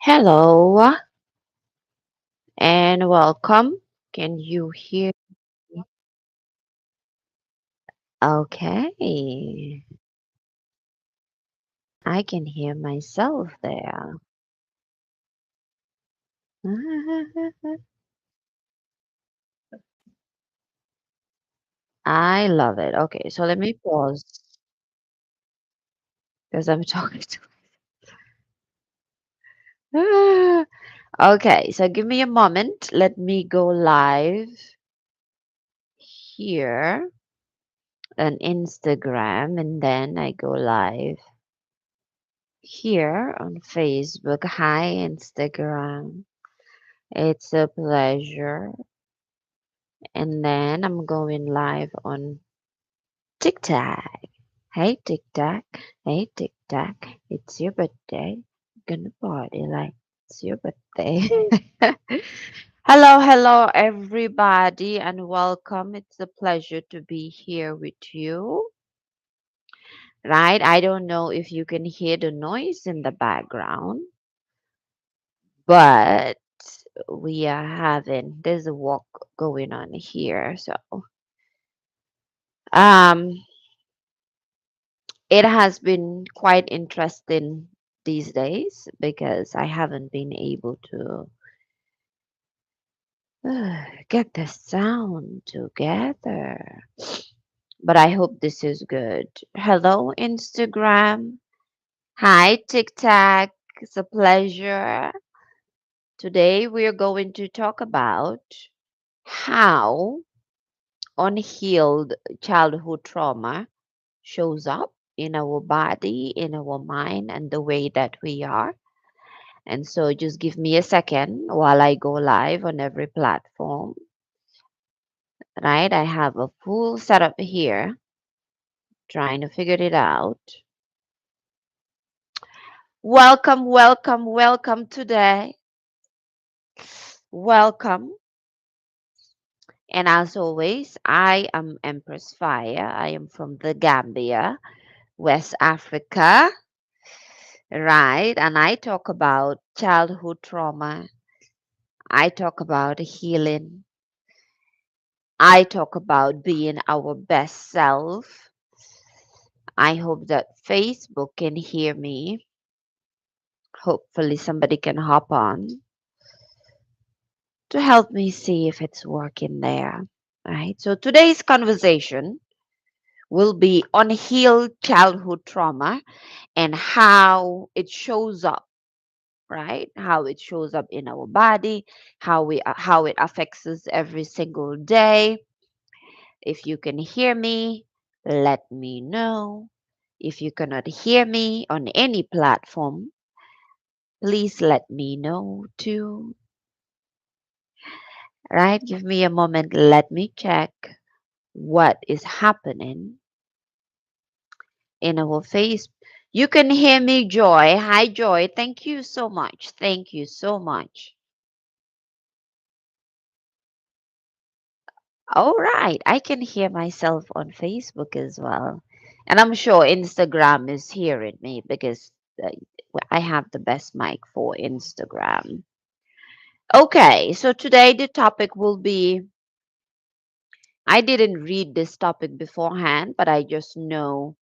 Hello and welcome. Can you hear me? Okay. I can hear myself there. I love it. Okay, so let me pause because I'm talking to. Okay, so give me a moment. Let me go live here on Instagram and then I go live here on Facebook. Hi, Instagram. It's a pleasure. And then I'm going live on TikTok. Hey TikTok. Hey TikTok. It's your birthday. Gonna party like it's your birthday. Hello, everybody, and welcome. It's a pleasure to be here with you. Right? I don't know if you can hear the noise in the background, but we are having there's a walk going on here. So um it has been quite interesting these days because I haven't been able to get the sound together. But I hope this is good. Hello, Instagram. Hi, TikTok. It's a pleasure. Today we are going to talk about how unhealed childhood trauma shows up in our body, in our mind, and the way that we are. And so just give me a second while I go live on every platform, right? I have a full setup here, trying to figure it out. Welcome today. Welcome. And as always, I am Empress Fire. I am from the Gambia, West Africa, right? And I talk about childhood trauma. I talk about healing. I talk about being our best self. I hope that Facebook can hear me. Hopefully, somebody can hop on to help me see if it's working there. Right. So, today's conversation will be on healed childhood trauma and how it shows up. Right. How it shows up in our body, how it affects us every single day. If you can hear me, let me know. If you cannot hear me on any platform, please let me know too. Right? Give me a moment. Let me check what is happening in our face. You can hear me, Joy. Hi, Joy. Thank you so much. Thank you so much. All right. I can hear myself on Facebook as well. And I'm sure Instagram is hearing me because uh, I have the best mic for Instagram. Okay. So today the topic will be I didn't read this topic beforehand, but I just know,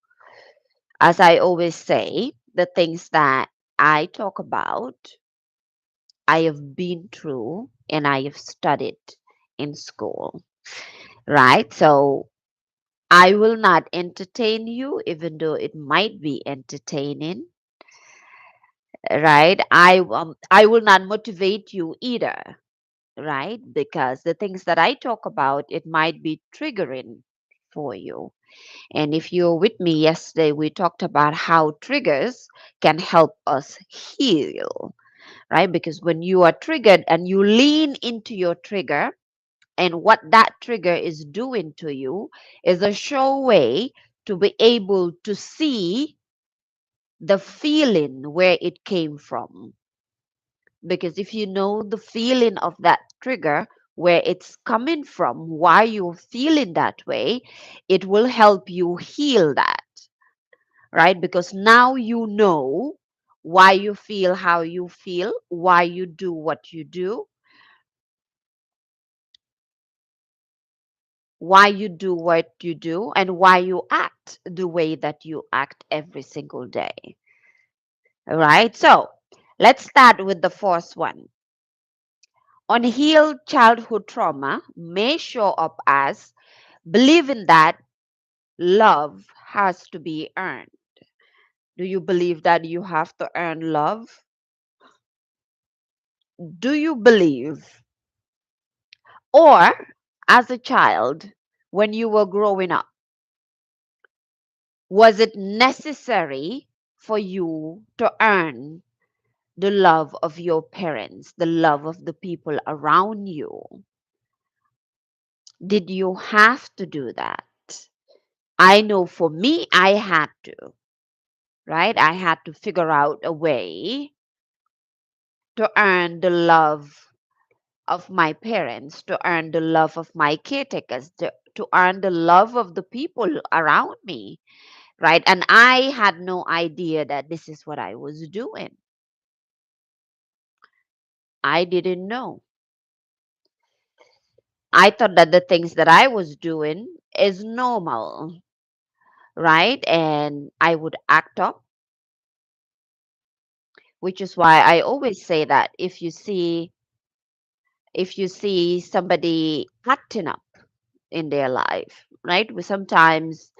as I always say, the things that I talk about, I have been through and I have studied in school, right? So I will not entertain you, even though it might be entertaining, right? I will not motivate you either, right? Because the things that I talk about, it might be triggering for you. And if you're with me yesterday, we talked about how triggers can help us heal, right? Because when you are triggered and you lean into your trigger, and what that trigger is doing to you is a sure way to be able to see the feeling where it came from. Because if you know the feeling of that trigger, where it's coming from, why you're feeling that way, it will help you heal that, right? Because now you know why you feel how you feel, why you do what you do, why you do what you do, and why you act the way that you act every single day. All right. So let's start with the first one. Unhealed childhood trauma may show up as believing that love has to be earned. Do you believe that you have to earn love? Do you believe, or as a child, when you were growing up, was it necessary for you to earn the love of your parents, the love of the people around you? Did you have to do that? I know for me, I had to, right? I had to figure out a way to earn the love of my parents, to earn the love of my caretakers, to earn the love of the people around me, right? And I had no idea that this is what I was doing. I didn't know. I thought that the things that I was doing is normal, right? And I would act up, which is why I always say that if you see somebody acting up in their life, right? We sometimes,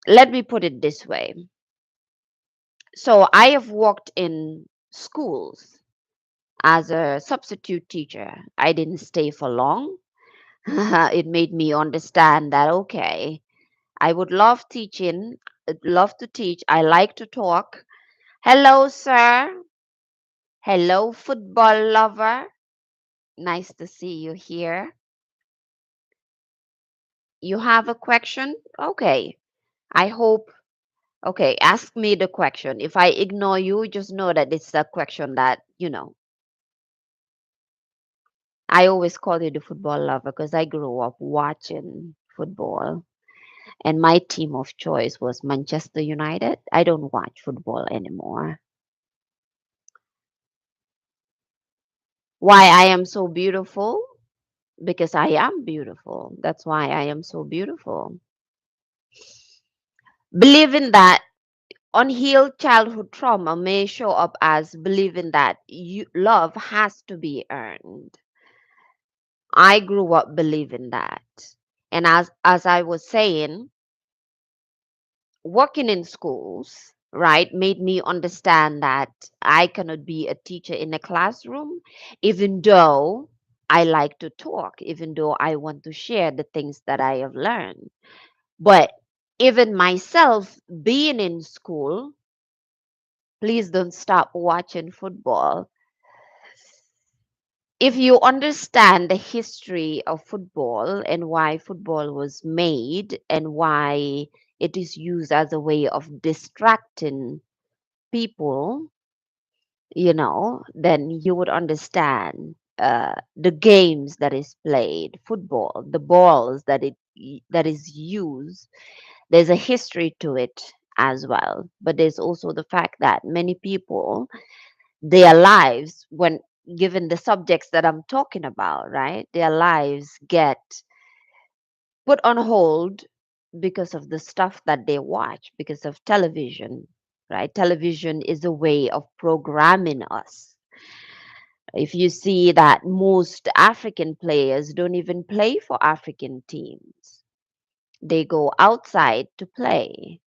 let me put it this way. So I have worked in schools as a substitute teacher. I didn't stay for long. It made me understand that, okay, I would love teaching, love to teach. I like to talk. Hello, sir. Hello, football lover. Nice to see you here. You have a question? Okay. I hope. Okay, ask me the question. If I ignore you, just know that it's a question that, I always call you the football lover because I grew up watching football and my team of choice was Manchester United. I don't watch football anymore. Why I am so beautiful? Because I am beautiful. That's why I am so beautiful. Believing that unhealed childhood trauma may show up as believing that love has to be earned. I grew up believing that. And as I was saying, working in schools, right, made me understand that I cannot be a teacher in a classroom, even though I like to talk, even though I want to share the things that I have learned. But even myself being in school, please don't stop watching football. If you understand the history of football and why football was made and why it is used as a way of distracting people, then you would understand the games that is played, football, the balls that is used. There's a history to it as well, but there's also the fact that many people, their lives, when given the subjects that I'm talking about, right, their lives get put on hold because of the stuff that they watch, because of television, right? Television is a way of programming us. If you see that most African players don't even play for African teams, they go outside to play.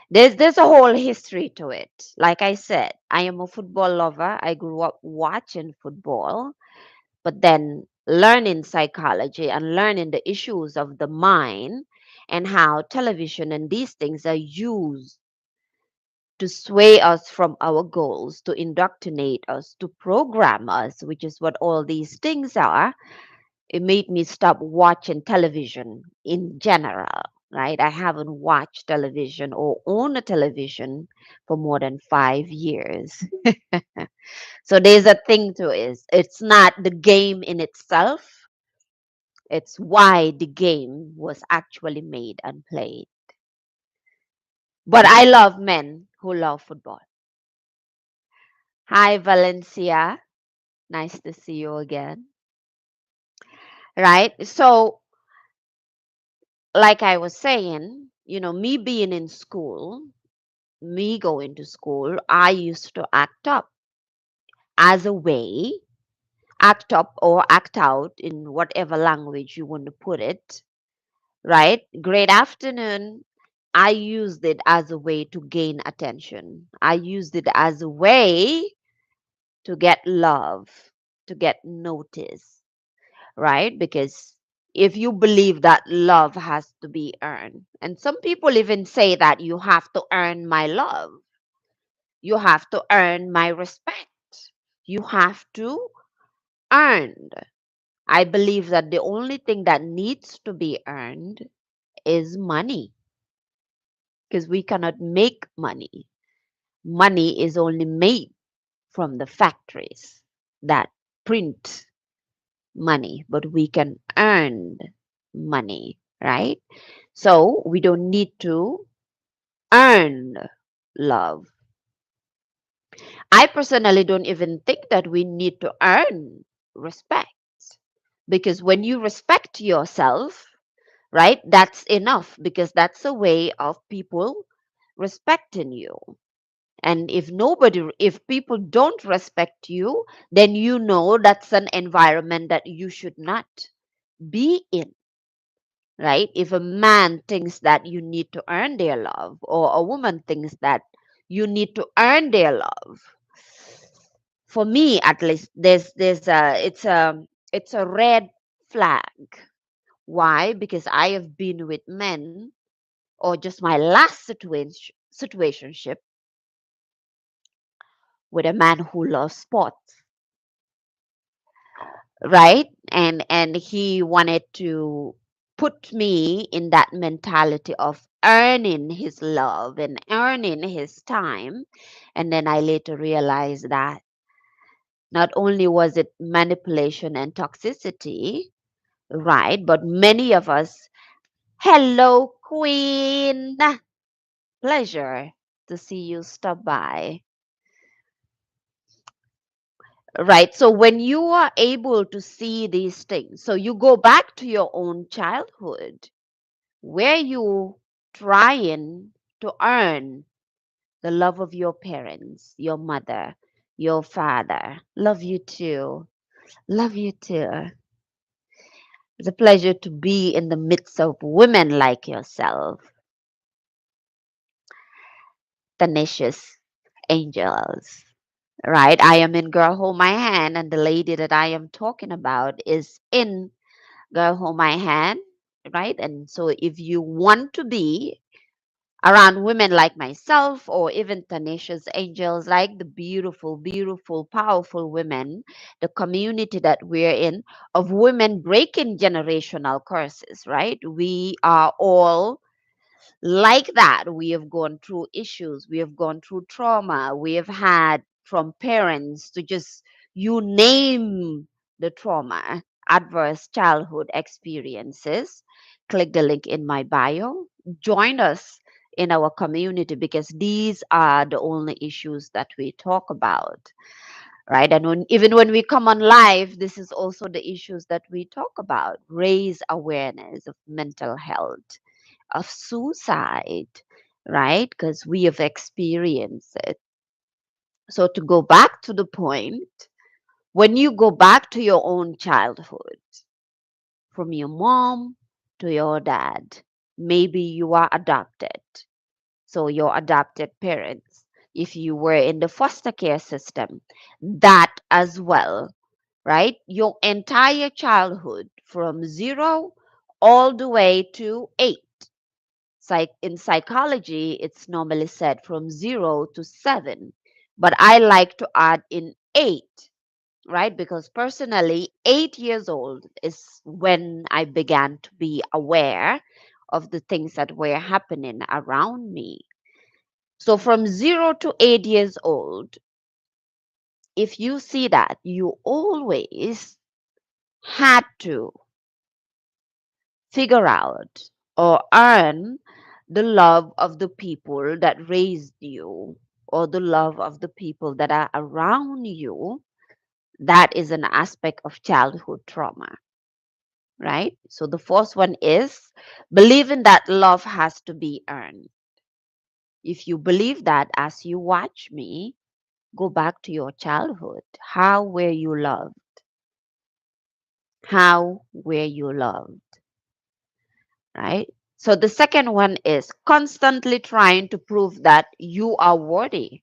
There's a whole history to it. Like I said, I am a football lover. I grew up watching football, but then learning psychology and learning the issues of the mind and how television and these things are used to sway us from our goals, to indoctrinate us, to program us, which is what all these things are. It made me stop watching television in general, right? I haven't watched television or owned a television for more than 5 years. So there's a thing to it. It's not the game in itself, it's why the game was actually made and played. But I love men who love football. Hi, Valencia. Nice to see you again. Right? So, like I was saying, me being in school, me going to school, I used to act up as a way, act up or act out in whatever language you want to put it, right? Great afternoon. I used it as a way to gain attention. I used it as a way to get love, to get notice, right? Because if you believe that love has to be earned, and some people even say that you have to earn my love, you have to earn my respect, you have to earn. I believe that the only thing that needs to be earned is money because we cannot make money. Money is only made from the factories that print money, but we can earn money, right? So we don't need to earn love. I personally don't even think that we need to earn respect because when you respect yourself, right, that's enough because that's a way of people respecting you. And if people don't respect you, then you know that's an environment that you should not be in, right? If a man thinks that you need to earn their love, or a woman thinks that you need to earn their love, for me at least, it's a red flag. Why? Because I have been with men, or just my last situationship with a man who loves sports, right? And he wanted to put me in that mentality of earning his love and earning his time. And then I later realized that not only was it manipulation and toxicity, right, but many of us, hello queen, pleasure to see you stop by. Right. So when you are able to see these things, so you go back to your own childhood where you trying to earn the love of your parents, your mother, your father. Love you too. Love you too. It's a pleasure to be in the midst of women like yourself, tenacious angels. Right? I am in Girl Hold My Hand, and the lady that I am talking about is in Girl Hold My Hand, right? And so if you want to be around women like myself, or even tenacious angels, like the beautiful, beautiful, powerful women, the community that we're in, of women breaking generational curses, right? We are all like that. We have gone through issues, we have gone through trauma, we have had from parents to just you name the trauma, adverse childhood experiences. Click the link in my bio, join us in our community because these are the only issues that we talk about, right? And even when we come on live, this is also the issues that we talk about. Raise awareness of mental health, of suicide, right? Because we have experienced it. So, to go back to the point, when you go back to your own childhood, from your mom to your dad, maybe you are adopted. So, your adopted parents, if you were in the foster care system, that as well, right? Your entire childhood from 0 all the way to 8. In psychology, it's normally said from 0 to 7, but I like to add in 8, right? Because personally, 8 years old is when I began to be aware of the things that were happening around me. So from 0 to 8 years old, if you see that, you always had to figure out or earn the love of the people that raised you. or the love of the people that are around you, that is an aspect of childhood trauma, right? So the first one is believing that love has to be earned. If you believe that, as you watch me, go back to your childhood. How were you loved? How were you loved? Right? So the second one is constantly trying to prove that you are worthy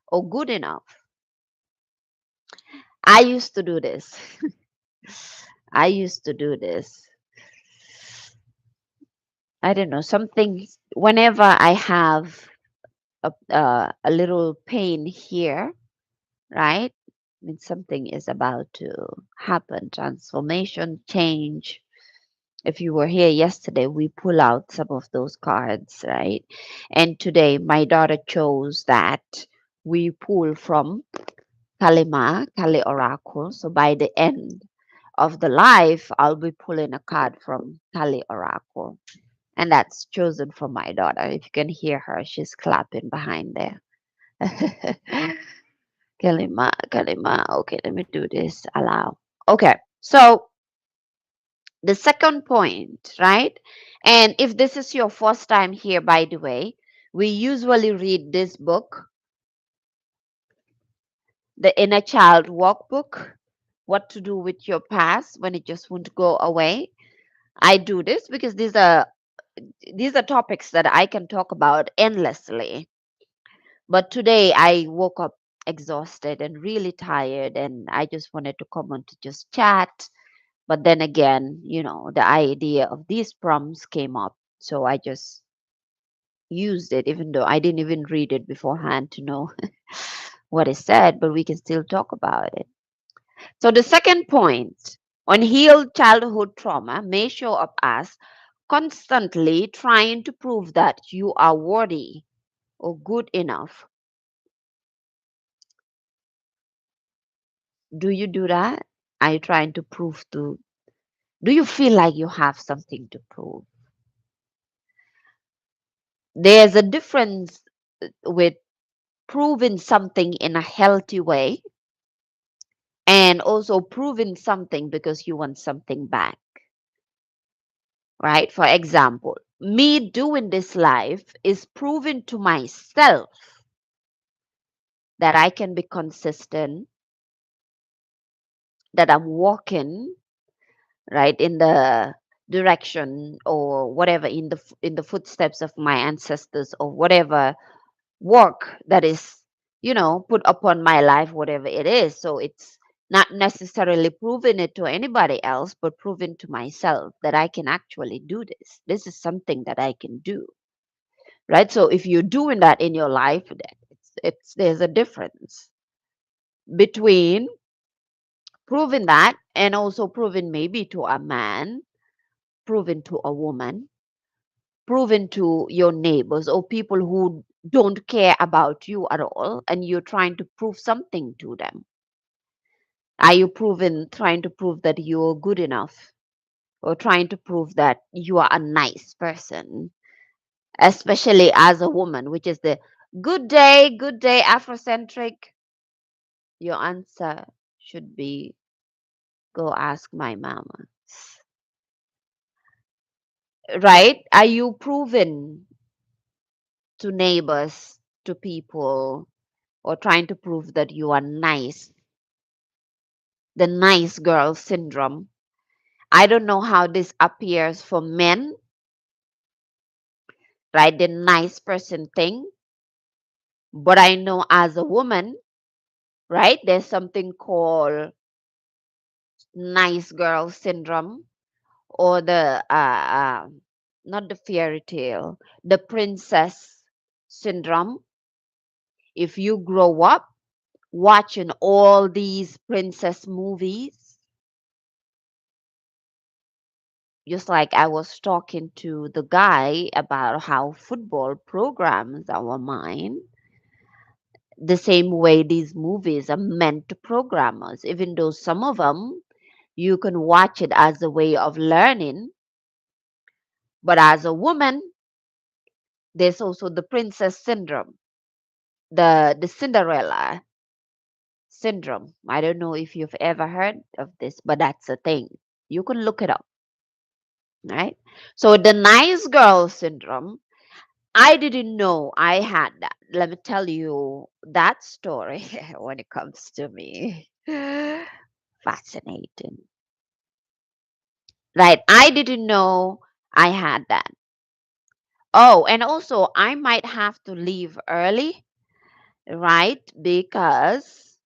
or good enough. I used to do this. I used to do this. I don't know, something, whenever I have a little pain here, right? I mean, something is about to happen, transformation, change. If you were here yesterday, we pull out some of those cards, right? And today, my daughter chose that we pull from Kalima, Kali Oracle. So by the end of the life, I'll be pulling a card from Kali Oracle. And that's chosen for my daughter. If you can hear her, she's clapping behind there. Kalima, Kalima. Okay, let me do this. Allow. Okay, so the second point, right? And if this is your first time here, by the way, we usually read this book, The Inner Child Workbook, What to Do with Your Past When It Just Won't Go Away. I do this because these are topics that I can talk about endlessly. But today I woke up exhausted and really tired, and I just wanted to come on to just chat. But then again, the idea of these prompts came up. So I just used it, even though I didn't even read it beforehand to know what is said, but we can still talk about it. So the second point, unhealed childhood trauma may show up as constantly trying to prove that you are worthy or good enough. Do you do that? Are you trying to prove to, do you feel like you have something to prove? There's a difference with proving something in a healthy way and also proving something because you want something back, right? For example, me doing this life is proving to myself that I can be consistent, that I'm walking right in the direction or whatever in the footsteps of my ancestors, or whatever work that is put upon my life, whatever it is. So it's not necessarily proving it to anybody else, but proving to myself that I can actually do this is something that I can do, right? So if you're doing that in your life, then it's there's a difference between proving that and also proving maybe to a man, proving to a woman, proven to your neighbors or people who don't care about you at all, and you're trying to prove something to them. Are you trying to prove that you're good enough, or trying to prove that you are a nice person, especially as a woman, which is the good day, Afrocentric? Your answer should be, go ask my mama. Right? Are you proven to neighbors, to people, or trying to prove that you are nice, the nice girl syndrome? I don't know how this appears for men, right? The nice person thing. But I know as a woman, right, there's something called nice girl syndrome, or not the fairy tale, the princess syndrome. If you grow up watching all these princess movies, just like I was talking to the guy about how football programs our mind, the same way these movies are meant to program us, even though some of them you can watch it as a way of learning. But as a woman, there's also the princess syndrome. the Cinderella syndrome. I don't know if you've ever heard of this, but that's a thing. You can look it up, right? So the nice girl syndrome, I didn't know I had that. Let me tell you that story when it comes to me. Fascinating. Right. I didn't know I had that. Oh, and also I might have to leave early, right? Because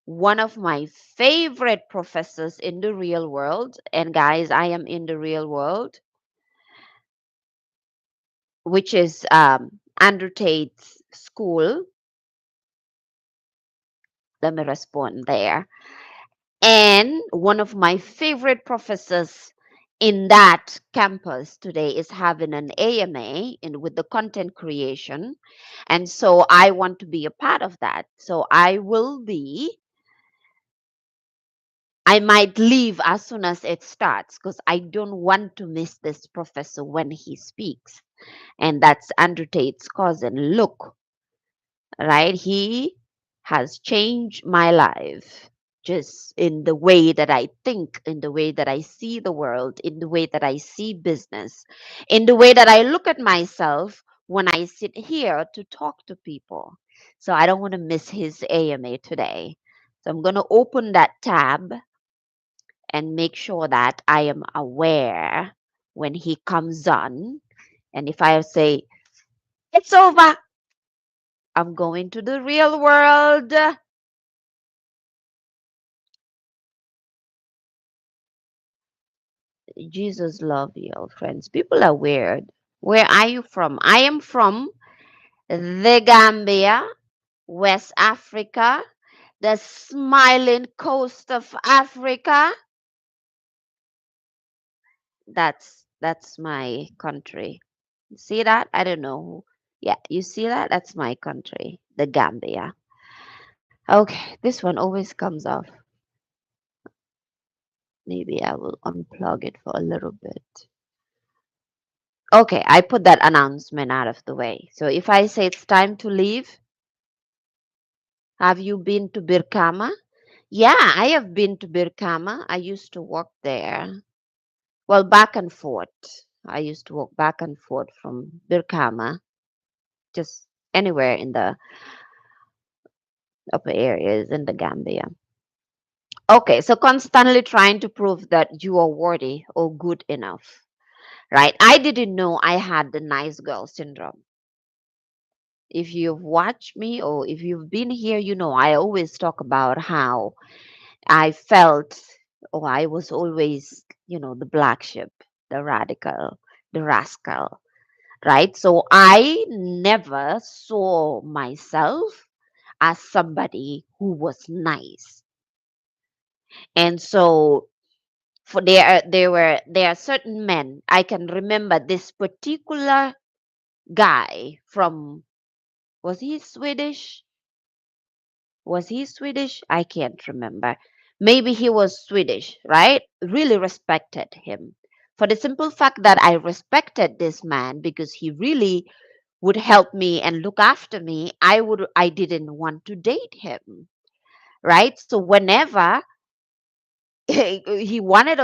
one of my favorite professors in the real world, and guys, I am in the real world, which is Andrew Tate's school. Let me respond there. And one of my favorite professors in that campus today is having an AMA in with the content creation. And so I want to be a part of that. So I might leave as soon as it starts because I don't want to miss this professor when he speaks. And that's Andrew Tate's cousin. Look, right? He has changed my life just in the way that I think, in the way that I see the world, in the way that I see business, in the way that I look at myself when I sit here to talk to people. So I don't want to miss his AMA today. So I'm going to open that tab and make sure that I am aware when he comes on. And if I say, it's over, I'm going to the real world. Jesus love you, friends. People are weird. Where are you from? I am from the Gambia, West Africa, the smiling coast of Africa. That's my country. See that? I don't know. Yeah, you see that? That's my country, the Gambia. Okay, this one always comes off. Maybe I will unplug it for a little bit. Okay, I put that announcement out of the way. So if I say it's time to leave, have you been to Birkama? Yeah, I have been to Birkama. I used to work there. Well, back and forth. I used to walk back and forth from Birkama, just anywhere in the upper areas in the Gambia. Okay, so constantly trying to prove that you are worthy or good enough, right? I didn't know I had the nice girl syndrome. If you've watched me or if you've been here, you know I always talk about how I felt, or I was always, the black sheep, the radical, the rascal, right? So I never saw myself as somebody who was nice. And so there are certain men. I can remember this particular guy from, was he Swedish? Was he Swedish? I can't remember. Maybe he was Swedish, right? Really respected him. For the simple fact that I respected this man because he really would help me and look after me, I didn't want to date him, right? So whenever he wanted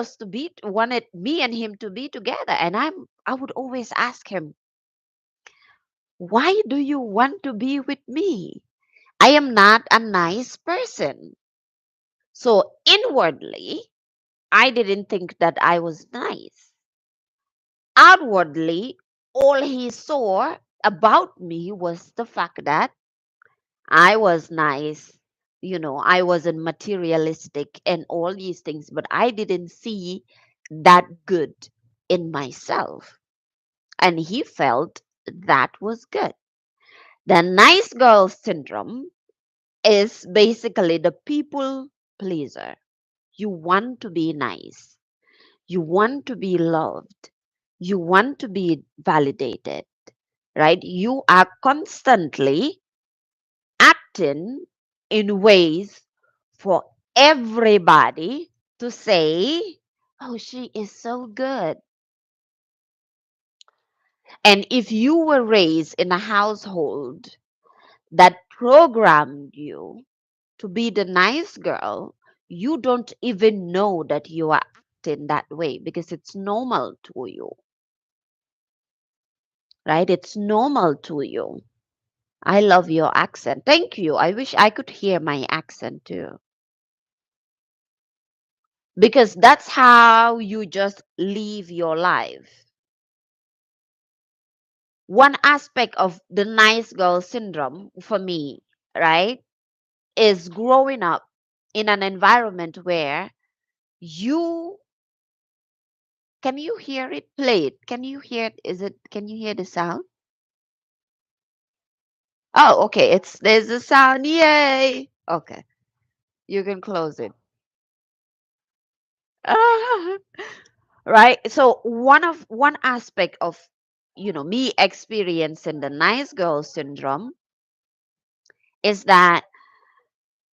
me and him to be together, and I would always ask him, "Why do you want to be with me? I am not a nice person." So inwardly, I didn't think that I was nice. Outwardly, all he saw about me was the fact that I was nice. I wasn't materialistic and all these things, but I didn't see that good in myself. And he felt that was good. The nice girl syndrome is basically the people pleaser. You want to be nice. You want to be loved. You want to be validated, right? You are constantly acting in ways for everybody to say, "Oh, she is so good." And if you were raised in a household that programmed you to be the nice girl, you don't even know that you are acting that way because it's normal to you, right? It's normal to you. I love your accent. Thank you. I wish I could hear my accent too. Because that's how you just live your life. One aspect of the nice girl syndrome for me, right, is growing up in an environment where you can you hear it? Play it. Can you hear it? Can you hear the sound? Oh, okay. There's a sound. Yay. Okay. You can close it. Right? So one aspect of me experiencing the nice girl syndrome is that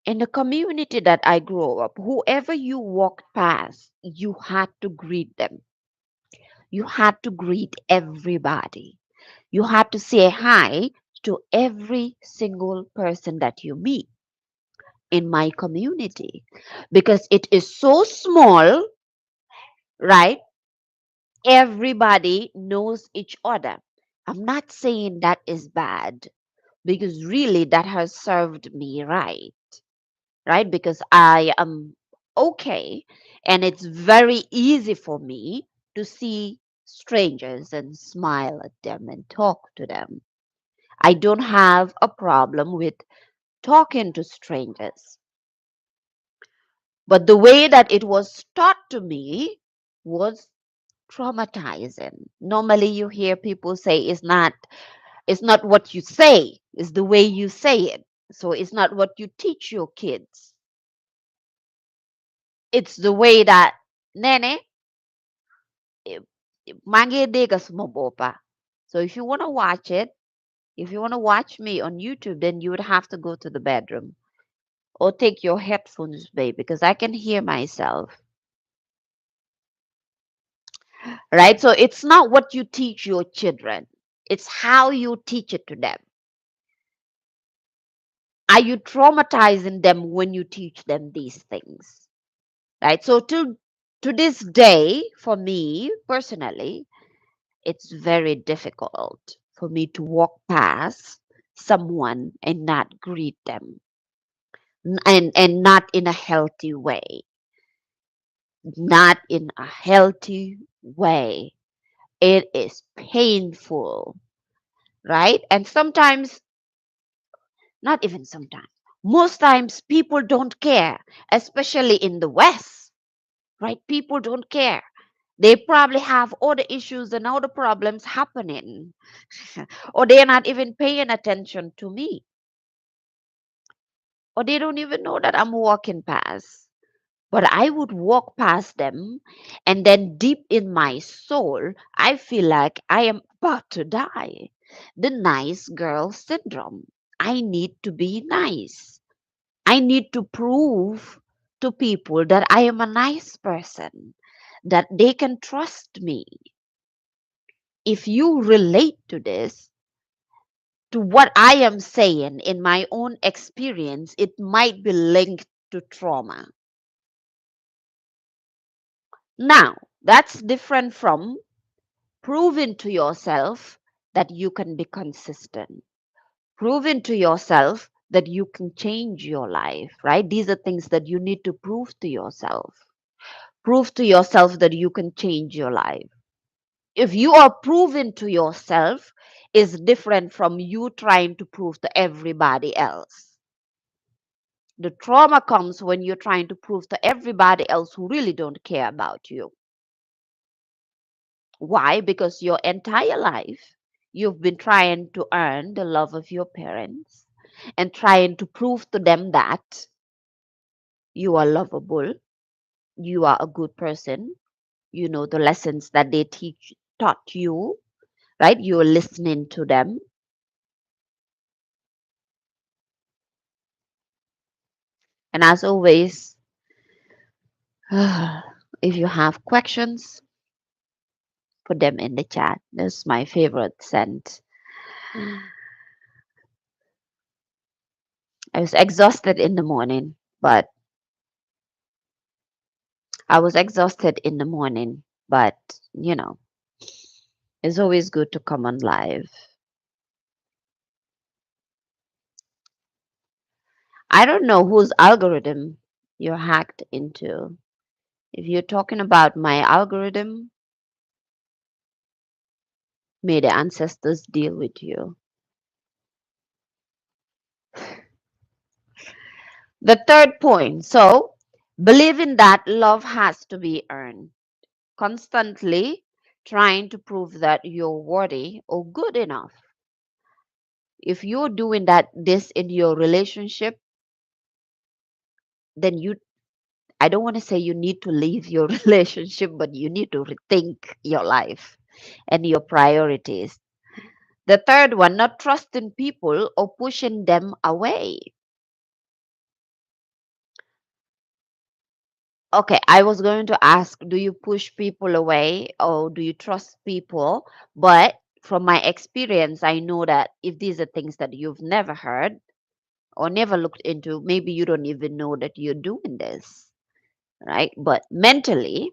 in the community that I grew up, whoever you walked past, you had to greet them. You had to greet everybody. You had to say hi to every single person that you meet in my community because it is so small, right? Everybody knows each other. I'm not saying that is bad because really that has served me right? Because I am okay and it's very easy for me to see strangers and smile at them and talk to them. I don't have a problem with talking to strangers. But the way that it was taught to me was traumatizing. Normally you hear people say it's not what you say, it's the way you say it. So it's not what you teach your kids. It's the way that nene eh, mange dega suma bopa. So if you want to watch it, if you want to watch me on YouTube, then you would have to go to the bedroom or take your headphones, babe, because I can hear myself. Right? So it's not what you teach your children, it's how you teach it to them. Are you traumatizing them when you teach them these things? Right? So to this day, for me personally, it's very difficult for me to walk past someone and not greet them and not in a healthy way. Not in a healthy way. It is painful, right? And sometimes, not even sometimes, most times people don't care, especially in the West, right? People don't care. They probably have other issues and other problems happening, or they're not even paying attention to me, or they don't even know that I'm walking past. But I would walk past them, and then deep in my soul, I feel like I am about to die. The nice girl syndrome. I need to be nice. I need to prove to people that I am a nice person, that they can trust me. If you relate to this, to what I am saying in my own experience, it might be linked to trauma. Now, that's different from proving to yourself that you can be consistent, proving to yourself that you can change your life, right? These are things that you need to prove to yourself. Prove to yourself that you can change your life. If you are proving to yourself, is different from you trying to prove to everybody else. The trauma comes when you're trying to prove to everybody else who really don't care about you. Why? Because your entire life you've been trying to earn the love of your parents and trying to prove to them that you are lovable, you are a good person, you know the lessons that they taught you, right? You're listening to them. And as always, if you have questions, put them in the chat. That's my favorite scent. I was exhausted in the morning, but I was exhausted in the morning, but you know, it's always good to come on live. I don't know whose algorithm you're hacked into. If you're talking about my algorithm, may the ancestors deal with you. The third point. So, believing that love has to be earned, constantly trying to prove that you're worthy or good enough. If you're doing this in your relationship, then I don't want to say you need to leave your relationship, but you need to rethink your life and your priorities. The third one, not trusting people or pushing them away. Okay, I was going to ask, do you push people away or do you trust people? But from my experience, I know that if these are things that you've never heard or never looked into, maybe you don't even know that you're doing this, right? But mentally,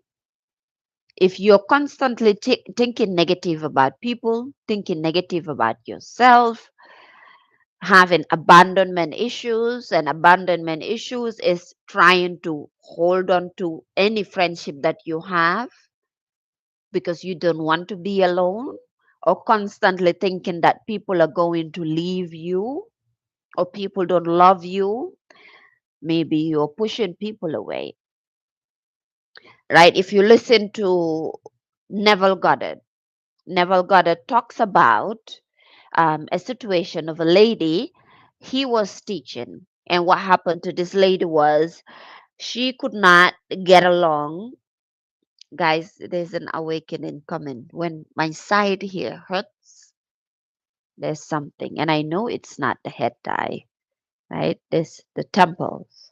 if you're constantly thinking negative about people, thinking negative about yourself, having abandonment issues, and abandonment issues is trying to hold on to any friendship that you have because you don't want to be alone, or constantly thinking that people are going to leave you or people don't love you, maybe you're pushing people away, right? If you listen to Neville Goddard, Neville Goddard talks about a situation of a lady he was teaching. And what happened to this lady was she could not get along. Guys, there's an awakening coming. When my side here hurts, there's something. And I know it's not the head tie, right? This the temples.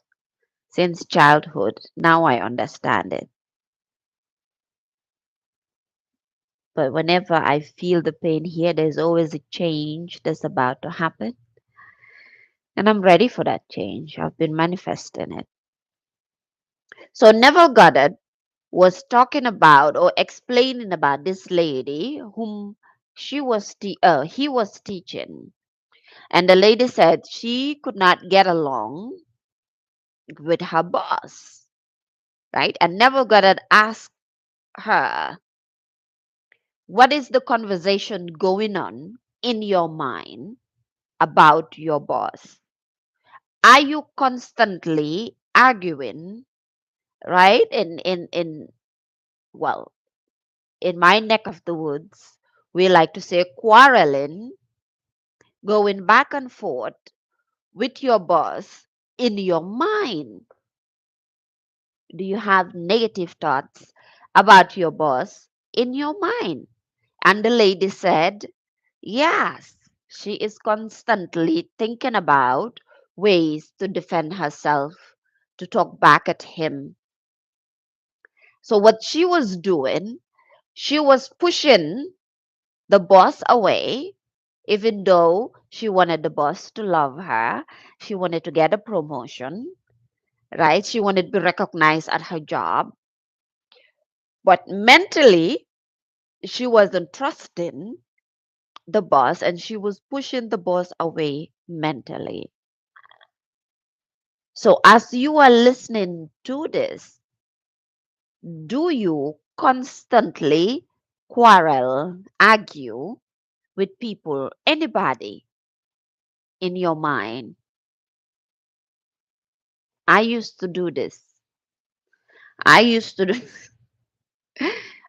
Since childhood, now I understand it. But whenever I feel the pain here, there's always a change that's about to happen. And I'm ready for that change. I've been manifesting it. So Neville Goddard was talking about or explaining about this lady whom he was teaching. And the lady said she could not get along with her boss, right? And Neville Goddard asked her, what is the conversation going on in your mind about your boss? Are you constantly arguing, right? Well, in my neck of the woods, we like to say quarreling, going back and forth with your boss in your mind. Do you have negative thoughts about your boss in your mind? And the lady said, yes, she is constantly thinking about ways to defend herself, to talk back at him. So, what she was doing, she was pushing the boss away, even though she wanted the boss to love her. She wanted to get a promotion, right? She wanted to be recognized at her job. But mentally, she wasn't trusting the boss and she was pushing the boss away mentally. So, as you are listening to this, do you constantly quarrel, argue with people, anybody in your mind? I used to do this. I used to do,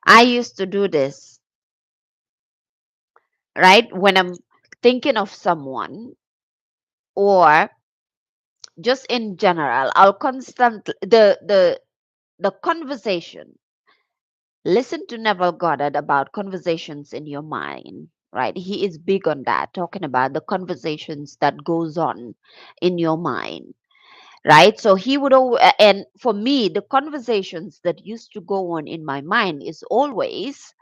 I used to do this, right? When I'm thinking of someone or just in general, I'll constantly the conversation. Listen to Neville Goddard about conversations in your mind, right? He is big on that, talking about the conversations that goes on in your mind, right? So and for me, the conversations that used to go on in my mind is always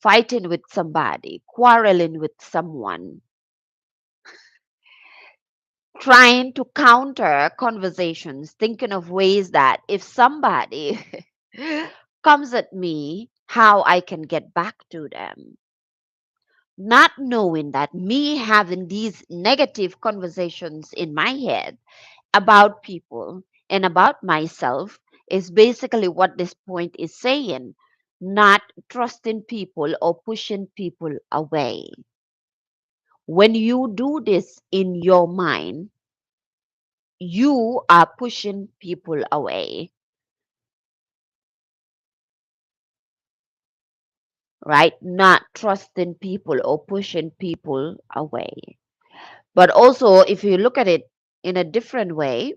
fighting with somebody, quarreling with someone, trying to counter conversations, thinking of ways that if somebody comes at me, how I can get back to them. Not knowing that me having these negative conversations in my head about people and about myself is basically what this point is saying. Not trusting people or pushing people away. When you do this in your mind, you are pushing people away, right? Not trusting people or pushing people away. But also, if you look at it in a different way,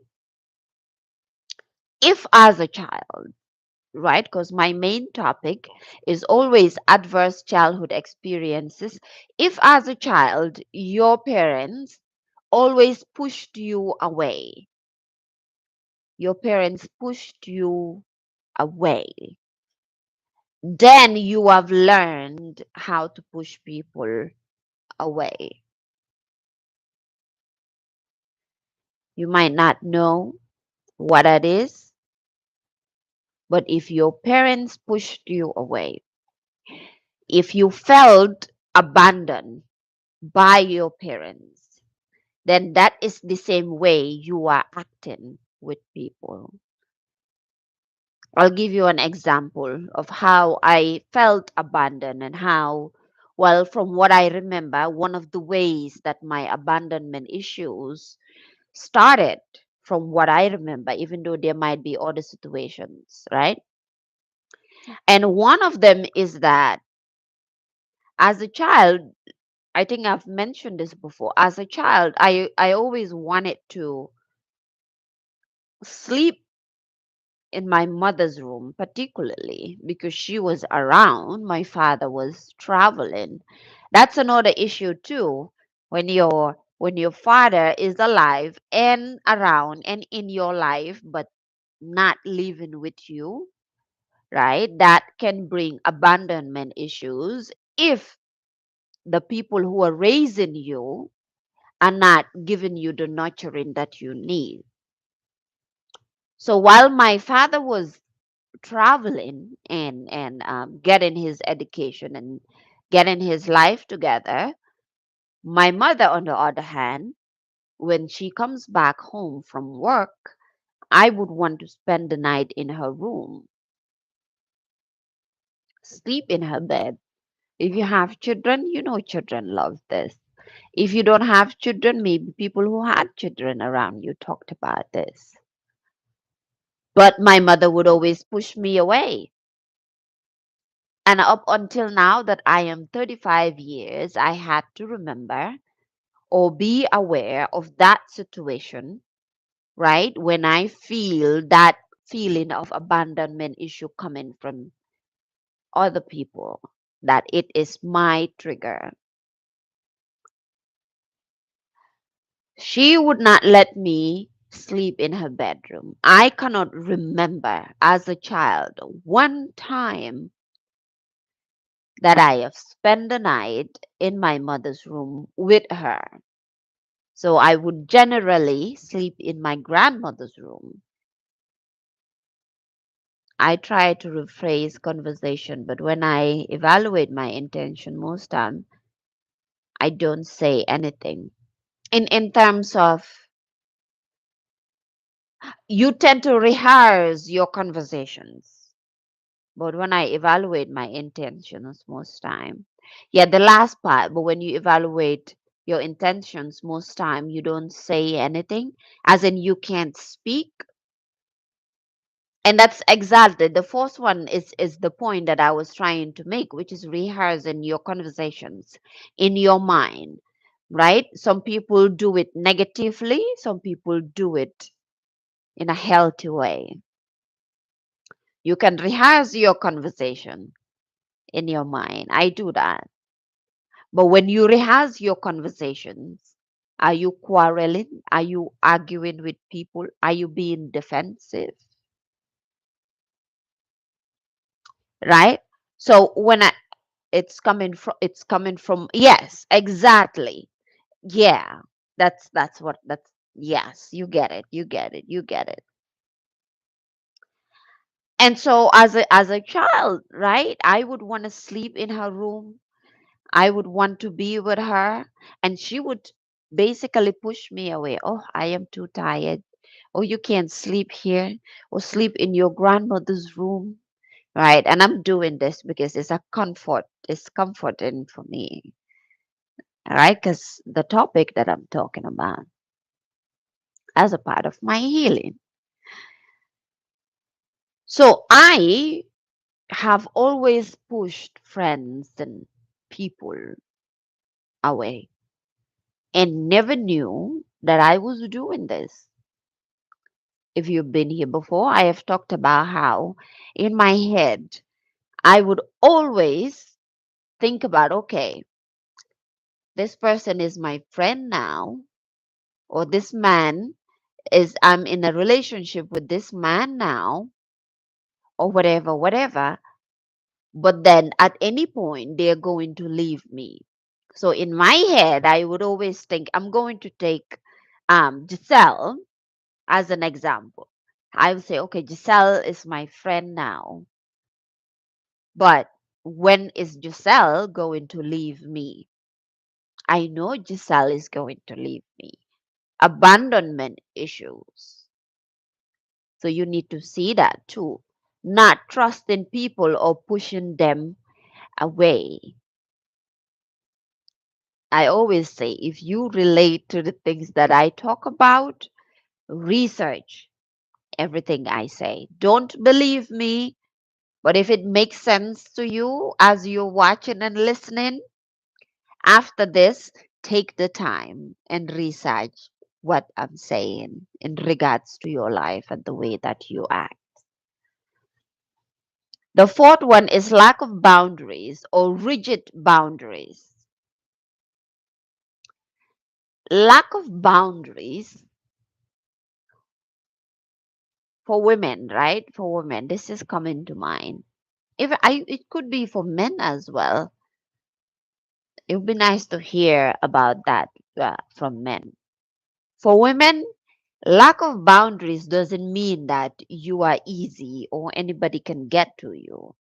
if as a child, right? Because my main topic is always adverse childhood experiences. If as a child, your parents always pushed you away, your parents pushed you away, then you have learned how to push people away. You might not know what that is, but if your parents pushed you away, if you felt abandoned by your parents, then that is the same way you are acting with people. I'll give you an example of how I felt abandoned and how, well, from what I remember, one of the ways that my abandonment issues started, from what I remember, even though there might be other situations, right? And one of them is that as a child, I think I've mentioned this before. As a child, I always wanted to sleep in my mother's room, particularly because she was around. My father was traveling. That's another issue too. When your father is alive and around and in your life, but not living with you, right? That can bring abandonment issues if the people who are raising you are not giving you the nurturing that you need. So while my father was traveling and getting his education and getting his life together, my mother, on the other hand, when she comes back home from work, I would want to spend the night in her room, sleep in her bed. If you have children, you know children love this. If you don't have children, maybe people who had children around you talked about this. But my mother would always push me away. And up until now that I am 35 years, I had to remember or be aware of that situation, right? When I feel that feeling of abandonment issue coming from other people, that it is my trigger. She would not let me sleep in her bedroom. I cannot remember as a child one time that I have spent the night in my mother's room with her. So I would generally sleep in my grandmother's room. I try to rephrase conversation, but when I evaluate my intention most time, I don't say anything. In terms of you tend to rehearse your conversations, but when I evaluate my intentions most time, yeah, the last part, but when you evaluate your intentions most time, you don't say anything, as in you can't speak. And that's exactly the first one is the point that I was trying to make, which is rehearsing your conversations in your mind, right? Some people do it negatively, some people do it in a healthy way. You can rehearse your conversation in your mind. I do that. But when you rehearse your conversations, are you quarreling? Are you arguing with people? Are you being defensive? Right? So when I it's coming from, yes, exactly. Yeah. That's what that's Yes, you get it. You get it. You get it. And so as a child, right? I would want to sleep in her room. I would want to be with her, and she would basically push me away. Oh, I am too tired. Oh, you can't sleep here or sleep in your grandmother's room, right? And I'm doing this because it's a comfort. It's comforting for me, right? Because the topic that I'm talking about as a part of my healing. So I have always pushed friends and people away and never knew that I was doing this. If you've been here before, I have talked about how in my head I would always think about, okay, this person is my friend now, or this man is, I'm in a relationship with this man now, or whatever, whatever. But then at any point, they're going to leave me. So in my head, I would always think, I'm going to take Giselle as an example. I would say, okay, Giselle is my friend now, but when is Giselle going to leave me? I know Giselle is going to leave me. Abandonment issues. So you need to see that too. Not trusting people or pushing them away. I always say if you relate to the things that I talk about, research everything I say. Don't believe me, but if it makes sense to you as you're watching and listening, after this, take the time and research what I'm saying in regards to your life and the way that you act. The fourth one is lack of boundaries or rigid boundaries. Lack of boundaries for women, right? For women, this is coming to mind. If I, it could be for men as well. It would be nice to hear about that from men. For women, lack of boundaries doesn't mean that you are easy or anybody can get to you.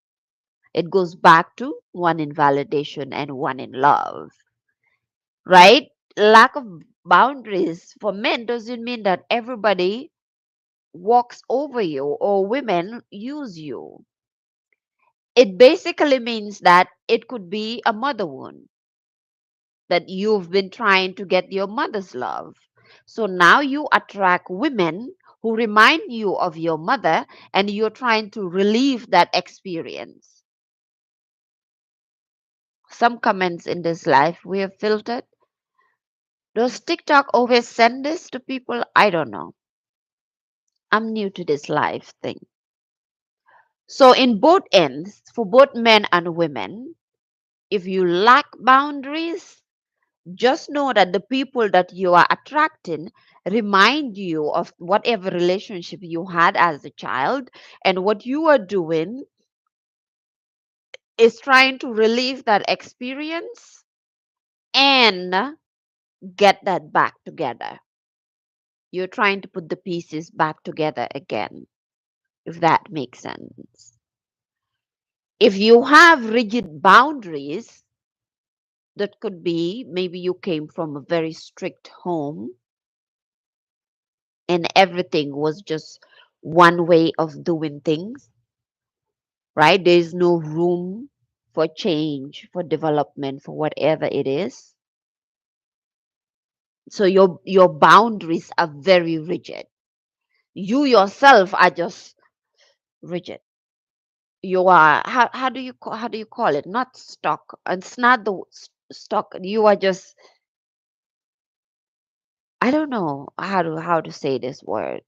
It goes back to one in validation and one in love, right? Lack of boundaries for men doesn't mean that everybody walks over you or women use you. It basically means that it could be a mother wound that you've been trying to get your mother's love. So now you attract women who remind you of your mother and you're trying to relieve that experience. Some comments in this life we have filtered. Does TikTok always send this to people? I don't know. I'm new to this life thing. So, in both ends, for both men and women, if you lack boundaries, just know that the people that you are attracting remind you of whatever relationship you had as a child, and what you are doing is trying to relieve that experience and get that back together. You're trying to put the pieces back together again, if that makes sense. If you have rigid boundaries, that could be maybe you came from a very strict home and everything was just one way of doing things, right? There's no room for change, for development, for whatever it is. So your boundaries are very rigid. You yourself are just rigid. You are how do you call it? Not stuck. It's not the stuck. You are just I don't know how to say this word.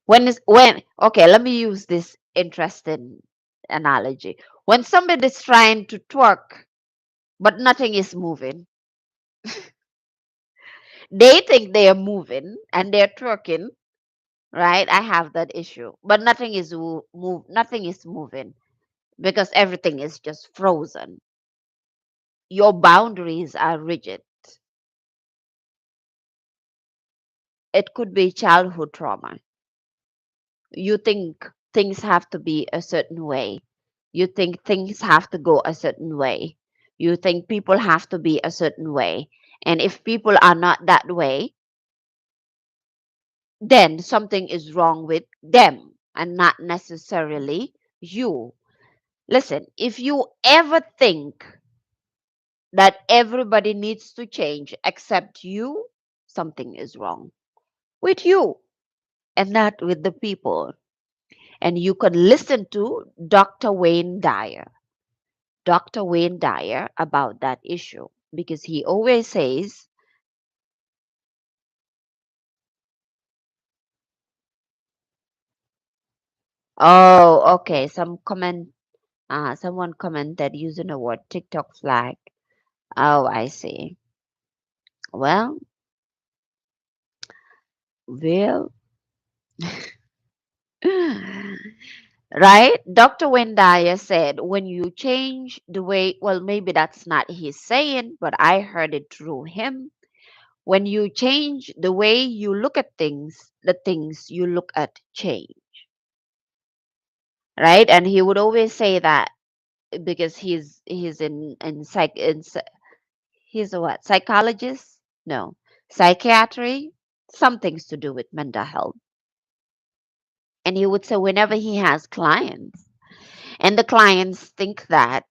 When okay, let me use this interesting analogy. When somebody's trying to twerk but nothing is moving, they think they are moving and they're twerking, right? I have that issue, but nothing is moving because everything is just frozen. Your boundaries are rigid. It could be childhood trauma. You think things have to be a certain way. You think things have to go a certain way. You think people have to be a certain way. And if people are not that way, then something is wrong with them and not necessarily you. Listen, if you ever think that everybody needs to change except you, something is wrong with you and not with the people. And you can listen to Dr. Wayne Dyer about that issue because he always says, oh, okay, someone commented using the word TikTok flag. Oh, I see. Well, well, right? Dr. Wendaya said, when you change the way, well, maybe that's not his saying, but I heard it through him. When you change the way you look at things, the things you look at change, right? And he would always say that because he's he's a what, psychologist? No, psychiatry, something's to do with mental health. And he would say whenever he has clients and the clients think that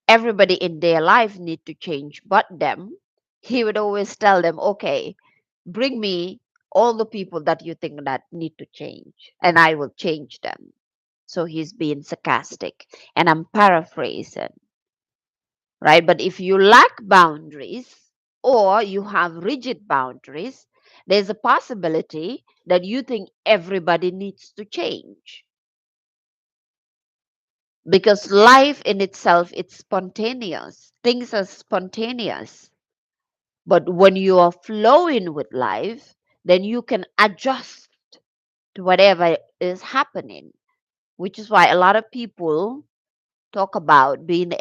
everybody in their life need to change but them, he would always tell them, okay, bring me all the people that you think that need to change and I will change them. So he's being sarcastic and I'm paraphrasing, right? But if you lack boundaries or you have rigid boundaries, there's a possibility that you think everybody needs to change because life in itself, it's spontaneous. Things are spontaneous. But when you are flowing with life, then you can adjust to whatever is happening, which is why a lot of people talk about being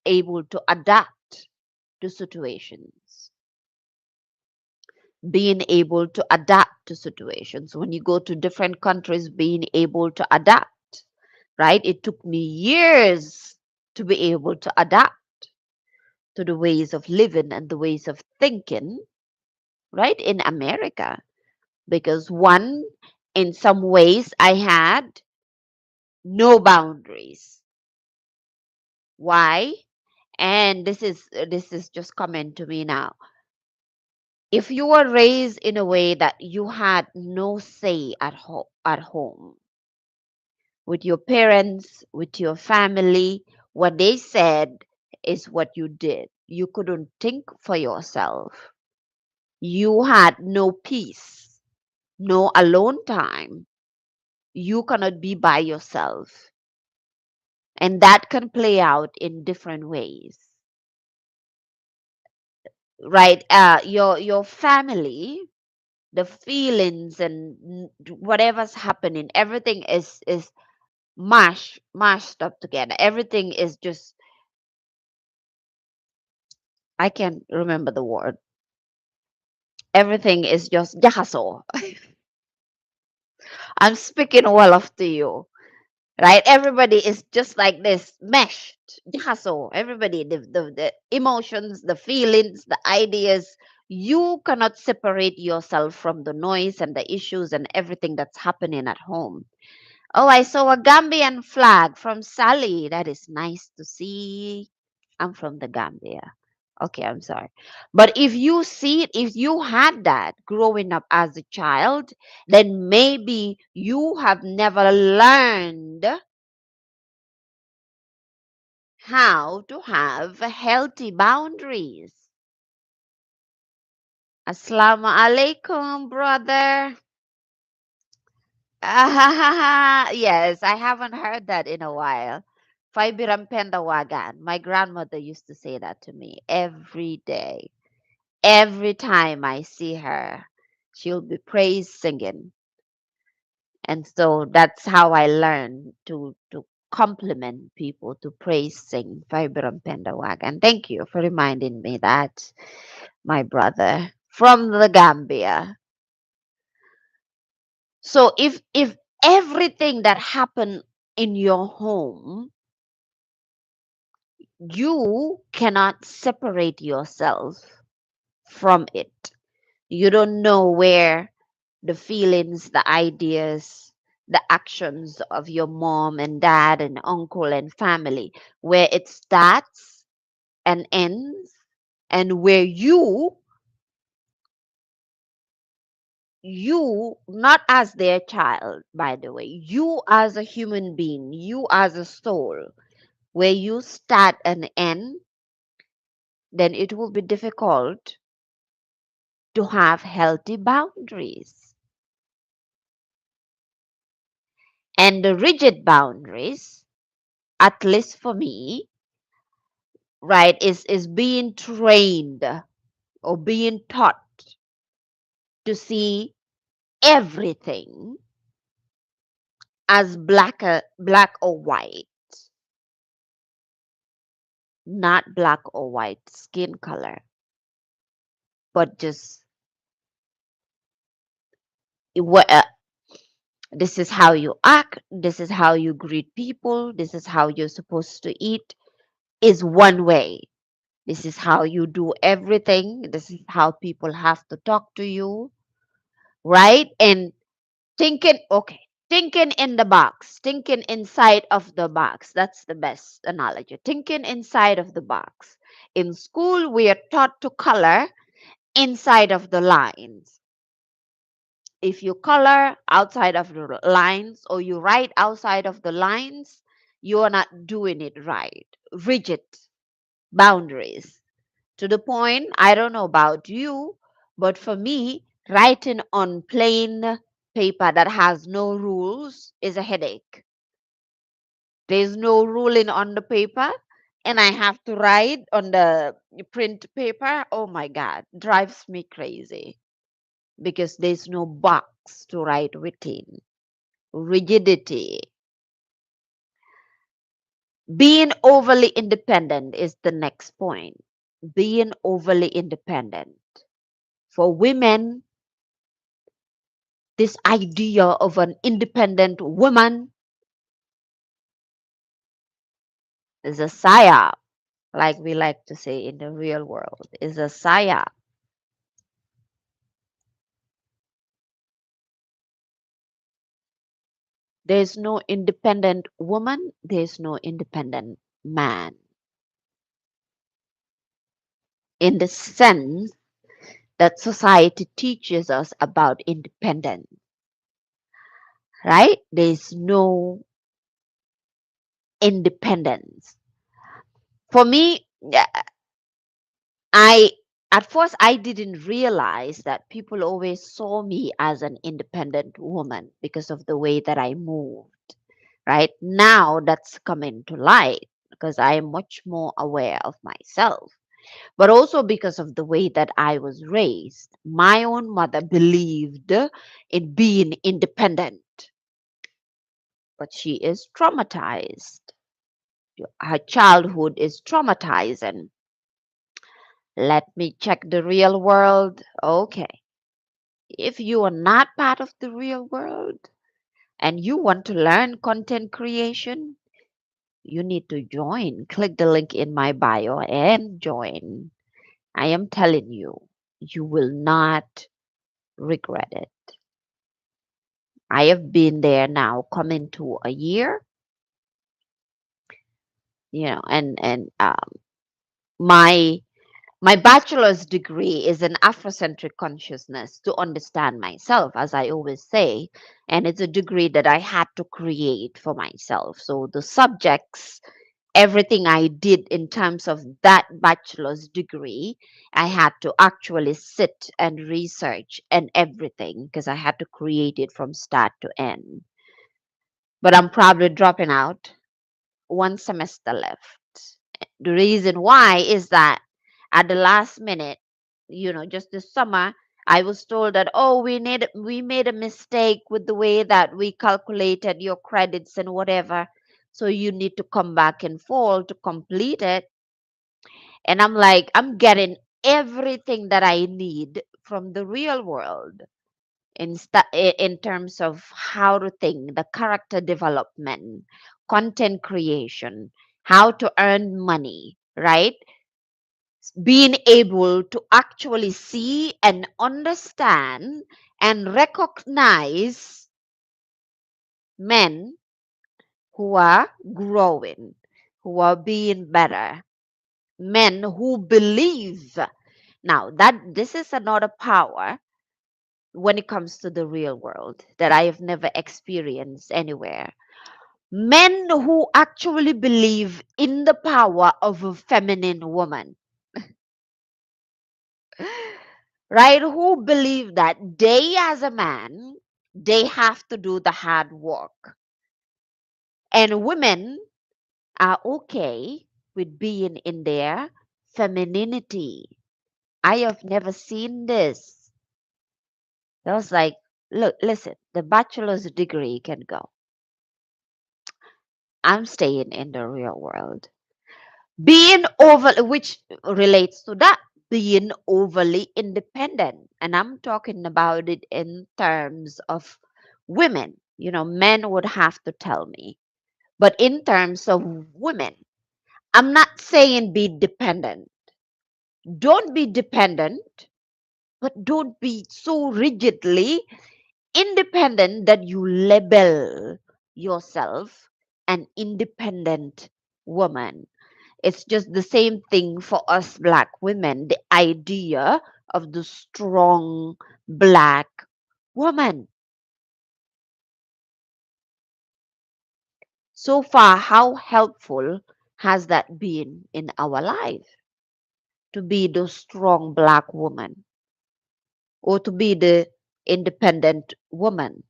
able to adapt to situations, being able to adapt to situations. When you go to different countries, being able to adapt, right? It took me years to be able to adapt to the ways of living and the ways of thinking, right, in America. Because one, in some ways, I had no boundaries. Why? And this is just coming to me now. If you were raised in a way that you had no say at home with your parents, with your family, what they said is what you did. You couldn't think for yourself. You had no peace, no alone time. You cannot be by yourself. And that can play out in different ways, right? Your family, the feelings and whatever's happening, everything is mashed up together. Everything is just, I can't remember the word. Everything is just jahaso. I'm speaking well off to you, right? Everybody is just like this meshed jahaso. Everybody, the emotions, the feelings, the ideas, you cannot separate yourself from the noise and the issues and everything that's happening at home. Oh, I saw a Gambian flag from Sally. That is nice to see. I'm from the Gambia. Okay, I'm sorry. But if you see it, if you had that growing up as a child, then maybe you have never learned how to have healthy boundaries. Assalamu alaikum, brother. Yes, I haven't heard that in a while. Faibiram Pendawagan. My grandmother used to say that to me every day. Every time I see her, she'll be praise singing. And so that's how I learned to compliment people, to praise sing Faibiram Pendawagan. Thank you for reminding me that, my brother from the Gambia. So if everything that happened in your home, you cannot separate yourself from it. You don't know where the feelings, the ideas, the actions of your mom and dad and uncle and family, where it starts and ends, and where you not as their child, by the way, you as a human being, you as a soul, where you start and end, then it will be difficult to have healthy boundaries. And the rigid boundaries, at least for me, right, is being trained or being taught to see everything as black or white, not black or white skin color, but just what this is how you act, this is how you greet people, this is how you're supposed to eat, is one way. This is how you do everything. This is how people have to talk to you, right? And thinking, okay, thinking in the box, thinking inside of the box. That's the best analogy. Thinking inside of the box. In school, we are taught to color inside of the lines. If you color outside of the lines or you write outside of the lines, you are not doing it right. Rigid boundaries. To the point, I don't know about you, but for me, writing on plain paper that has no rules is a headache. There's no ruling on the paper, and I have to write on the print paper. Oh my God, drives me crazy because there's no box to write within. Rigidity. Being overly independent is the next point. Being overly independent. For women, this idea of an independent woman is a psyop, like we like to say in the real world, is a psyop. There's no independent woman, there's no independent man. In the sense that society teaches us about independence, right? There's no independence. For me, yeah, I at first I didn't realize that people always saw me as an independent woman because of the way that I moved. Right now, that's coming to light because I am much more aware of myself, but also because of the way that I was raised. My own mother believed in being independent, but she is traumatized. Her childhood is traumatizing. Let me check the real world. Okay. If you are not part of the real world and you want to learn content creation, you need to join. Click the link in my bio and join. I am telling you, you will not regret it. I have been there now, coming to a year, and my my bachelor's degree is in Afrocentric consciousness to understand myself, as I always say. And it's a degree that I had to create for myself. So the subjects, everything I did in terms of that bachelor's degree, I had to actually sit and research and everything because I had to create it from start to end. But I'm probably dropping out, one semester left. The reason why is that at the last minute, just this summer, I was told that, oh, we made a mistake with the way that we calculated your credits and whatever. So you need to come back in fall to complete it. And I'm like, I'm getting everything that I need from the real world. in terms of how to think, the character development, content creation, how to earn money, right? Being able to actually see and understand and recognize men who are growing, who are being better, men who believe. Now, that this is another power when it comes to the real world that I have never experienced anywhere. Men who actually believe in the power of a feminine woman, right? Who believe that they, as a man, they have to do the hard work. And women are okay with being in their femininity. I have never seen this. I was like, look, listen, the bachelor's degree can go. I'm staying in the real world. Being over, which relates to that, being overly independent. And I'm talking about it in terms of women. Men would have to tell me. But in terms of women, I'm not saying be dependent. Don't be dependent, but don't be so rigidly independent that you label yourself an independent woman. It's just the same thing for us black women, the idea of the strong black woman. So far, how helpful has that been in our life to be the strong black woman or to be the independent woman?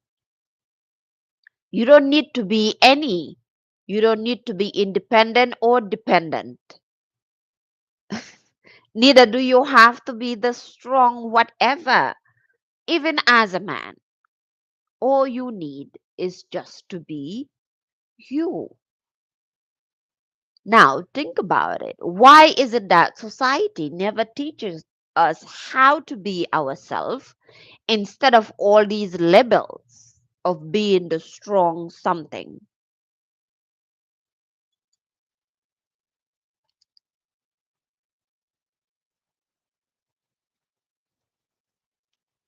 You don't need to be any. You don't need to be independent or dependent. Neither do you have to be the strong whatever. Even as a man, all you need is just to be you. Now, think about it. Why is it that society never teaches us how to be ourselves instead of all these labels of being the strong something?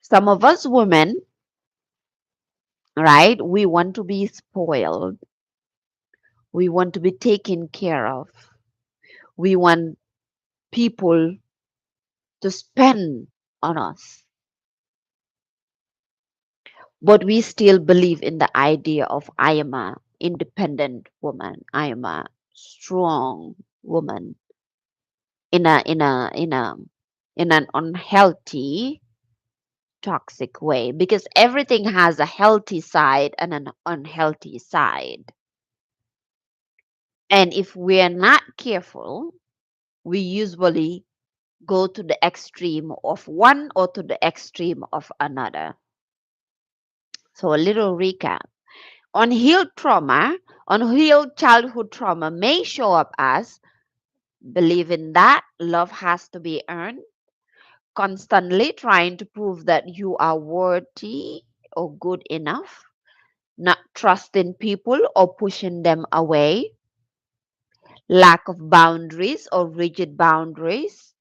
Some of us women, right, we want to be spoiled. We want to be taken care of. We want people to spend on us. But we still believe in the idea of I am a independent woman. I am a strong woman in an unhealthy, toxic way because everything has a healthy side and an unhealthy side. And if we're not careful, we usually go to the extreme of one or to the extreme of another. So a little recap. Unhealed childhood trauma may show up as believing that love has to be earned, constantly trying to prove that you are worthy or good enough, not trusting people or pushing them away, lack of boundaries or rigid boundaries,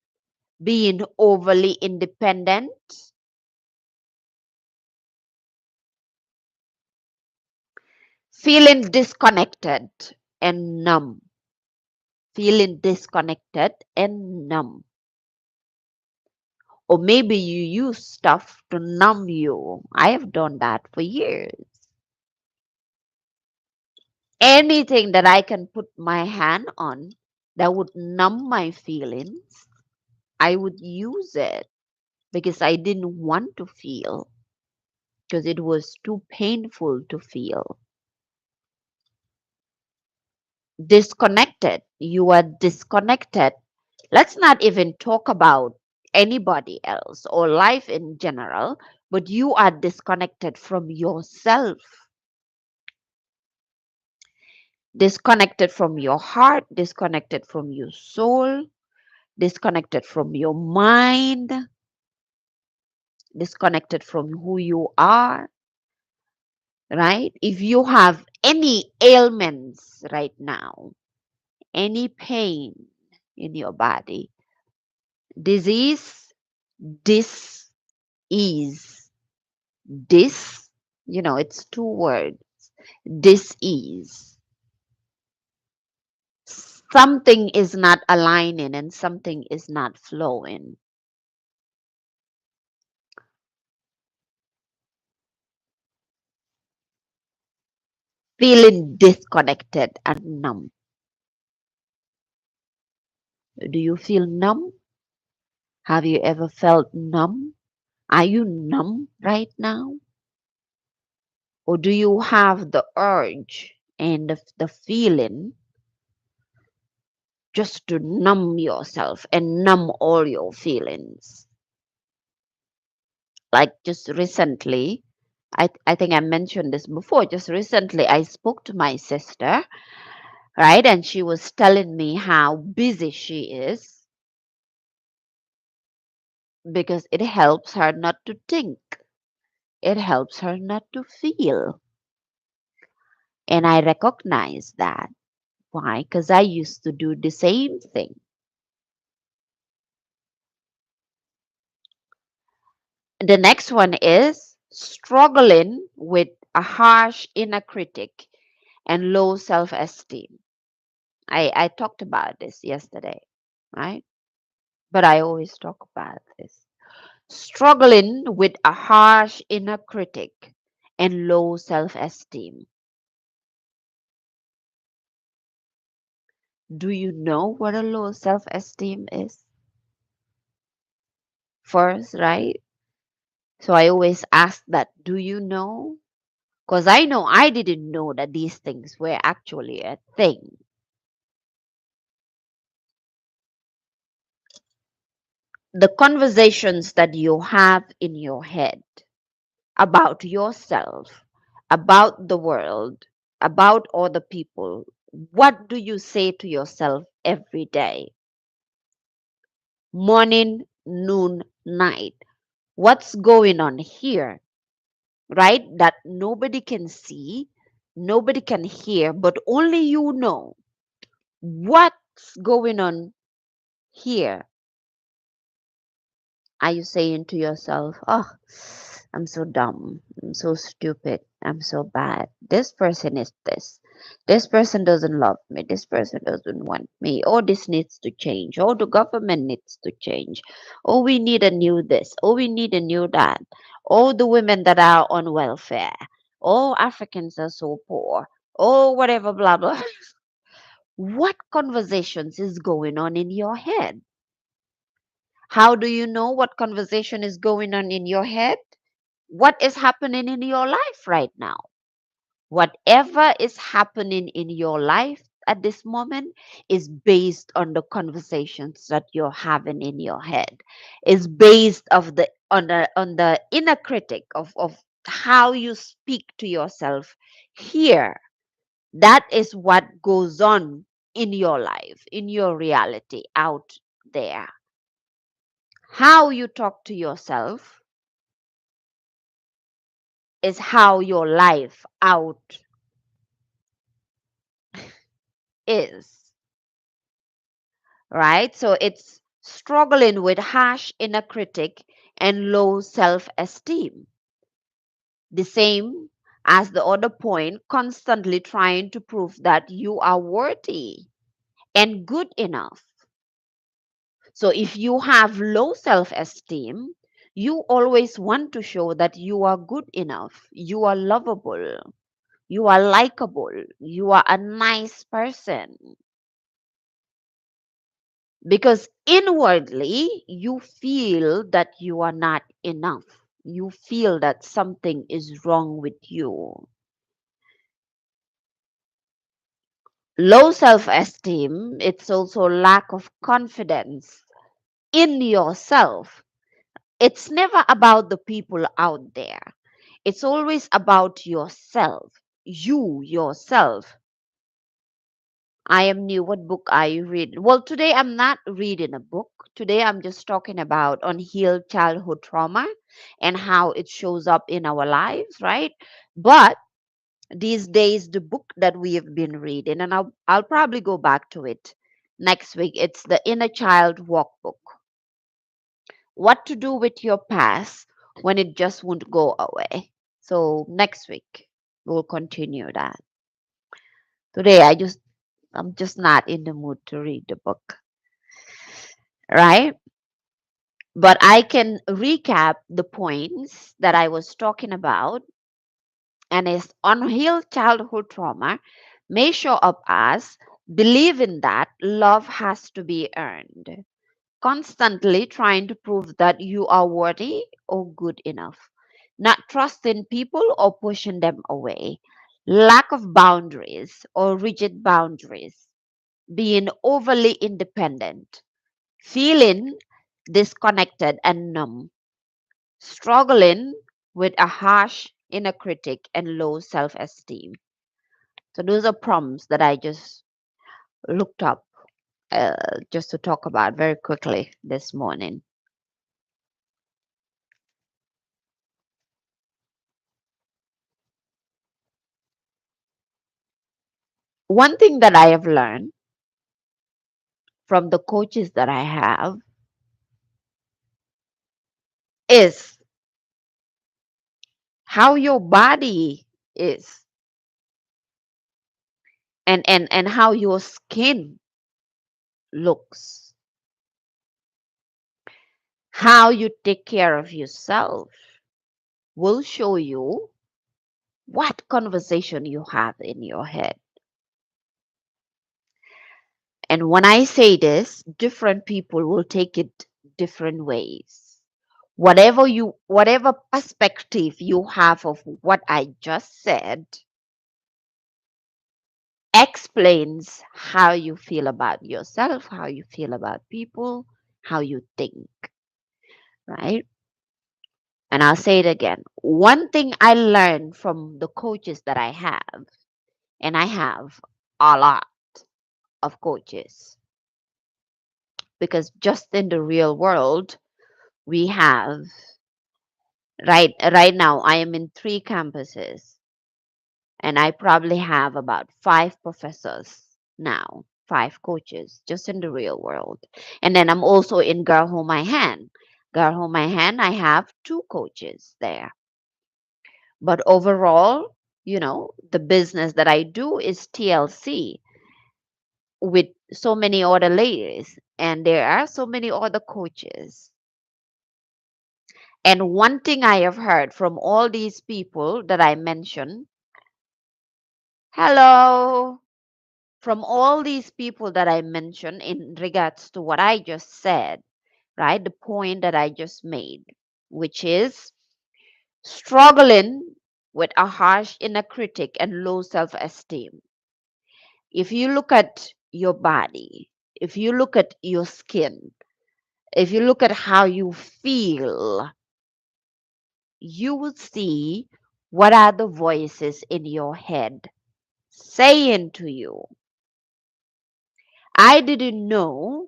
being overly independent, feeling disconnected and numb, feeling disconnected and numb. Or maybe you use stuff to numb you. I have done that for years. Anything that I can put my hand on that would numb my feelings, I would use it because I didn't want to feel, because it was too painful to feel. Disconnected. You are disconnected. Let's not even talk about anybody else or life in general, but you are disconnected from yourself, disconnected from your heart, disconnected from your soul, disconnected from your mind, disconnected from who you are, right? If you have any ailments right now, any pain in your body, disease, dis ease, dis, it's two words, dis ease. Something is not aligning and something is not flowing. Feeling disconnected and numb. Do you feel numb? Have you ever felt numb? Are you numb right now? Or do you have the urge and the feeling just to numb yourself and numb all your feelings? Like just recently, I think I mentioned this before. Just recently, I spoke to my sister, right? And she was telling me how busy she is because it helps her not to think, it helps her not to feel. And I recognize that. Why? Because I used to do the same thing. The next one is struggling with a harsh inner critic and low self esteem. I talked about this yesterday, right? But I always talk about this. Struggling with a harsh inner critic and low self esteem. Do you know what a low self esteem is? First, right? So I always ask that, do you know? Because I know I didn't know that these things were actually a thing. The conversations that you have in your head about yourself, about the world, about other people, what do you say to yourself every day? Morning, noon, night. What's going on here, right? That nobody can see, nobody can hear, but only you know what's going on here. Are you saying to yourself, oh, I'm so dumb, I'm so stupid, I'm so bad. This person is this. This person doesn't love me. This person doesn't want me. Oh, this needs to change. Oh, the government needs to change. Oh, we need a new this. Oh, we need a new that. Oh, the women that are on welfare. Oh, Africans are so poor. Oh, whatever, blah, blah. What conversations is going on in your head? How do you know what conversation is going on in your head? What is happening in your life right now? Whatever is happening in your life at this moment is based on the conversations that you're having in your head. Is based of the on the inner critic of how you speak to yourself here. That is what goes on in your life, in your reality out there. How you talk to yourself is how your life out is, right? So it's struggling with harsh inner critic and low self esteem. The same as the other point, constantly trying to prove that you are worthy and good enough. So if you have low self esteem, you always want to show that you are good enough, you are lovable, you are likable, you are a nice person. Because inwardly, you feel that you are not enough. You feel that something is wrong with you. Low self esteem, it's also lack of confidence in yourself. It's never about the people out there, it's always about yourself. You, yourself. I am new. What book are you reading? Well, today I'm not reading a book. Today, I'm just talking about unhealed childhood trauma and how it shows up in our lives, right? But these days, the book that we have been reading, and I'll probably go back to it next week. It's the Inner Child Workbook. What to do with your past when it just won't go away. So next week we'll continue that. Today I'm just not in the mood to read the book, right? But I can recap the points that I was talking about, and is unhealed childhood trauma may show up as believing that love has to be earned, constantly trying to prove that you are worthy or good enough, not trusting people or pushing them away, lack of boundaries or rigid boundaries, being overly independent, feeling disconnected and numb, struggling with a harsh inner critic and low self esteem. So, those are prompts that I just looked up just to talk about very quickly this morning. One thing that I have learned from the coaches that I have is how your body is, and how your skin looks, how you take care of yourself will show you what conversation you have in your head. And when I say this, different people will take it different ways. Whatever perspective you have of what I just said explains how you feel about yourself, how you feel about people, how you think, right? And I'll say it again. One thing I learned from the coaches that I have, and I have a lot of coaches, because just in the real world, we have right now I am in 3 campuses, and I probably have about 5 professors now, 5 coaches just in the real world. And then I'm also in Girl Hold My Hand. Girl Hold My Hand, I have 2 coaches there. But overall, the business that I do is TLC with so many other ladies, and there are so many other coaches. And one thing I have heard from all these people that I mentioned, hello, from all these people that I mentioned in regards to what I just said, right? The point that I just made, which is struggling with a harsh inner critic and low self esteem. If you look at your body, if you look at your skin, if you look at how you feel, you will see what are the voices in your head saying to you. I didn't know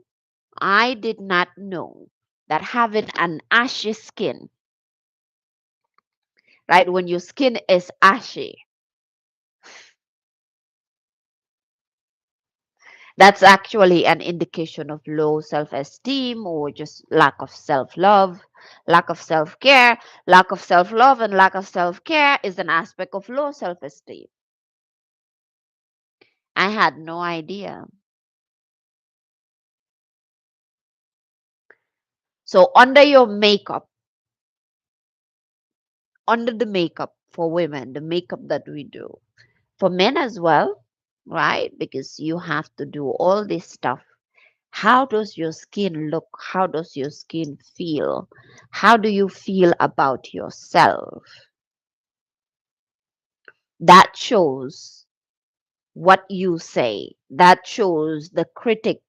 I did not know that having an ashy skin, right? When your skin is ashy, that's actually an indication of low self esteem or just lack of self love, lack of self care. Lack of self love and lack of self care is an aspect of low self esteem. I had no idea. So, under the makeup for women, the makeup that we do, for men as well, right? Because you have to do all this stuff. How does your skin look? How does your skin feel? How do you feel about yourself? That shows what you say. That shows the critic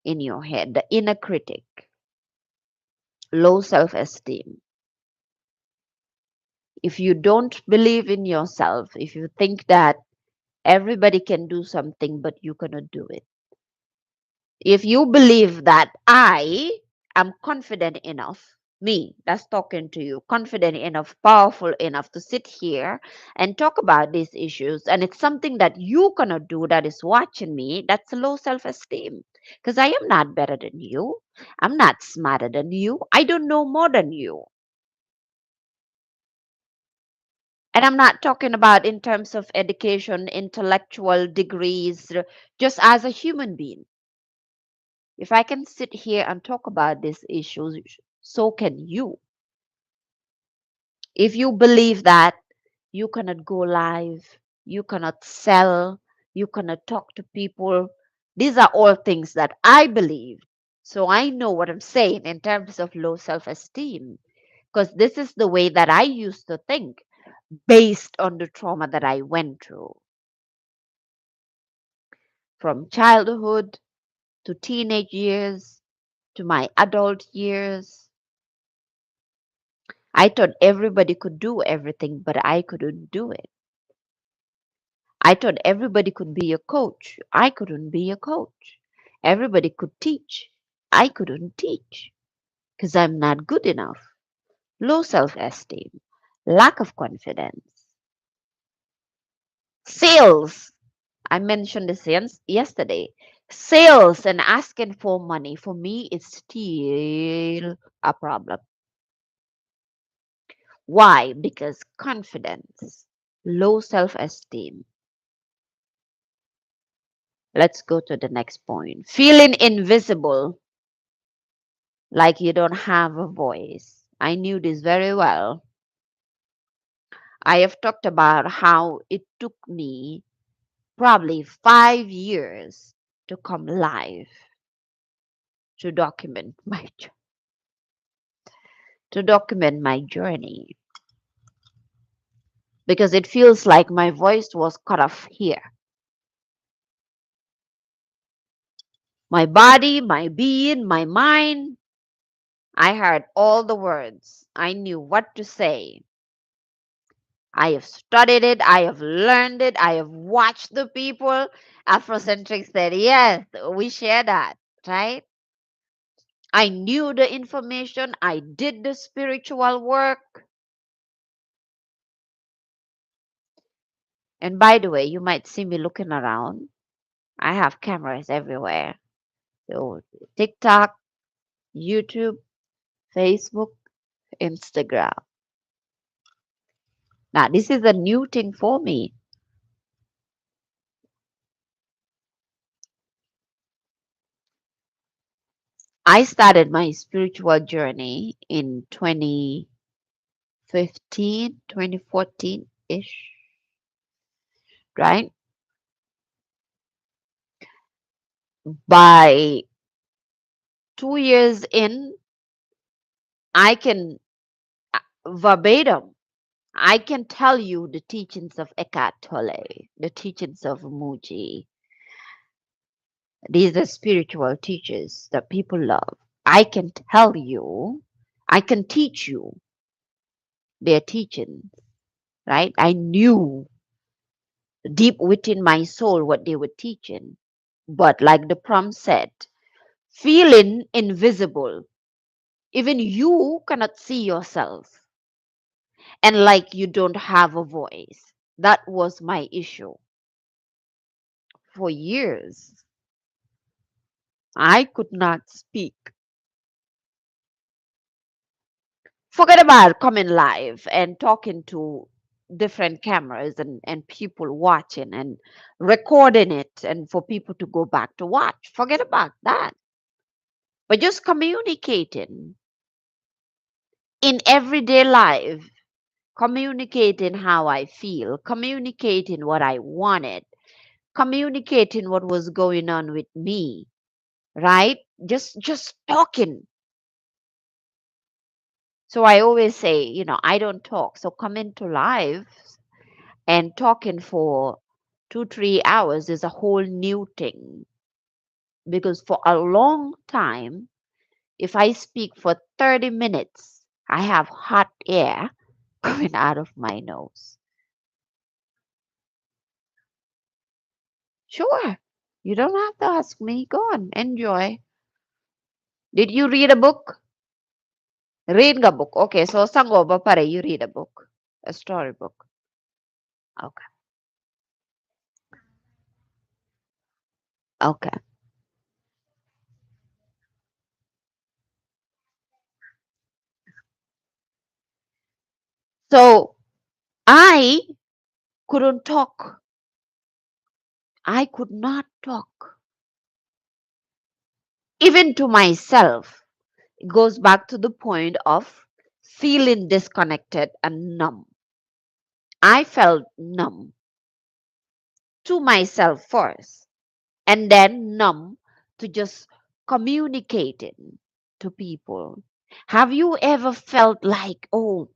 in your head, the inner critic, low self esteem. If you don't believe in yourself, if you think that everybody can do something but you cannot do it, if you believe that I'm confident enough, me, that's talking to you, confident enough, powerful enough to sit here and talk about these issues. And it's something that you cannot do that is watching me. That's low self esteem. Because I am not better than you. I'm not smarter than you. I don't know more than you. And I'm not talking about in terms of education, intellectual degrees, just as a human being. If I can sit here and talk about these issues, so can you. If you believe that you cannot go live, you cannot sell, you cannot talk to people, these are all things that I believe. So I know what I'm saying in terms of low self esteem, because this is the way that I used to think based on the trauma that I went through from childhood to teenage years to my adult years. I thought everybody could do everything, but I couldn't do it. I thought everybody could be a coach. I couldn't be a coach. Everybody could teach. I couldn't teach because I'm not good enough. Low self esteem, lack of confidence. Sales. I mentioned this yesterday. Sales and asking for money for me is still a problem. Why? Because confidence, low self esteem. Let's go to the next point. Feeling invisible, like you don't have a voice. I knew this very well. I have talked about how it took me probably 5 years to come live to document my journey because it feels like my voice was cut off here. My body, my being, my mind, I heard all the words. I knew what to say. I have studied it. I have learned it. I have watched the people. Afrocentric said, yes, we share that, right? I knew the information. I did the spiritual work. And by the way, you might see me looking around. I have cameras everywhere. So TikTok, YouTube, Facebook, Instagram. Now, this is a new thing for me. I started my spiritual journey in 2015, 2014-ish, right? By 2 years in, I can verbatim, I can tell you the teachings of Eckhart Tolle, the teachings of Muji. These are spiritual teachers that people love. I can tell you, I can teach you their teachings, right? I knew deep within my soul what they were teaching. But like the prompt said, feeling invisible. Even you cannot see yourself and like you don't have a voice. That was my issue for years. I could not speak. Forget about coming live and talking to different cameras and people watching and recording it and for people to go back to watch. Forget about that. But just communicating in everyday life, communicating how I feel, communicating what I wanted, communicating what was going on with me, right? Just talking. So I always say, I don't talk. So coming to live and talking for 2, 3 hours is a whole new thing. Because for a long time, if I speak for 30 minutes, I have hot air coming out of my nose. Sure. You don't have to ask me. Go on, enjoy. Did you read a book? Read a book. Okay, so sangoba pare, you read a book, a storybook. Okay, okay. So I couldn't talk. I could not talk, even to myself. It goes back to the point of feeling disconnected and numb. I felt numb to myself first, and then numb to just communicating to people. Have you ever felt like, oh,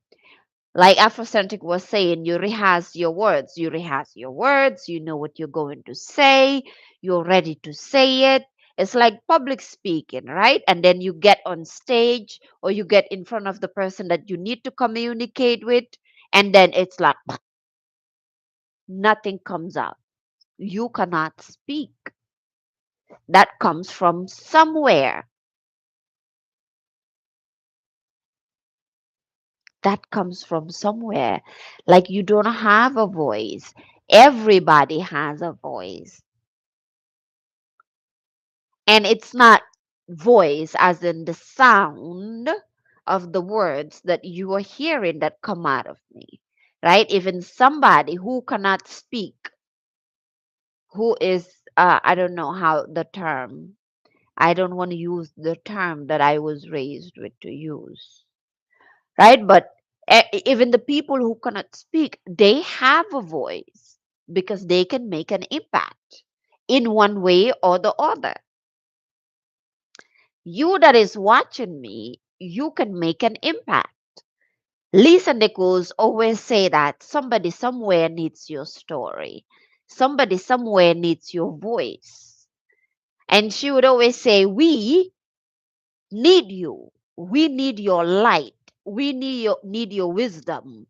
like Afrocentric was saying, you rehearse your words, you know what you're going to say, you're ready to say it. It's like public speaking, right? And then you get on stage or you get in front of the person that you need to communicate with, and then it's like nothing comes out. You cannot speak. That comes from somewhere. That comes from somewhere. Like you don't have a voice. Everybody has a voice. And it's not voice as in the sound of the words that you are hearing that come out of me, right? Even somebody who cannot speak, who is, I don't know how the term, I don't want to use the term that I was raised with to use, right? But even the people who cannot speak, they have a voice because they can make an impact in one way or the other. You that is watching me, you can make an impact. Lisa Nichols always say that somebody somewhere needs your story. Somebody somewhere needs your voice. And she would always say, we need you. We need your light. We need your wisdom.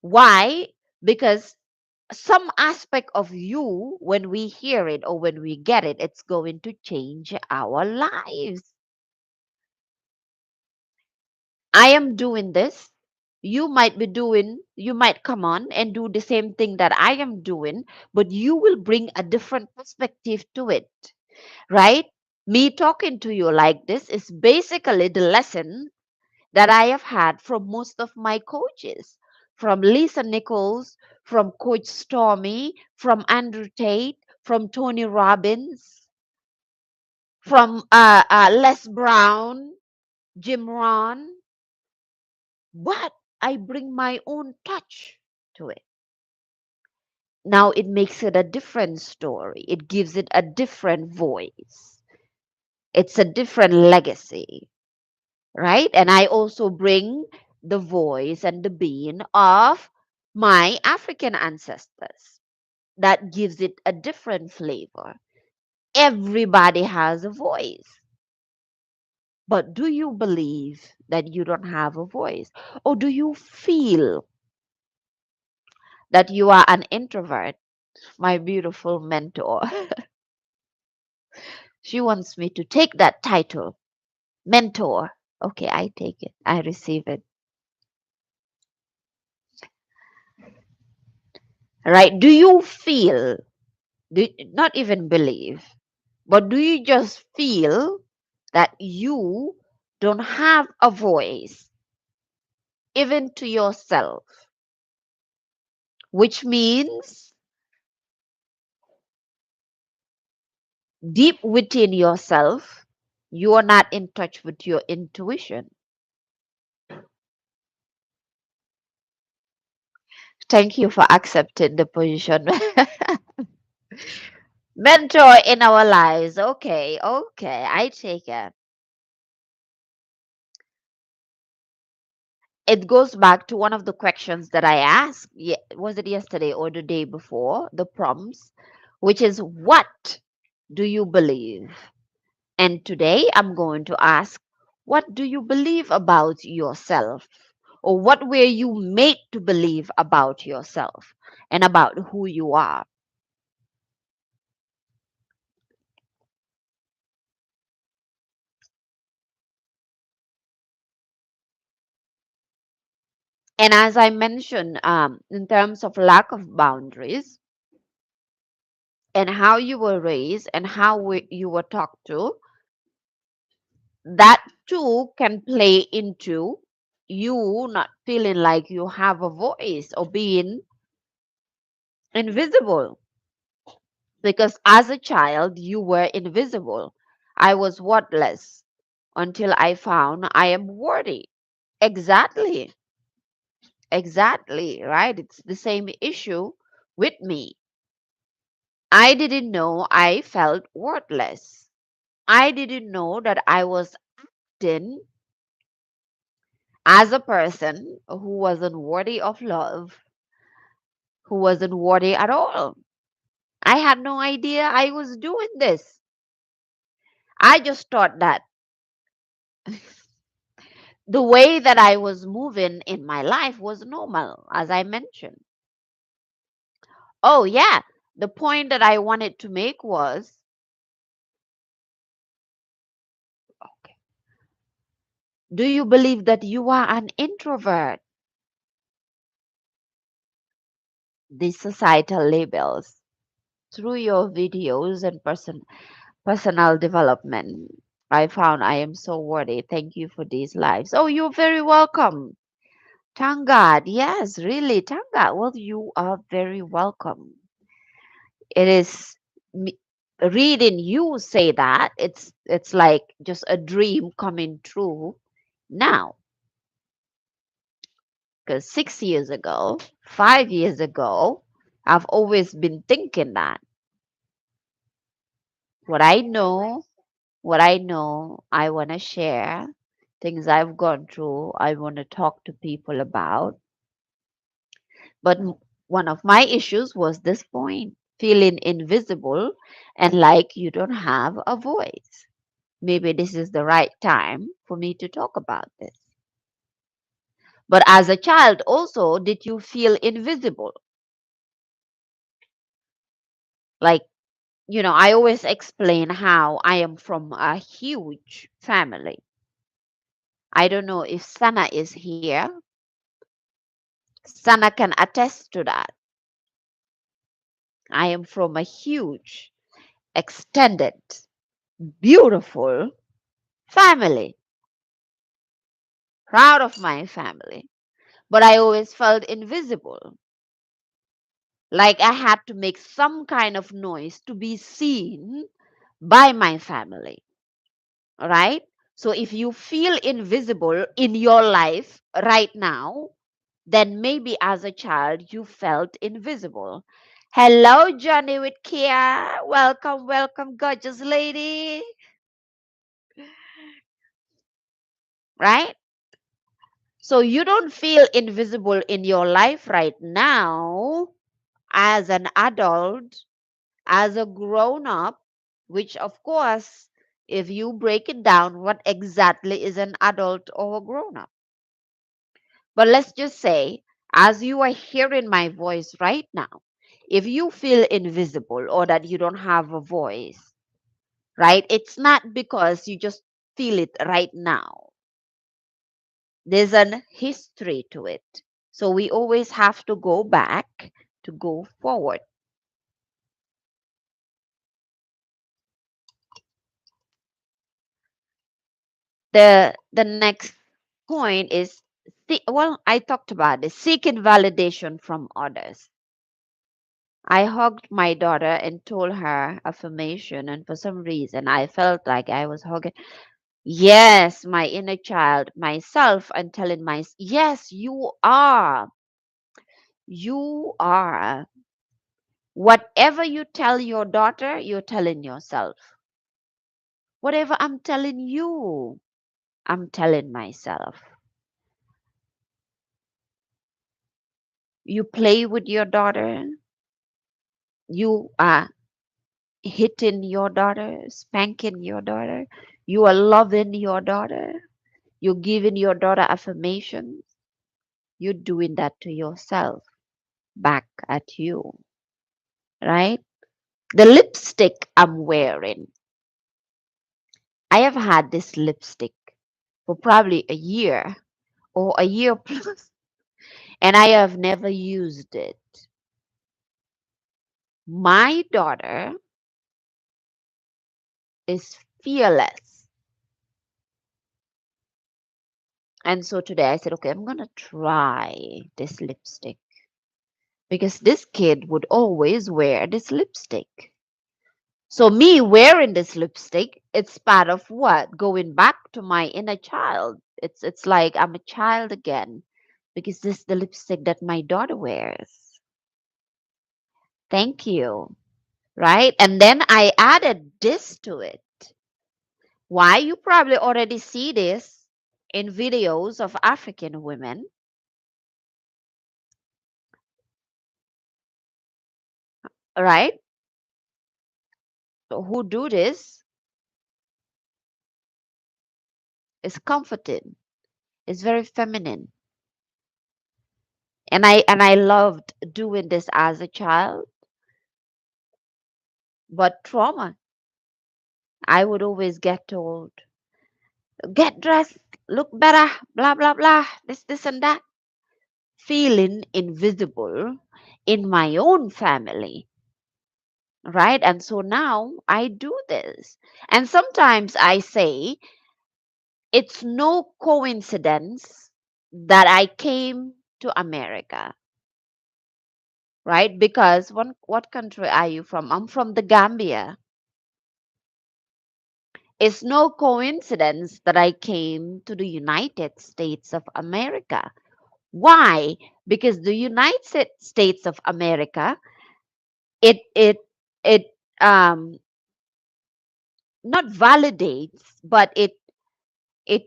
Why? Because some aspect of you, when we hear it or when we get it, it's going to change our lives. I am doing this. You might come on and do the same thing that I am doing, but you will bring a different perspective to it, right? Me talking to you like this is basically the lesson that I have had from most of my coaches, from Lisa Nichols, from Coach Stormy, from Andrew Tate, from Tony Robbins, from Les Brown, Jim Ron, but I bring my own touch to it. Now it makes it a different story. It gives it a different voice. It's a different legacy, right? And I also bring the voice and the being of my African ancestors. That gives it a different flavor. Everybody has a voice. But do you believe that you don't have a voice? Or do you feel that you are an introvert? My beautiful mentor. She wants me to take that title, mentor. Okay, I take it. I receive it. Right? Do you feel, not even believe, but do you just feel that you don't have a voice, even to yourself? Which means deep within yourself, you are not in touch with your intuition. Thank you for accepting the position. Mentor in our lives. Okay, okay, I take it. It goes back to one of the questions that I asked. Was it yesterday or the day before? The prompts, which is what do you believe? And today I'm going to ask, what do you believe about yourself? Or what were you made to believe about yourself and about who you are? And as I mentioned, in terms of lack of boundaries and how you were raised and how you were talked to, that too can play into you not feeling like you have a voice or being invisible. Because as a child, you were invisible. I was worthless until I found I am worthy. Exactly. Exactly. Right. It's the same issue with me. I didn't know I felt worthless. I didn't know that I was acting as a person who wasn't worthy of love, who wasn't worthy at all. I had no idea I was doing this. I just thought that the way that I was moving in my life was normal, as I mentioned. Oh, yeah. The point that I wanted to make was, do you believe that you are an introvert? These societal labels through your videos and personal development. I found I am so worthy. Thank you for these lives. Oh, you're very welcome. Thank God. Yes, really. Thank God. Well, you are very welcome. It is me- reading you say that it's like just a dream coming true now. Because 6 years ago, 5 years ago, I've always been thinking that what I know, what I know, I want to share things I've gone through. I want to talk to people about. But one of my issues was this point, feeling invisible and like you don't have a voice. Maybe this is the right time for me to talk about this. But as a child, also, did you feel invisible? Like, I always explain how I am from a huge family. I don't know if Sana is here. Sana can attest to that. I am from a huge, extended, beautiful family. Proud of my family. But I always felt invisible. Like I had to make some kind of noise to be seen by my family. All right. So if you feel invisible in your life right now, then maybe as a child you felt invisible. Hello, Johnny with Kia. Welcome, welcome, gorgeous lady. Right? So you don't feel invisible in your life right now as an adult, as a grown up, which of course, if you break it down, what exactly is an adult or a grown up? But let's just say, as you are hearing my voice right now, if you feel invisible or that you don't have a voice, right? It's not because you just feel it right now. There's an history to it. So we always have to go back to go forward. The next point is well, I talked about this, seeking validation from others. I hugged my daughter and told her affirmation, and for some reason, I felt like I was hugging. Yes, my inner child, myself, and telling myself, yes, you are. You are. Whatever you tell your daughter, you're telling yourself. Whatever I'm telling you, I'm telling myself. You play with your daughter, you are hitting your daughter, spanking your daughter, you are loving your daughter, you're giving your daughter affirmations, you're doing that to yourself back at you, right? The lipstick I'm wearing, I have had this lipstick for probably a year or a year plus. and I have never used it. My daughter is fearless. And so today I said, okay, I'm going to try this lipstick because this kid would always wear this lipstick. So me wearing this lipstick, it's part of what? Going back to my inner child. It's like I'm a child again because this is the lipstick that my daughter wears. Thank you. Right? And then I added this to it. Why? You probably already see this in videos of African women, right? So who do this is comforting. It's very feminine. And I loved doing this as a child, but trauma. I would always get told, get dressed, look better, blah blah blah, this and that. Feeling invisible in my own family, right? And so now I do this. And sometimes I say it's no coincidence that I came to America, right? Because what country are you from? I'm from the Gambia. It's no coincidence that I came to the United States of America. Why? Because the United States of America, it not validates, but it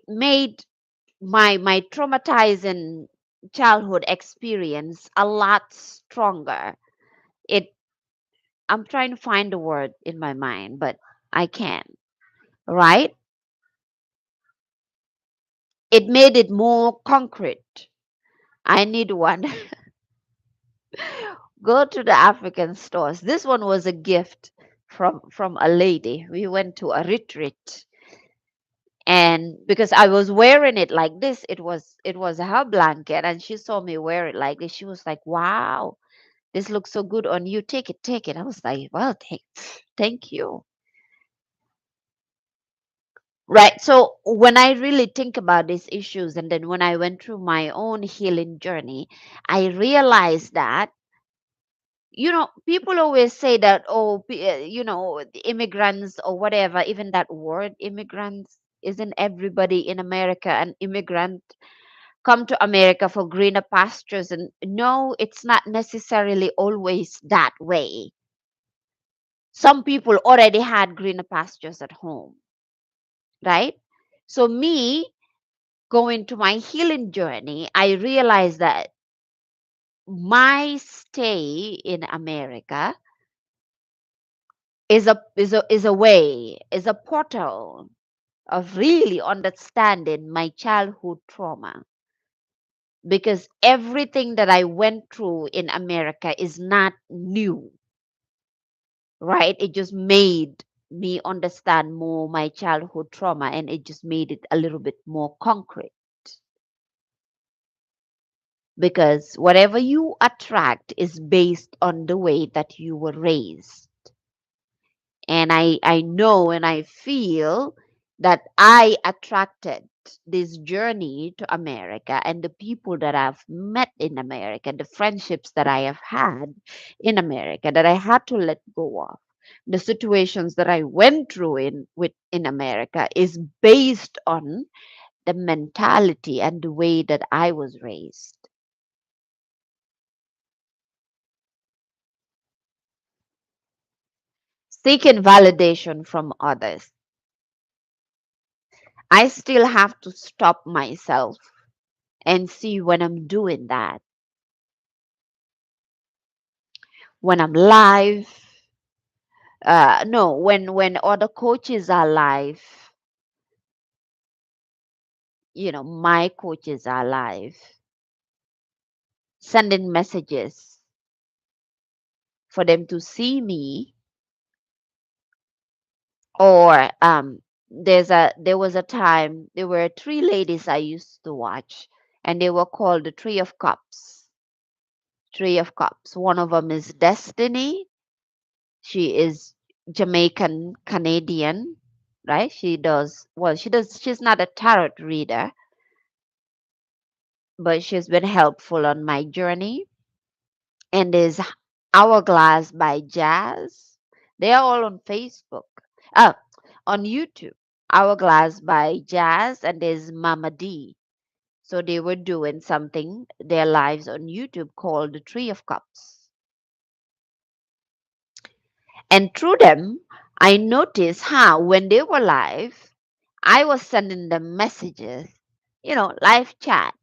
made my traumatizing childhood experience a lot stronger. It I'm trying to find a word in my mind, but I can't. Right? It made it more concrete. I need one. Go to the African stores. This one was a gift from a lady. We went to a retreat, and because I was wearing it like this, it was her blanket, and she saw me wear it like this. She was like, "Wow, this looks so good on you. Take it, take it." I was like, "Well, thank you." Right. So when I really think about these issues, and then when I went through my own healing journey, I realized that, people always say that, oh, the immigrants or whatever, even that word immigrants, isn't everybody in America an immigrant? Come to America for greener pastures. And no, it's not necessarily always that way. Some people already had greener pastures at home, right? So, me going to my healing journey, I realized that my stay in America is a way, is a portal of really understanding my childhood trauma, because everything that I went through in America is not new, right? It just made me understand more my childhood trauma, and it just made it a little bit more concrete, because whatever you attract is based on the way that you were raised. And I know and I feel that I attracted this journey to America, and the people that I've met in America, the friendships that I have had in America that I had to let go of, the situations that I went through in America, is based on the mentality and the way that I was raised. Seeking validation from others. I still have to stop myself and see when I'm doing that. When I'm live, no, when other coaches are live, my coaches are live, sending messages for them to see me, or there was a time there were three ladies I used to watch, and they were called the Three of Cups. Three of Cups. One of them is Destiny. She is Jamaican Canadian, right? She's not a tarot reader, but she's been helpful on my journey. And there's Hourglass by Jazz. They are all on Facebook. Oh, on YouTube. Hourglass by Jazz, and there's Mama D. So they were doing something, their lives on YouTube called the Tree of Cups. And through them, I noticed how when they were live, I was sending them messages, live chat,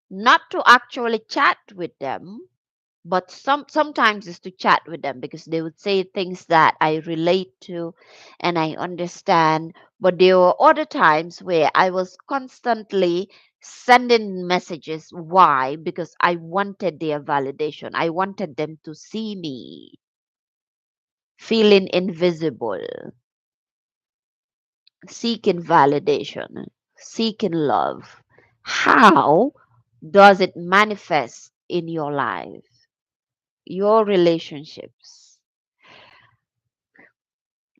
not to actually chat with them, but sometimes is to chat with them because they would say things that I relate to and I understand. But there were other times where I was constantly sending messages. Why? Because I wanted their validation. I wanted them to see me feeling invisible, seeking validation, seeking love. How does it manifest in your life, your relationships,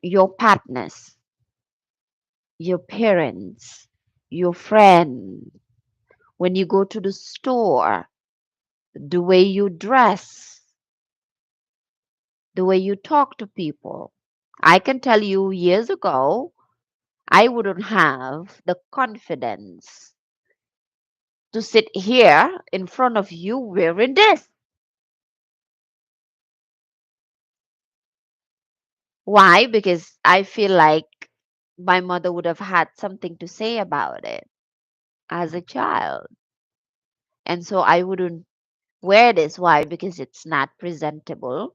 your partners, your parents, your friends, when you go to the store, the way you dress, the way you talk to people? I can tell you years ago, I wouldn't have the confidence to sit here in front of you wearing this. Why? Because I feel like my mother would have had something to say about it as a child. And so I wouldn't wear this. Why? Because it's not presentable,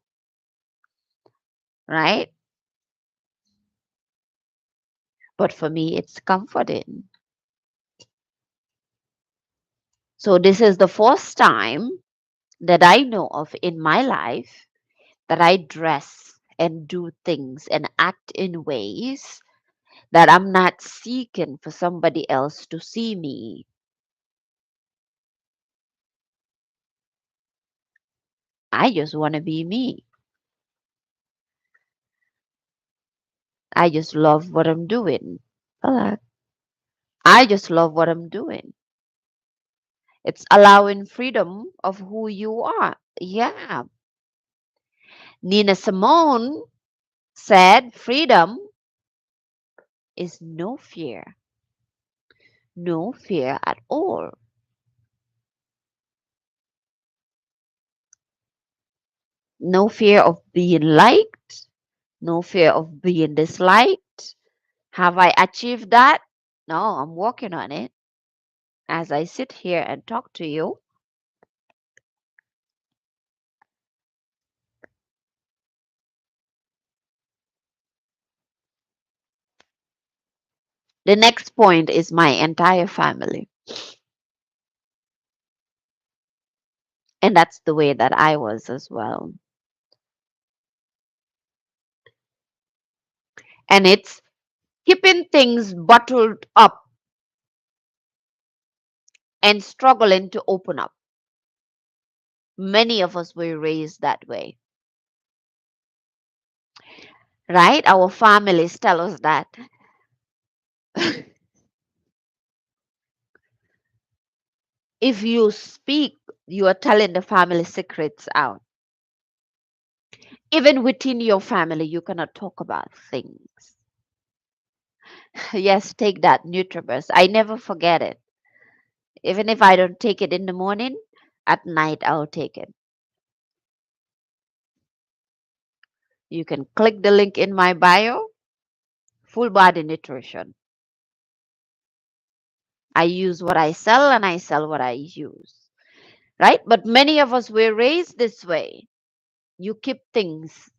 right? But for me, it's comforting. So this is the first time that I know of in my life that I dress and do things and act in ways that I'm not seeking for somebody else to see me. I just want to be me. I just love what I'm doing. Hello. I just love what I'm doing. It's allowing freedom of who you are. Yeah. Nina Simone said freedom is no fear. No fear at all. No fear of being liked. No fear of being disliked. Have I achieved that? No, I'm working on it. As I sit here and talk to you, the next point is my entire family. And that's the way that I was as well. And it's keeping things bottled up and struggling to open up. Many of us were raised that way, right? Our families tell us that if you speak, you are telling the family secrets out. Even within your family, you cannot talk about things. Yes, take that Nutribus. I never forget it. Even if I don't take it in the morning, at night I'll take it. You can click the link in my bio, full body nutrition. I use what I sell and I sell what I use, right? But many of us were raised this way. You keep things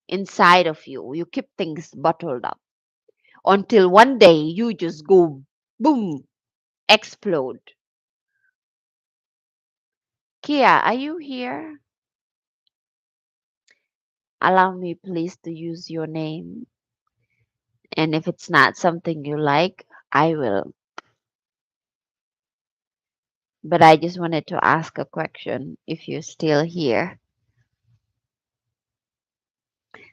inside of you, you keep things bottled up until one day you just go boom, explode. Kia, are you here? Allow me, please, to use your name. And if it's not something you like, I will. But I just wanted to ask a question if you're still here,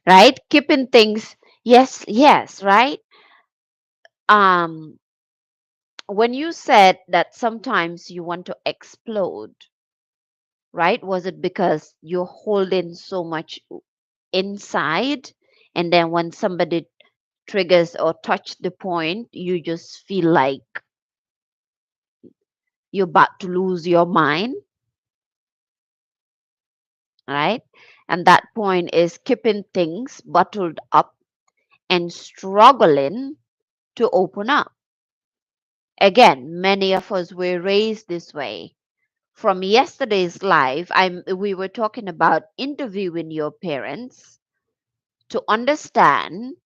right? Keeping things, yes, yes, right? Um, when you said that sometimes you want to explode, right? Was it because you're holding so much inside, and then when somebody triggers or touch the point, you just feel like you're about to lose your mind, right? And that point is keeping things bottled up and struggling to open up. Again, many of us were raised this way. From yesterday's live, we were talking about interviewing your parents to understand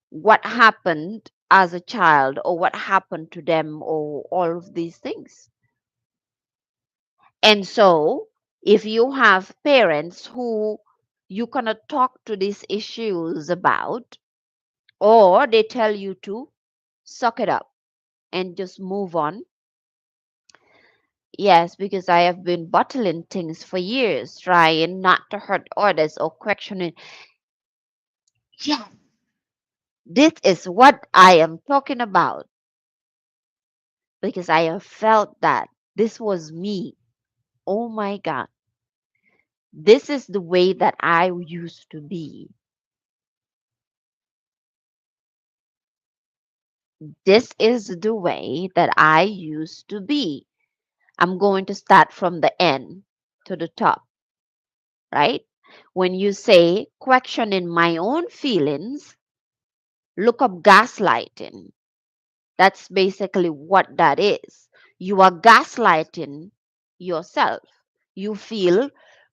what happened as a child or what happened to them or all of these things. And so, if you have parents who you cannot talk to these issues about, or they tell you to suck it up and just move on. Yes, because I have been bottling things for years, trying not to hurt others or questioning. Yes, this is what I am talking about because I have felt that this was me. Oh my God. This is the way that I used to be. This is the way that I used to be. I'm going to start from the end to the top, right? When you say questioning my own feelings, look up gaslighting. That's basically what that is. You are gaslighting yourself. You feel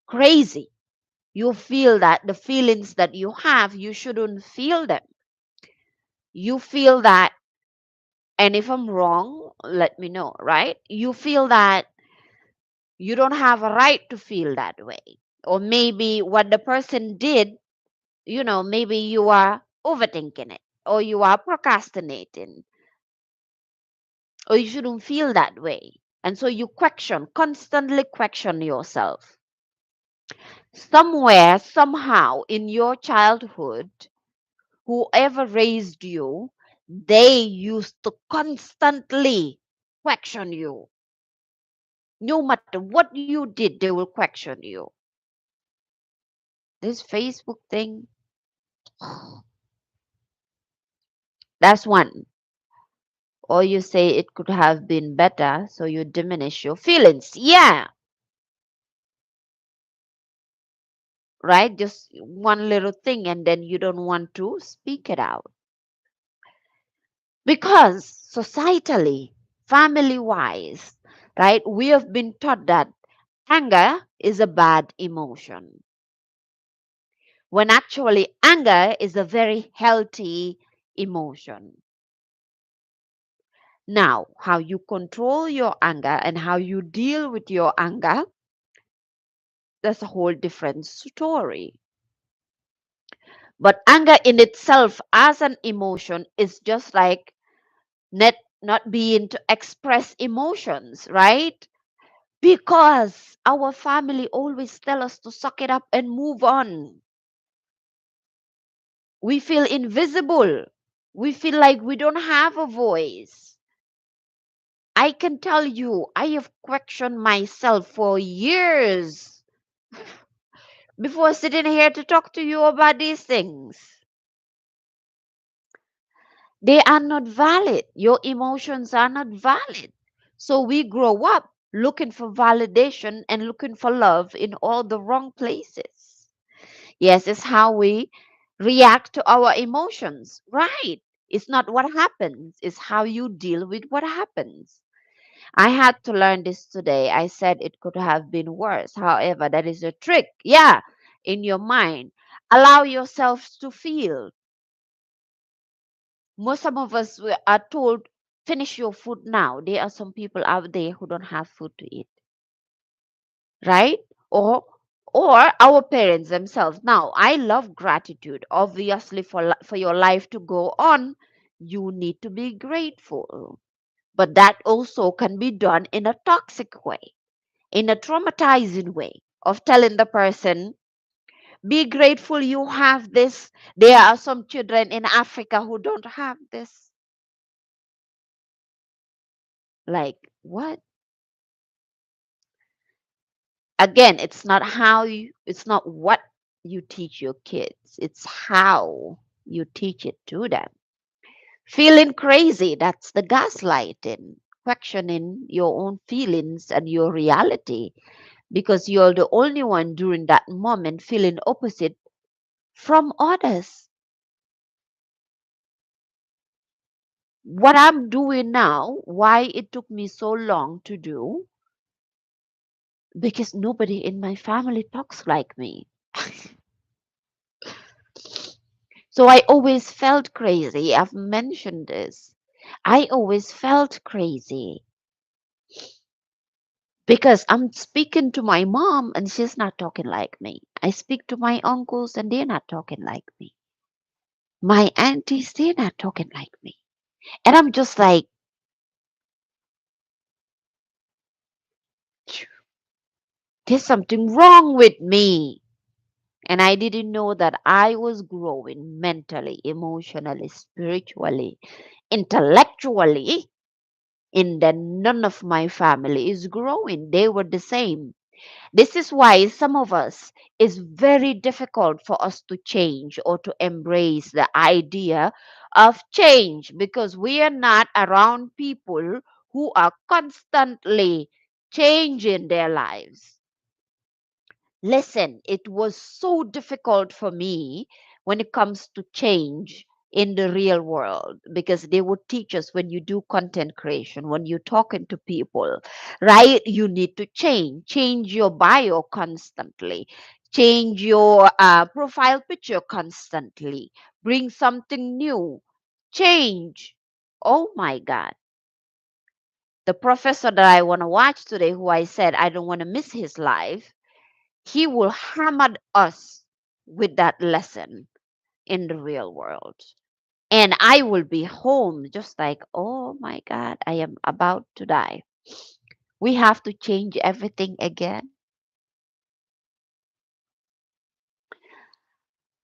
crazy. You feel that the feelings that you have, you shouldn't feel them. You feel that, and if I'm wrong, let me know, right? You feel that you don't have a right to feel that way. Or maybe what the person did, maybe you are overthinking it, or you are procrastinating, or you shouldn't feel that way. And so you constantly question yourself. Somewhere, somehow in your childhood, whoever raised you, they used to constantly question you. No matter what you did, they will question you. This Facebook thing, that's one. Or you say it could have been better, so you diminish your feelings. Yeah, right? Just one little thing, and then you don't want to speak it out. Because societally, family wise, right, we have been taught that anger is a bad emotion, when actually anger is a very healthy emotion. Now, how you control your anger and how you deal with your anger, that's a whole different story. But anger in itself as an emotion is just like not being to express emotions, right? Because our family always tell us to suck it up and move on. We feel invisible. We feel like we don't have a voice. I can tell you, I have questioned myself for years before sitting here to talk to you about these things. They are not valid. Your emotions are not valid. So we grow up looking for validation and looking for love in all the wrong places. Yes, it's how we react to our emotions. Right. It's not what happens, it's how you deal with what happens. I had to learn this today. I said it could have been worse. However, that is a trick. Yeah, in your mind. Allow yourself to feel. Most some of us are told, finish your food now. There are some people out there who don't have food to eat, right? Or or our parents themselves. Now, I love gratitude. Obviously, for your life to go on, you need to be grateful. But that also can be done in a toxic way, in a traumatizing way of telling the person, be grateful you have this. There are some children in Africa who don't have this. Like, what? Again, it's not what you teach your kids, it's how you teach it to them. Feeling crazy, that's the gaslighting, questioning your own feelings and your reality because you're the only one during that moment feeling opposite from others. What I'm doing now, why it took me so long to do, because nobody in my family talks like me. So I always felt crazy. I've mentioned this. I always felt crazy because I'm speaking to my mom and she's not talking like me. I speak to my uncles and they're not talking like me. My aunties, they're not talking like me. And I'm just like, there's something wrong with me. And I didn't know that I was growing mentally, emotionally, spiritually, intellectually. And then none of my family is growing. They were the same. This is why some of us is very difficult for us to change or to embrace the idea of change because we are not around people who are constantly changing their lives. Listen, it was so difficult for me when it comes to change in the real world because they would teach us when you do content creation, when you're talking to people, right? You need to change your bio constantly, change your profile picture constantly, bring something new, change. Oh my God. The professor that I want to watch today, who I said I don't want to miss his life, he will hammer us with that lesson in the real world. And I will be home just like, oh my God, I am about to die. We have to change everything again.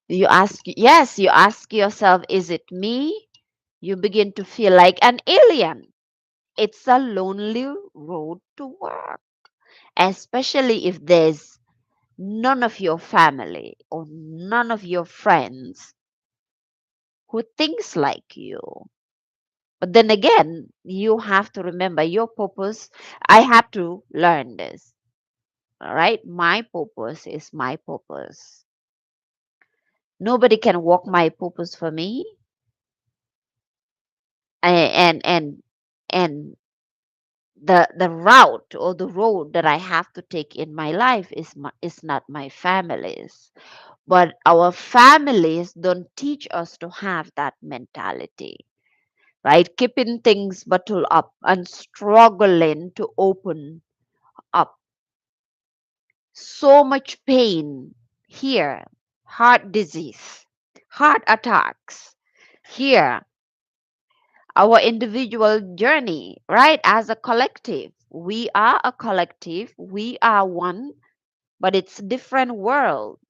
You ask yourself, is it me? You begin to feel like an alien. It's a lonely road to work, especially if there's none of your family or none of your friends who thinks like you. But then again, you have to remember your purpose. I had to learn this. All right. My purpose is my purpose. Nobody can walk my purpose for me. And the route or the road that I have to take in my life is not my family's. But our families don't teach us to have that mentality, right? Keeping things bottled up and struggling to open up. So much pain here, heart disease, heart attacks here, our individual journey, right? As a collective, we are a collective, we are one, but it's different worlds.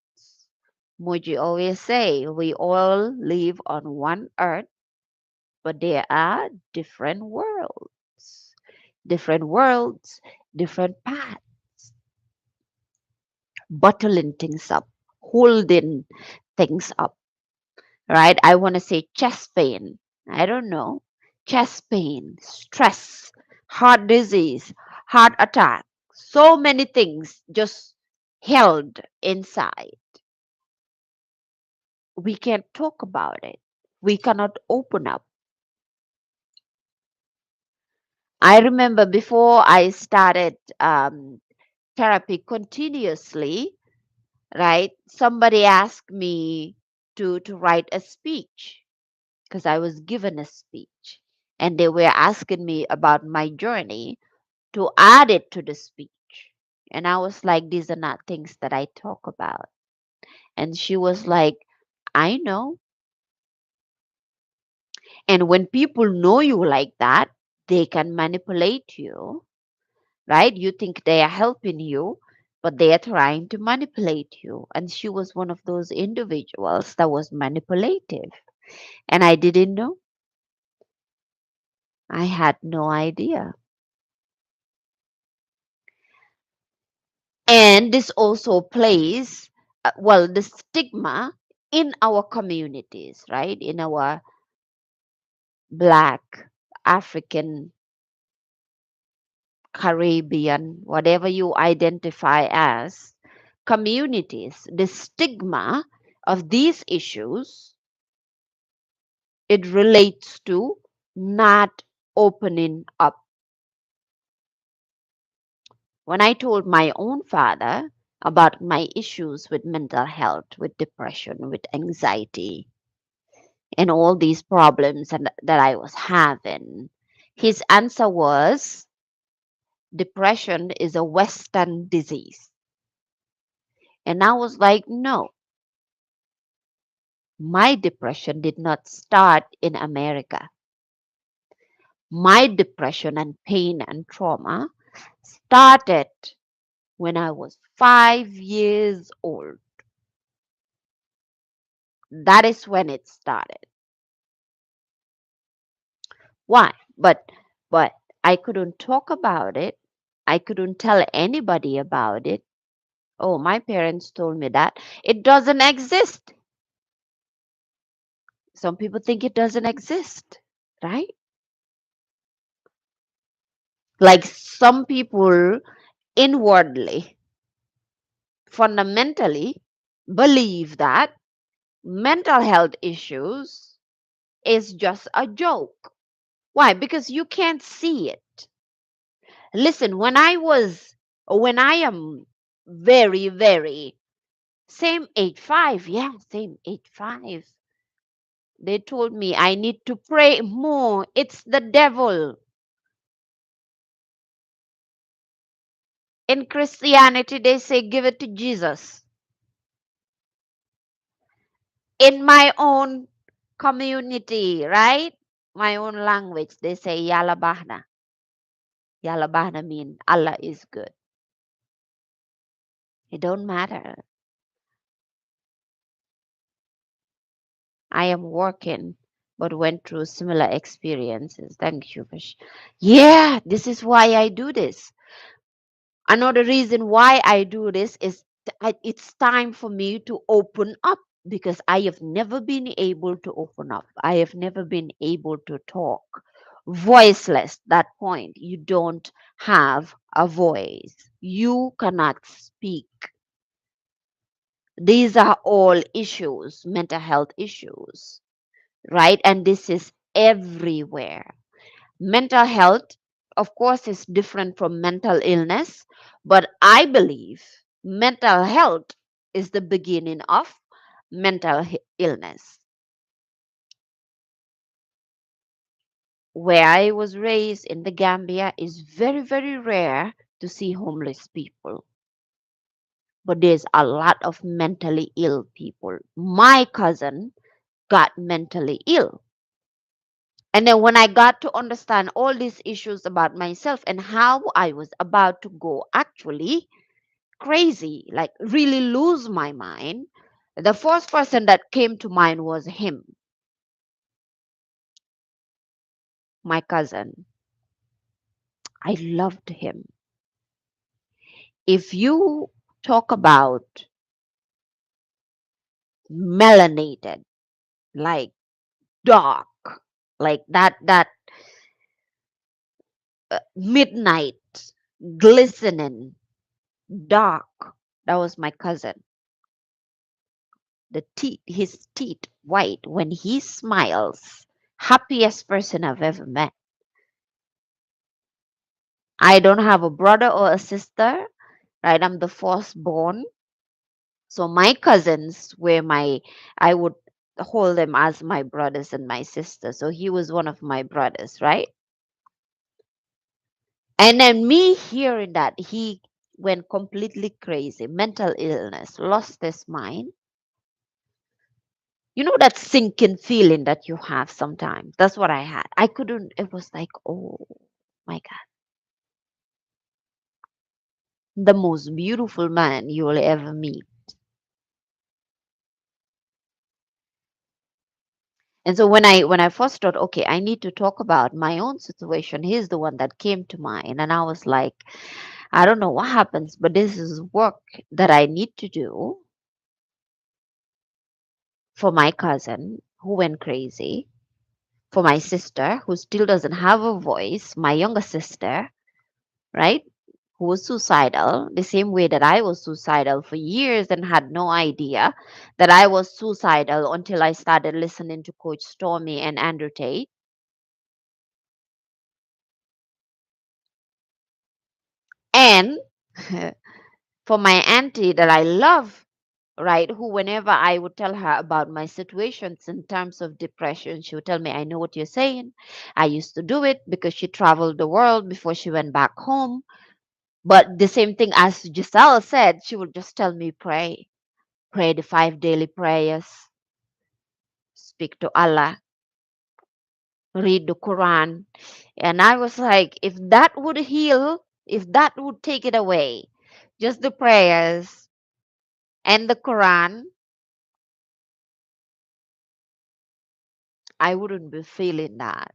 Muji always say we all live on one earth, but there are different worlds, different paths, bottling things up, holding things up, right? I want to say chest pain. I don't know. Chest pain, stress, heart disease, heart attack. So many things just held inside. We can't talk about it. We cannot open up. I remember before I started therapy continuously, right? Somebody asked me to write a speech because I was given a speech and they were asking me about my journey to add it to the speech. And I was like, these are not things that I talk about. And she was like, I know. And when people know you like that, They can manipulate you, right? You think they are helping you, but they are trying to manipulate you. And she was one of those individuals that was manipulative. And I didn't know. I had no idea. And this also plays, well, the stigma in our communities, right? In our Black, African, Caribbean, whatever you identify as communities, the stigma of these issues, it relates to not opening up. When I told my own father about my issues with mental health, with depression, with anxiety, and all these problems that I was having, his answer was depression is a Western disease. And I was like, no, my depression did not start in America. My depression and pain and trauma started when I was 5 years old. That is when it started. Why? But I couldn't talk about it. I couldn't tell anybody about it. Oh, my parents told me that it doesn't exist. Some people think it doesn't exist, right? Like some people inwardly, fundamentally believe that mental health issues is just a joke. Why? Because you can't see it. Listen, when I am very, very, same age five, yeah, same age five. They told me I need to pray more. It's the devil. In Christianity, they say give it to Jesus. In my own community, right? My own language, they say Yalabahna. Yalabahna mean Allah is good. It don't matter. I am working, but went through similar experiences. Thank you. Yeah, this is why I do this. Another reason why I do this is it's time for me to open up because I have never been able to open up. I have never been able to talk. Voiceless, that point. You don't have a voice. You cannot speak. These are all issues, mental health issues, right? And this is everywhere. Mental health, of course, is different from mental illness, but I believe mental health is the beginning of mental illness. Where I was raised in the Gambia is very, very rare to see homeless people, but there's a lot of mentally ill people. My cousin got mentally ill. And then when I got to understand all these issues about myself and how I was about to go actually crazy, like really lose my mind, the first person that came to mind was him, my cousin. I loved him. If you talk about melanated, like dark, like that midnight glistening dark, that was my cousin. The teeth, his teeth white when he smiles, happiest person I've ever met. I don't have a brother or a sister, right? I'm the firstborn. So my cousins were I would hold them as my brothers and my sisters. So he was one of my brothers, right? And then me hearing that he went completely crazy, mental illness, lost his mind. You know that sinking feeling that you have sometimes? That's what I had. I couldn't, it was like, oh my God, the most beautiful man you will ever meet. And so when I first thought, okay, I need to talk about my own situation, he's the one that came to mind. And I was like, I don't know what happens, but this is work that I need to do for my cousin who went crazy, for my sister who still doesn't have a voice, my younger sister, right? Who was suicidal, the same way that I was suicidal for years and had no idea that I was suicidal until I started listening to Coach Stormy and Andrew Tate. And for my auntie that I love, right, who whenever I would tell her about my situations in terms of depression, she would tell me, I know what you're saying. I used to do it because she traveled the world before she went back home. But the same thing as Giselle said, she would just tell me, pray. Pray the 5 daily prayers, speak to Allah, read the Quran. And I was like, if that would heal, if that would take it away, just the prayers and the Quran, I wouldn't be feeling that.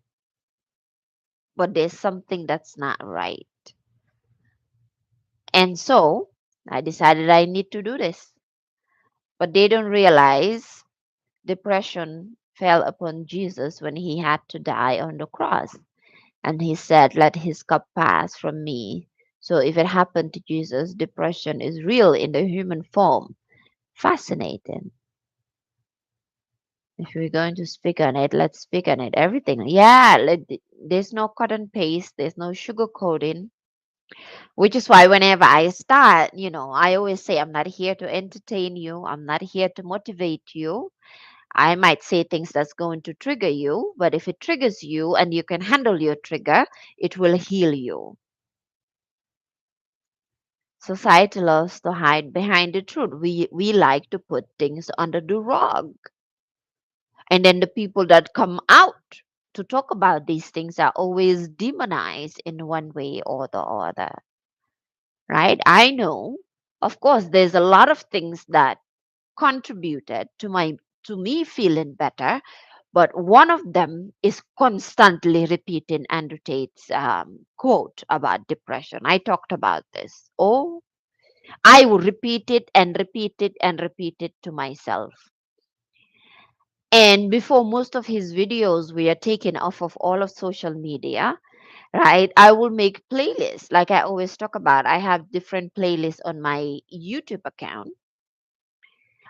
But there's something that's not right. And so I decided I need to do this. But they don't realize depression fell upon Jesus when he had to die on the cross. And he said, let his cup pass from me. So if it happened to Jesus, depression is real in the human form. Fascinating. If we're going to speak on it, let's speak on it. Everything. Yeah, there's no cut and paste, there's no sugar coating. Which is why whenever I start, I always say, I'm not here to entertain you. I'm not here to motivate you. I might say things that's going to trigger you, but if it triggers you and you can handle your trigger, it will heal you. Society loves to hide behind the truth. We like to put things under the rug. And then the people that come out to talk about these things are always demonized in one way or the other. Right? I know, of course, there's a lot of things that contributed to me feeling better, but one of them is constantly repeating Andrew Tate's quote about depression. I talked about this. Oh, I would repeat it and repeat it and repeat it to myself. And before most of his videos were taken off of all of social media, right? I will make playlists. Like I always talk about, I have different playlists on my YouTube account.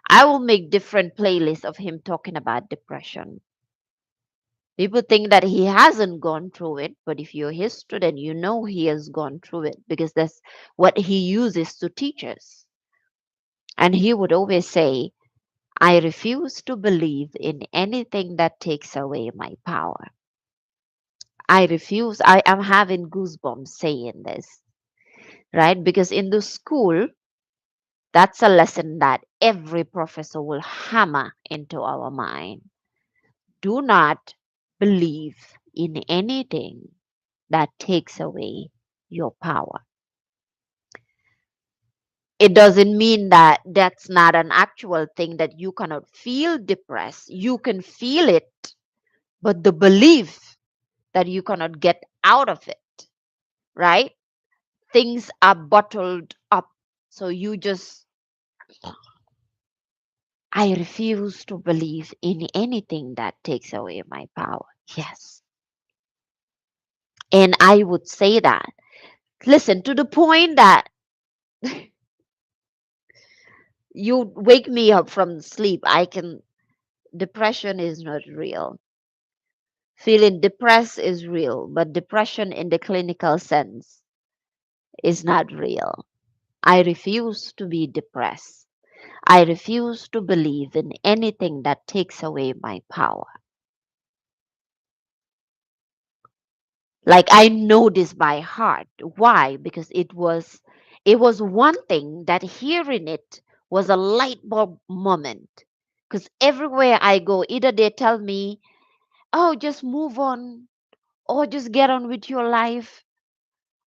I will make different playlists of him talking about depression. People think that he hasn't gone through it, but if you're his student, you know he has gone through it because that's what he uses to teach us. And he would always say, I refuse to believe in anything that takes away my power. I refuse. I am having goosebumps saying this, right? Because in the school, that's a lesson that every professor will hammer into our mind. Do not believe in anything that takes away your power. It doesn't mean that that's not an actual thing that you cannot feel depressed. You can feel it, but the belief that you cannot get out of it, right? Things are bottled up. So you just, I refuse to believe in anything that takes away my power. Yes. And I would say that. Listen, to the point that you wake me up from sleep, depression is not real. Feeling depressed is real, but depression in the clinical sense is not real. I refuse to be depressed. I refuse to believe in anything that takes away my power. Like I know this by heart. Why? Because it was one thing that hearing it was a light bulb moment. Because everywhere I go, either they tell me, oh, just move on, or just get on with your life,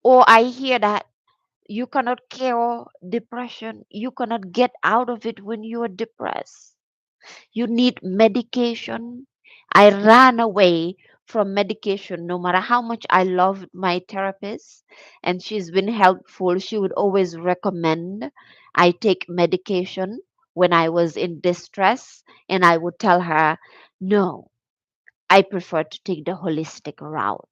or I hear that you cannot cure depression, you cannot get out of it when you are depressed. You need medication. I ran away from medication no matter how much I loved my therapist, and she's been helpful. She would always recommend I take medication when I was in distress, and I would tell her, no, I prefer to take the holistic route.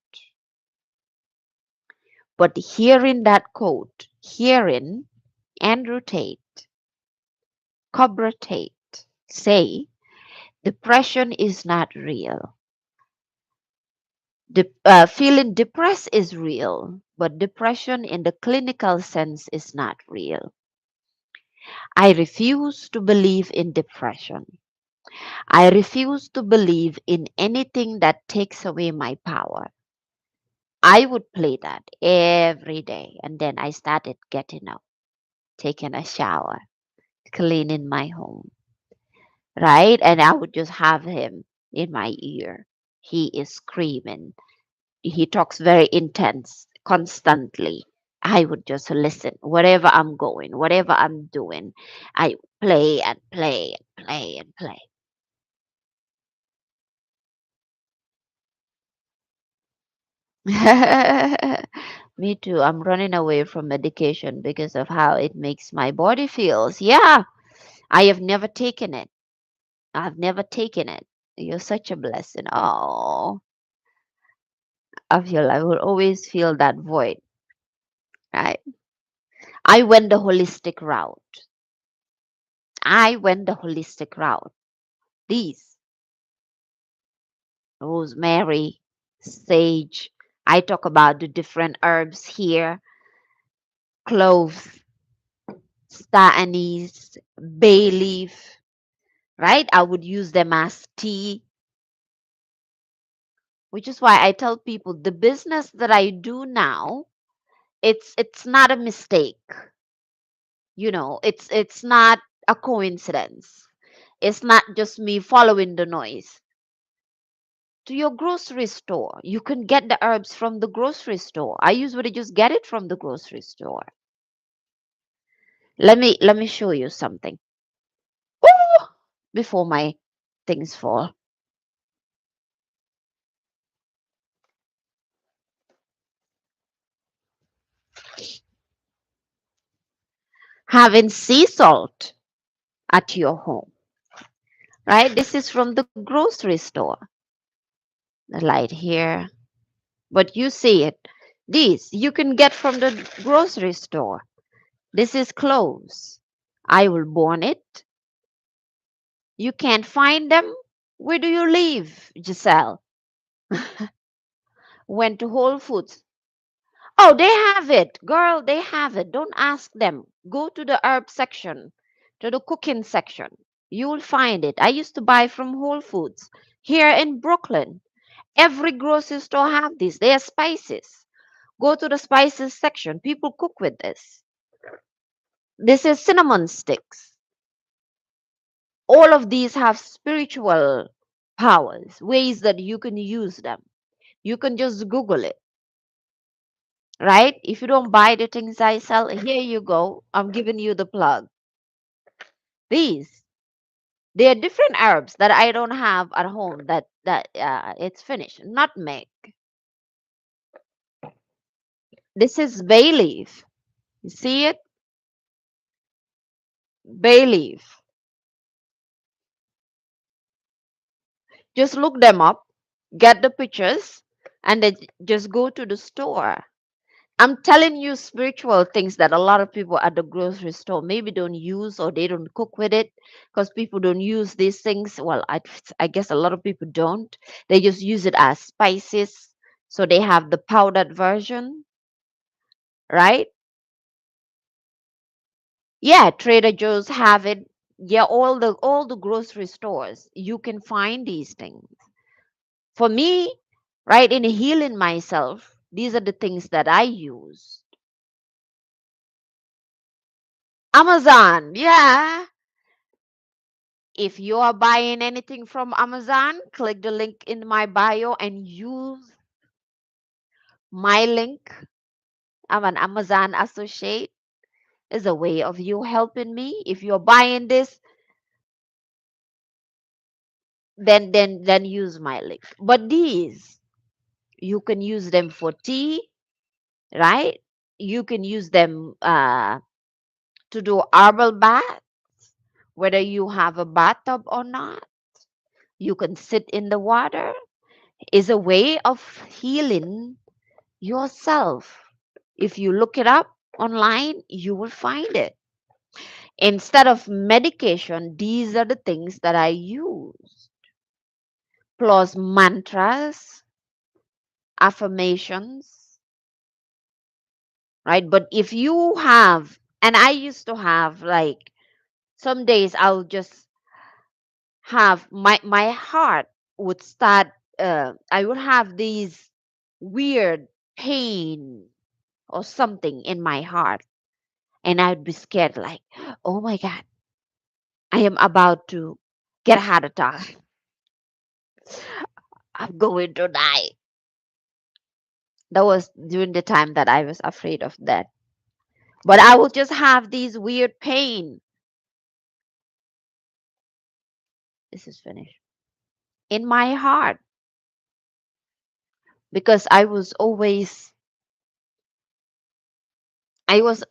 But hearing that quote, hearing Andrew Tate, Cobra Tate say, depression is not real. Feeling depressed is real, but depression in the clinical sense is not real. I refuse to believe in depression. I refuse to believe in anything that takes away my power. I would play that every day. And then I started getting up, taking a shower, cleaning my home, right? And I would just have him in my ear. He is screaming. He talks very intense constantly. I would just listen wherever I'm going, whatever I'm doing. I play and play and play and play. Me too. I'm running away from medication because of how it makes my body feels. Yeah, I have never taken it. I've never taken it. You're such a blessing. Oh, I feel I will always feel that void. Right? I went the holistic route. I went the holistic route. These rosemary, sage. I talk about the different herbs here, cloves, star anise, bay leaf, right? I would use them as tea, which is why I tell people the business that I do now, it's not a mistake. It's not a coincidence. It's not just me following the noise. To your grocery store, you can get the herbs from the grocery store. I usually just get it from the grocery store. Let me show you something. Ooh, before my things fall. Having sea salt at your home, right? This is from the grocery store. The light here, but you see it. These you can get from the grocery store. This is cloves. I will burn it. You can't find them. Where do you live, Giselle? Went to Whole Foods. Oh, they have it. Girl, they have it. Don't ask them. Go to the herb section, to the cooking section. You will find it. I used to buy from Whole Foods here in Brooklyn. Every grocery store have these. They are spices. Go to the spices section. People cook with this. This is cinnamon sticks. All of these have spiritual powers, ways that you can use them. You can just Google it, right? If you don't buy the things I sell, here you go. I'm giving you the plug. These, they are different herbs that I don't have at home that it's finished. Nutmeg. This is bay leaf. You see it? Bay leaf. Just look them up, get the pictures, and then just go to the store. I'm telling you spiritual things that a lot of people at the grocery store maybe don't use or they don't cook with it because people don't use these things. Well, I guess a lot of people don't. They just use it as spices. So they have the powdered version, right? Yeah, Trader Joe's have it. Yeah, all the grocery stores, you can find these things. For me, right, in healing myself, these are the things that I use. Amazon, yeah. If you are buying anything from Amazon, click the link in my bio and use my link. I'm an Amazon associate. Is a way of you helping me. If you're buying this, then use my link. But these, you can use them for tea, right? You can use them to do herbal bath, whether you have a bathtub or not. You can sit in the water. Is a way of healing yourself. If you look it up online, you will find it. Instead of medication, these are the things that I use. Plus mantras, affirmations, right? But if you have, and I used to have like some days I'll just have my heart would start I would have these weird pain or something in my heart, and I'd be scared like, oh my god, I am about to get a heart attack. I'm going to die. That was during the time that I was afraid of that. But I would just have these weird pain. This is finished. In my heart. Because I was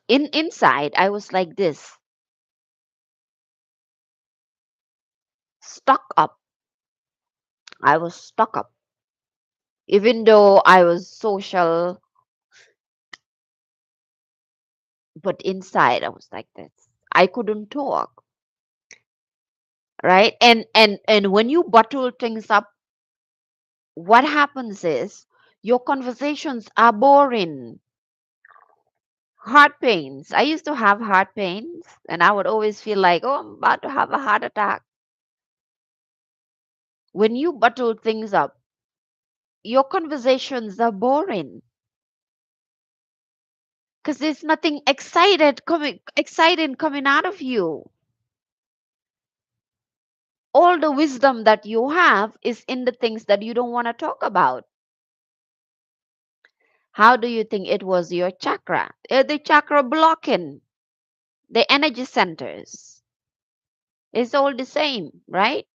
inside, I was like this, stuck up. I was stuck up. Even though I was social, but inside I was like this. I couldn't talk, right? And when you bottle things up, what happens is your conversations are boring. Heart pains. I used to have heart pains, and I would always feel like, oh, I'm about to have a heart attack. When you bottle things up, your conversations are boring because there's nothing exciting coming out of you. All the wisdom that you have is in the things that you don't want to talk about. How do you think it was your chakra? The chakra blocking the energy centers. It's all the same, right?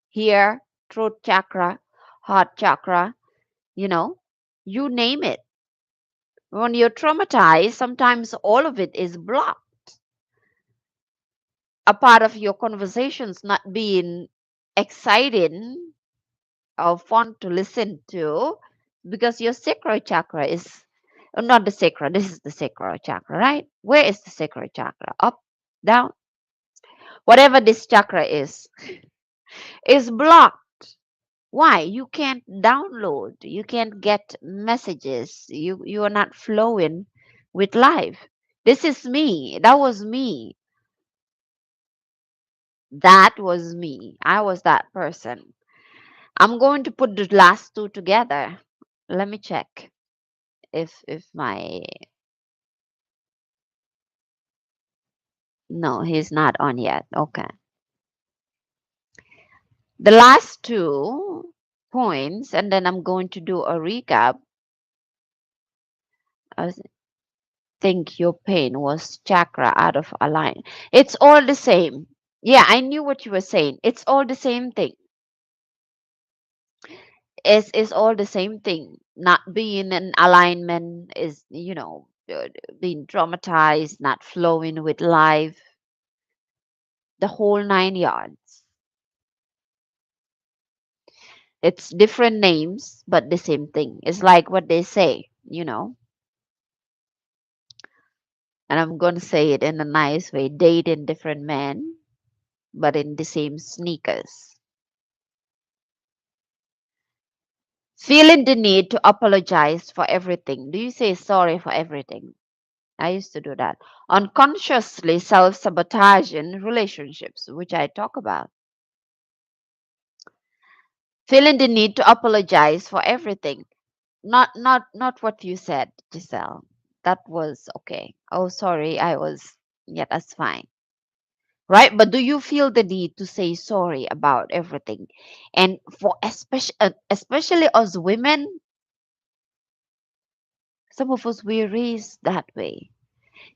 Here, throat chakra, heart chakra, you know, you name it. When you're traumatized, sometimes all of it is blocked. A part of your conversations not being exciting or fun to listen to because your sacral chakra is not the sacral. This is the sacral chakra, right? Where is the sacral chakra? Up, down, whatever this chakra is blocked. Why? You can't download, you can't get messages, you are not flowing with life. This is me. That was me. That was me. I was that person. I'm going to put the last two together. Let me check if my no, he's not on yet. Okay. The last two points, and then I'm going to do a recap. I think your pain was chakra out of alignment. It's all the same. Yeah, I knew what you were saying. It's all the same thing. It's all the same thing. Not being in alignment is, being traumatized, not flowing with life, the whole 9 yards. It's different names, but the same thing. It's like what they say. And I'm going to say it in a nice way, dating different men, but in the same sneakers. Feeling the need to apologize for everything. Do you say sorry for everything? I used to do that. Unconsciously self-sabotaging relationships, which I talk about. Feeling the need to apologize for everything. Not what you said, Giselle. That was okay. Oh, sorry, I was yeah, that's fine. right? But do you feel the need to say sorry about everything? And for especially us women, some of us we're raised that way.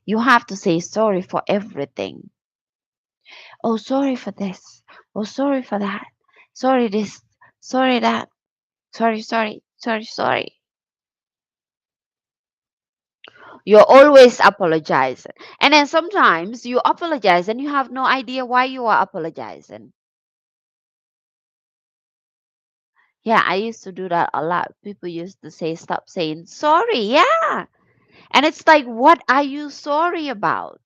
You have to say sorry for everything. Oh, sorry for this. Oh, sorry for that. Sorry this. Sorry that. Sorry, sorry, sorry, sorry. You're always apologizing. And then sometimes you apologize and you have no idea why you are apologizing. Yeah, I used to do that a lot. People used to say, stop saying sorry. Yeah. And it's like, what are you sorry about?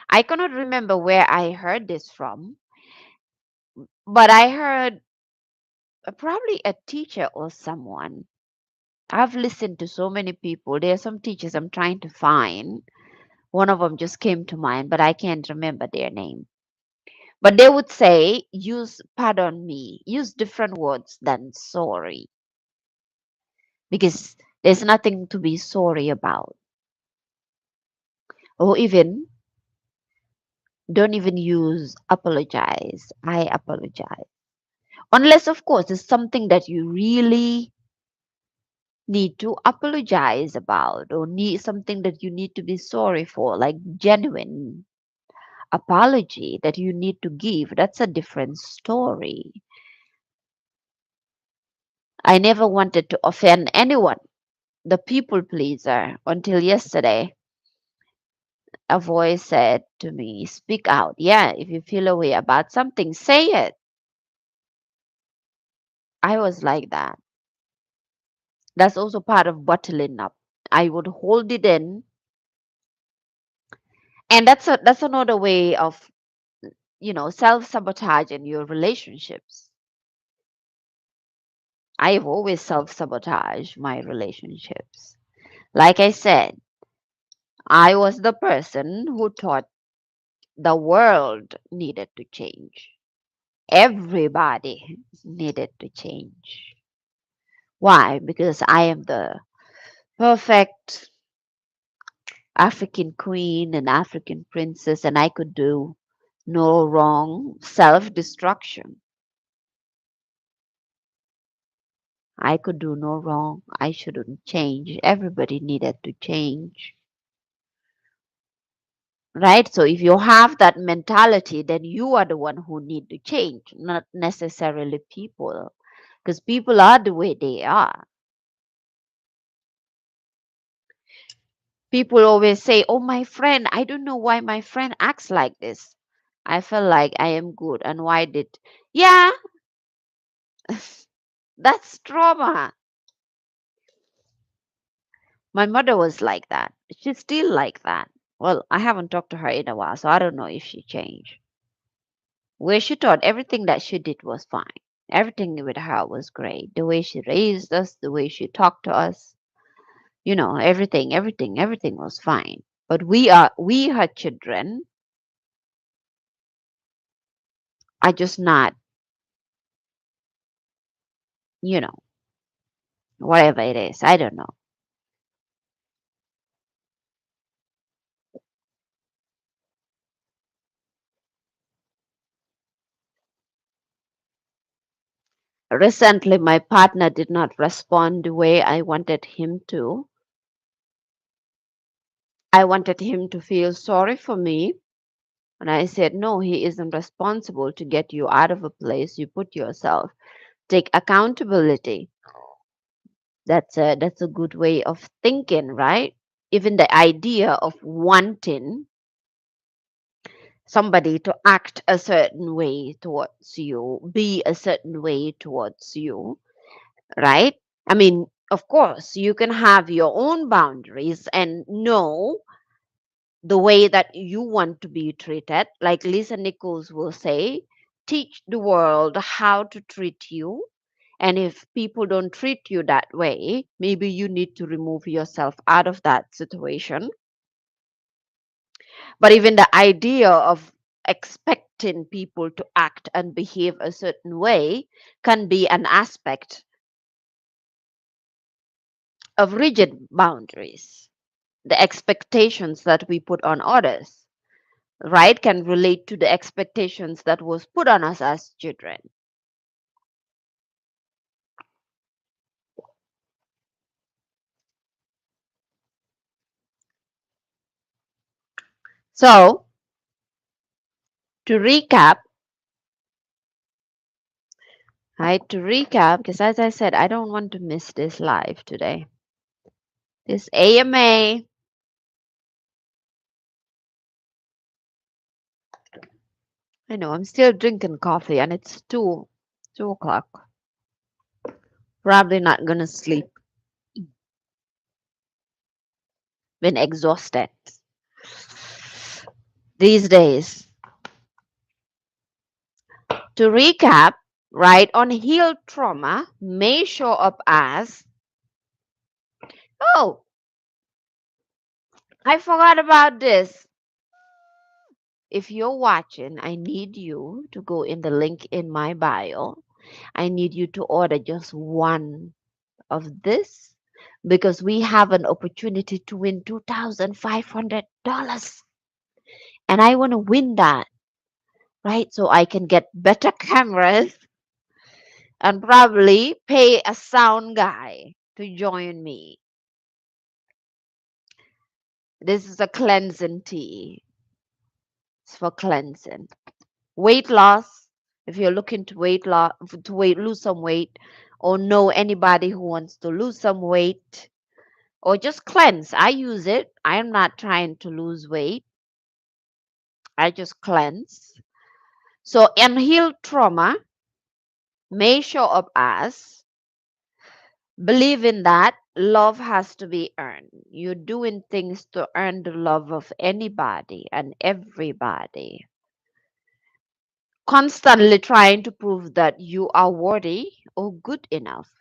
I cannot remember where I heard this from, but I heard probably a teacher or someone. I've listened to so many people. There are some teachers I'm trying to find. One of them just came to mind, but I can't remember their name. But they would say, use pardon me, use different words than sorry, because there's nothing to be sorry about. Or even don't even use apologize. I apologize. Unless, of course, it's something that you really need to apologize about or need something that you need to be sorry for, like genuine apology that you need to give. That's a different story. I never wanted to offend anyone, the people pleaser, until yesterday. A voice said to me, speak out. Yeah, if you feel a way about something, say it. I was like that. That's also part of bottling up. I would hold it in. And that's another way of, self-sabotage in your relationships. I've always self-sabotaged my relationships. Like I said, I was the person who thought the world needed to change. Everybody needed to change. Why? Because I am the perfect African queen and African princess, and I could do no wrong. Self destruction. I could do no wrong. I shouldn't change. Everybody needed to change. Right? So if you have that mentality, then you are the one who need to change, not necessarily people. Because people are the way they are. People always say, oh, my friend, I don't know why my friend acts like this. I feel like I am good. And why did. Yeah, that's trauma. My mother was like that. She's still like that. Well, I haven't talked to her in a while, so I don't know if she changed. Where she thought everything that she did was fine. Everything with her was great. The way she raised us, the way she talked to us, everything was fine. But we, her children, are just not, you know, whatever it is. I don't know. Recently, my partner did not respond the way I wanted him to. I wanted him to feel sorry for me. And I said, no, he isn't responsible to get you out of a place you put yourself. Take accountability. That's a good way of thinking, right? Even the idea of wanting somebody to act a certain way towards you, be a certain way towards you, right? I mean, of course, you can have your own boundaries and know the way that you want to be treated. Like Lisa Nichols will say, teach the world how to treat you. And if people don't treat you that way, maybe you need to remove yourself out of that situation. But even the idea of expecting people to act and behave a certain way can be an aspect of rigid boundaries, the expectations that we put on others. right, can relate to the expectations that was put on us as children. So, to recap, right, because as I said, I don't want to miss this live today. This AMA, I know I'm still drinking coffee and it's 2 o'clock. Probably not gonna sleep. Been exhausted these days. To recap, right, unhealed trauma may show up as, oh, I forgot about this. If you're watching, I need you to go in the link in my bio. I need you to order just one of this because we have an opportunity to win $2,500. And I want to win that, right? So I can get better cameras and probably pay a sound guy to join me. This is a cleansing tea. It's for cleansing. Weight loss. If you're looking to lose some weight, or know anybody who wants to lose some weight, or just cleanse. I use it. I am not trying to lose weight. I just cleanse. So unhealed trauma may show up as believing that love has to be earned. You're doing things to earn the love of anybody and everybody. Constantly trying to prove that you are worthy or good enough.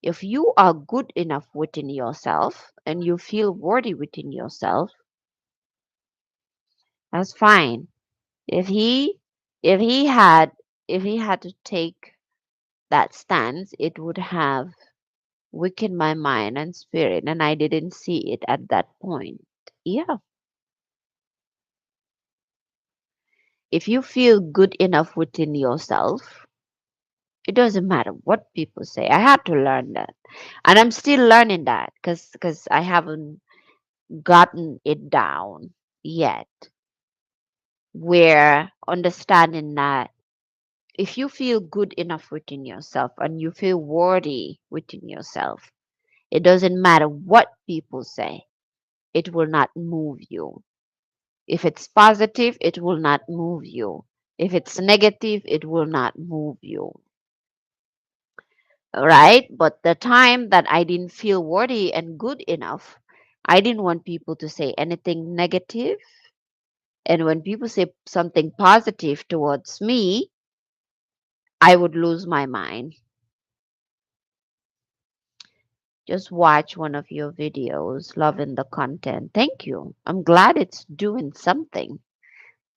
If you are good enough within yourself and you feel worthy within yourself, that's fine. If he if he had if he had to take that stance, it would have weakened my mind and spirit, and I didn't see it at that point. Yeah. If you feel good enough within yourself, it doesn't matter what people say. I had to learn that. And I'm still learning that because I haven't gotten it down yet. Where understanding that if you feel good enough within yourself and you feel worthy within yourself, it doesn't matter what people say, it will not move you. If it's positive, it will not move you. If it's negative, it will not move you. Right? But the time that I didn't feel worthy and good enough, I didn't want people to say anything negative. And when people say something positive towards me, I would lose my mind. Just watch one of your videos, loving the content. Thank you. I'm glad it's doing something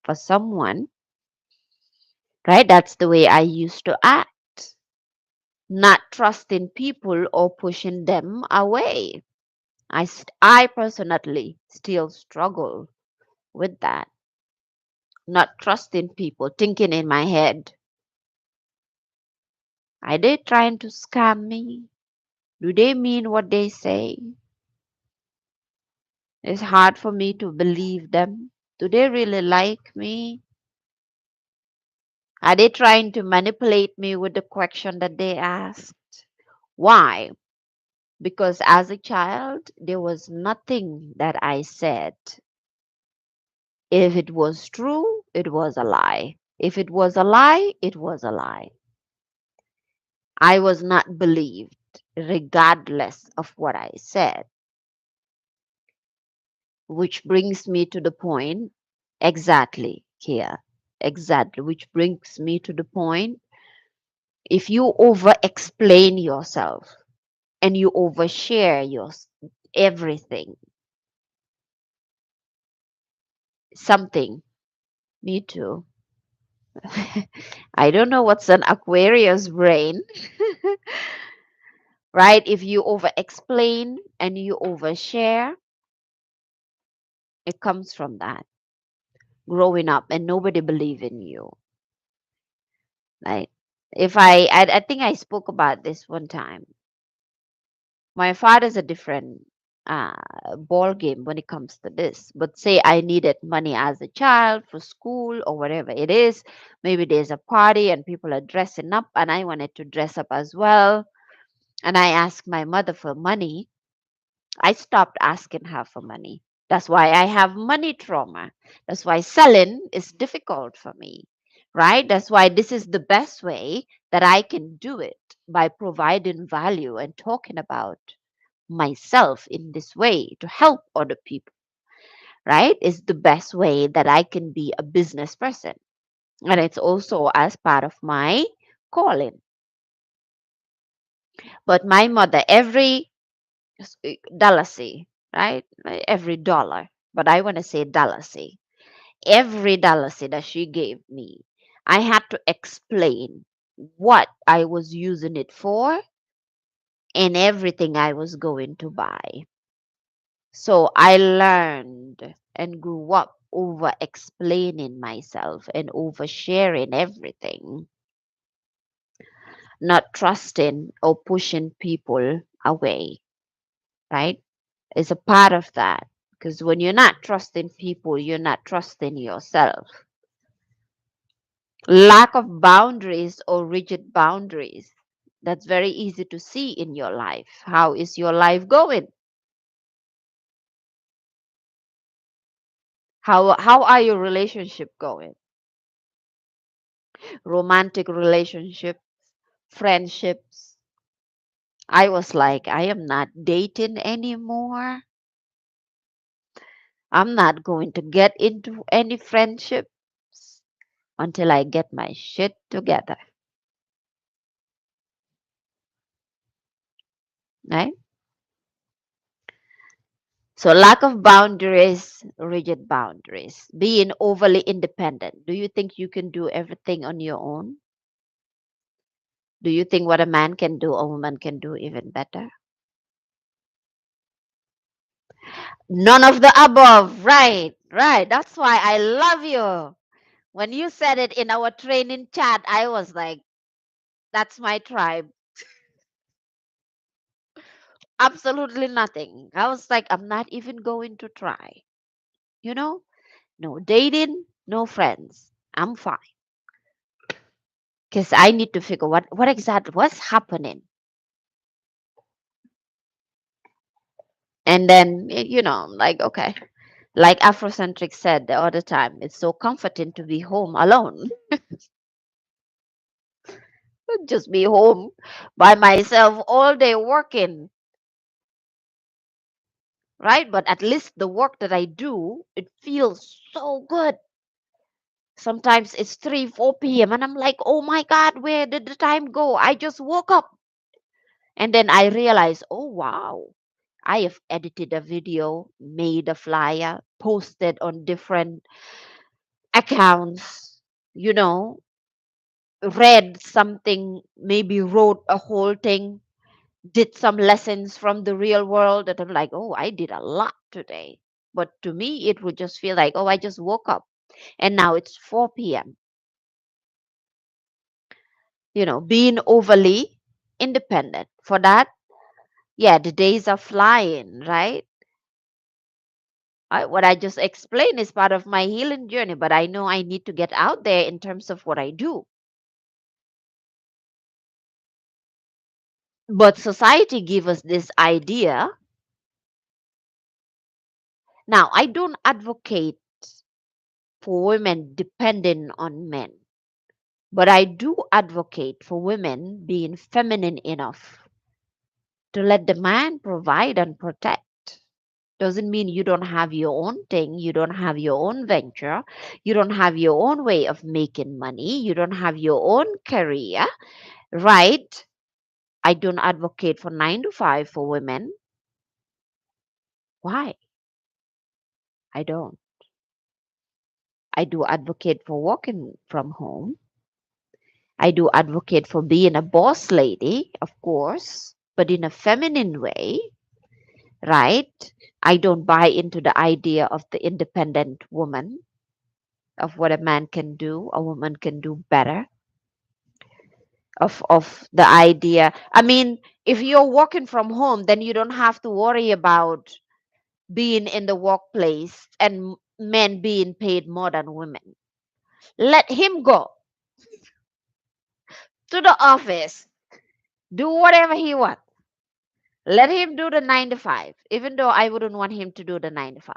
for someone, right? That's the way I used to act, not trusting people or pushing them away. I personally still struggle with that, not trusting people, thinking in my head, are they trying to scam me? Do they mean what they say? It's hard for me to believe them. Do they really like me? Are they trying to manipulate me with the question that they asked? Why? Because as a child, there was nothing that I said. If it was true, it was a lie. If it was a lie, it was a lie. I was not believed, regardless of what I said, which brings me to the point exactly here. Exactly, which brings me to the point. If you over explain yourself and you overshare your everything, something, me too. I don't know what's an Aquarius brain, right? If you over explain and you overshare, it comes from that. growing up and nobody believe in you. Like if I think I spoke about this one time. My father's a different ball game when it comes to this. But say I needed money as a child for school or whatever it is. Maybe there's a party and people are dressing up and I wanted to dress up as well. And I asked my mother for money. I stopped asking her for money. That's why I have money trauma. That's why selling is difficult for me, right? That's why this is the best way that I can do it, by providing value and talking about myself in this way to help other people, right? Is the best way that I can be a business person. And it's also as part of my calling. But my mother, every Dallasy, right? Every dollar, but I want to say Dallasy. Every Dallasy that she gave me, I had to explain what I was using it for and everything I was going to buy. So I learned and grew up over explaining myself and over sharing everything, not trusting or pushing people away, right? Is a part of that. Because when you're not trusting people, you're not trusting yourself. Lack of boundaries or rigid boundaries. That's very easy to see in your life. How is your life going? How are your relationship going? Romantic relationships, friendships. I was like, I am not dating anymore. I'm not going to get into any friendships until I get my shit together. Right? So lack of boundaries, rigid boundaries, being overly independent. Do you think you can do everything on your own? Do you think what a man can do, a woman can do even better? None of the above. Right, right. That's why I love you. When you said it in our training chat, I was like, that's my tribe. Absolutely nothing. I was like, I'm not even going to try. You know, no dating, no friends. I'm fine. Because I need to figure what exactly what's happening. And then, like, okay, like Afrocentric said the other time, it's so comforting to be home alone. Just be home by myself all day working, right? But at least the work that I do, it feels so good. Sometimes it's 3, 4 p.m. and I'm like, oh my God, where did the time go? I just woke up. And then I realize, oh wow, I have edited a video, made a flyer, posted on different accounts, you know, read something, maybe wrote a whole thing, did some lessons from the real world that I'm like, oh, I did a lot today. But to me, it would just feel like, oh, I just woke up and now it's 4 p.m. Being overly independent for that. Yeah, the days are flying, right? What I just explained is part of my healing journey, but I know I need to get out there in terms of what I do. But society give us this idea. Now, I don't advocate for women depending on men, but I do advocate for women being feminine enough to let the man provide and protect. Doesn't mean you don't have your own thing, you don't have your own venture, you don't have your own way of making money, you don't have your own career, right? I don't advocate for 9 to 5 for women. Why? I don't. I do advocate for working from home. I do advocate for being a boss lady, of course, but in a feminine way, right? I don't buy into the idea of the independent woman. of what a man can do, a woman can do better, of the idea. I mean, if you're working from home, then you don't have to worry about being in the workplace and men being paid more than women. Let him go to the office, do whatever he wants. Let him do the 9 to 5, even though I wouldn't want him to do the 9 to 5.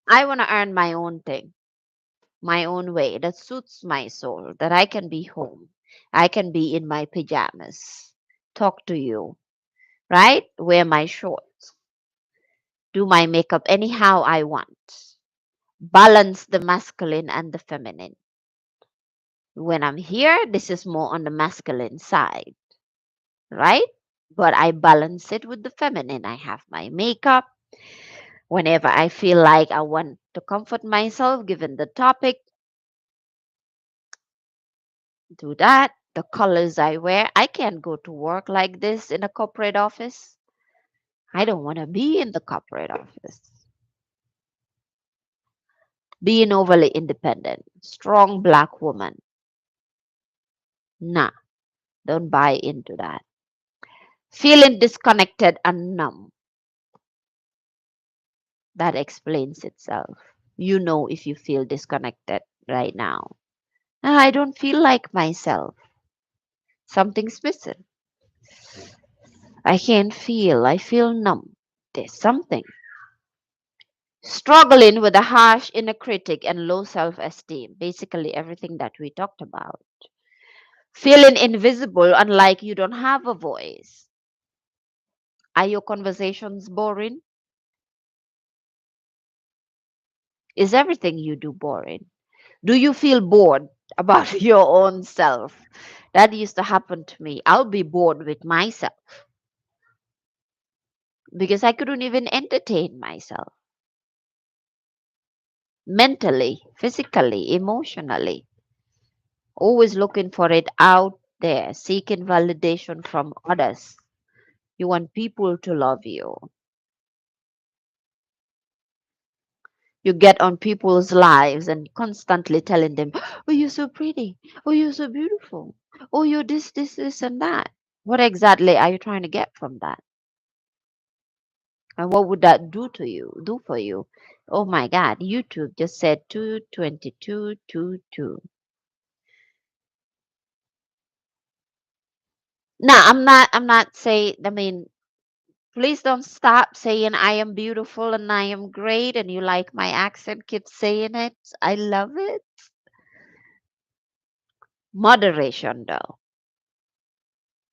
I want to earn my own thing, my own way that suits my soul, that I can be home. I can be in my pajamas, talk to you, right? Wear my shorts, do my makeup anyhow I want, balance the masculine and the feminine. When I'm here, this is more on the masculine side, right? But I balance it with the feminine. I have my makeup. Whenever I feel like I want to comfort myself, given the topic, do that. The colors I wear, I can't go to work like this in a corporate office. I don't want to be in the corporate office. Being overly independent, strong black woman. Nah, don't buy into that. Feeling disconnected and numb. That explains itself. You know if you feel disconnected right now. "Ah, I don't feel like myself. Something's missing. I can't feel. I feel numb. There's something." Struggling with a harsh inner critic and low self esteem. Basically, everything that we talked about. Feeling invisible, unlike you don't have a voice. Are your conversations boring? Is everything you do boring? Do you feel bored about your own self? That used to happen to me. I'll be bored with myself because I couldn't even entertain myself mentally, physically, emotionally. Always looking for it out there, seeking validation from others. You want people to love you. You get on people's lives and constantly telling them, "Oh, you're so pretty. Oh, you're so beautiful. Oh, you're this, and that." What exactly are you trying to get from that? And what would that do for you? Oh my God, YouTube just said 22222. No, I'm not saying, I mean, please don't stop saying I am beautiful and I am great and you like my accent. Keep saying it. I love it. Moderation though.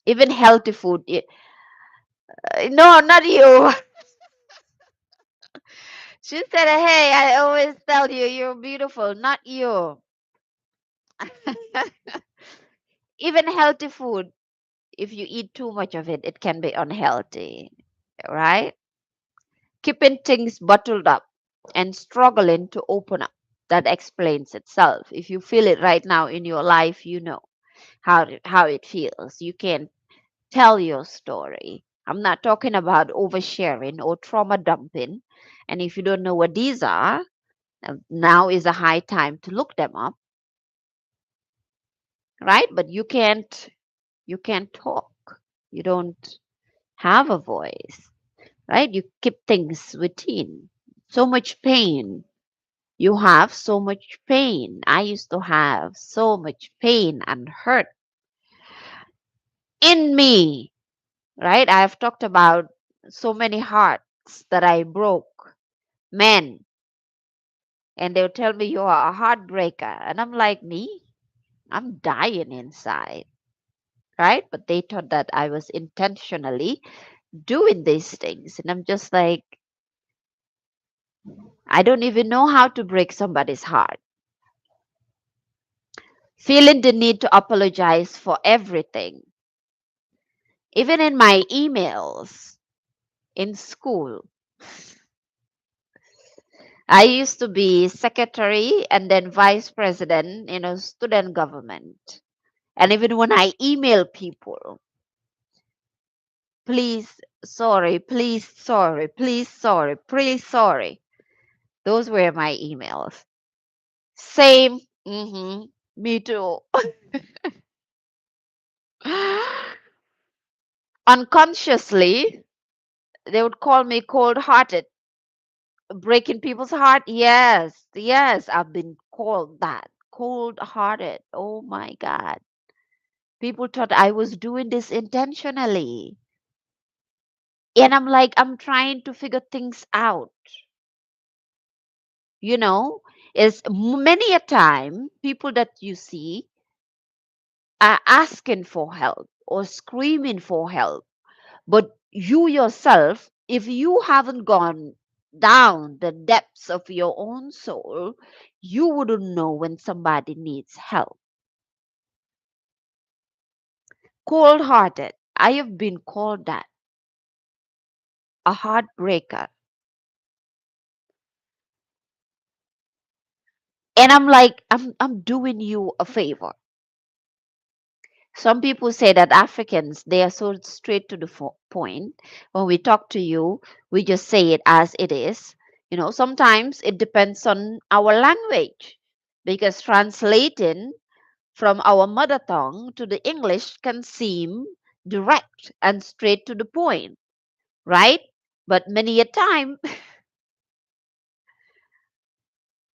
Even healthy food. No, not you. She said, "Hey, I always tell you you're beautiful, not you." Even healthy food, if you eat too much of it, it can be unhealthy, right? Keeping things bottled up and struggling to open up. That explains itself. If you feel it right now in your life, you know how it feels. You can tell your story. I'm not talking about oversharing or trauma dumping. And if you don't know what these are, now is a high time to look them up, right? But you can't talk. You don't have a voice, right? You keep things within. So much pain. You have so much pain. I used to have so much pain and hurt in me, right? I have talked about so many hearts that I broke, men, and they'll tell me you are a heartbreaker. And I'm like, me? I'm dying inside, right? But they thought that I was intentionally doing these things. And I'm just like, I don't even know how to break somebody's heart. Feeling the need to apologize for everything, even in my emails in school. I used to be secretary and then vice president in a student government. And even when I email people, please, sorry, please, sorry, please, sorry, please, sorry. Those were my emails. Same. Me too. Unconsciously, they would call me cold hearted, breaking people's heart. Yes, yes, I've been called that. Cold hearted. Oh my God. People thought I was doing this intentionally. And I'm like, I'm trying to figure things out. You know, is many a time people that you see are asking for help or screaming for help. But you yourself, if you haven't gone down the depths of your own soul, you wouldn't know when somebody needs help. Cold hearted. I have been called that, a heartbreaker. And I'm like, I'm doing you a favor. Some people say that Africans, they are so straight to the point. When we talk to you, we just say it as it is. Sometimes it depends on our language because translating from our mother tongue to the English can seem direct and straight to the point, right? But many a time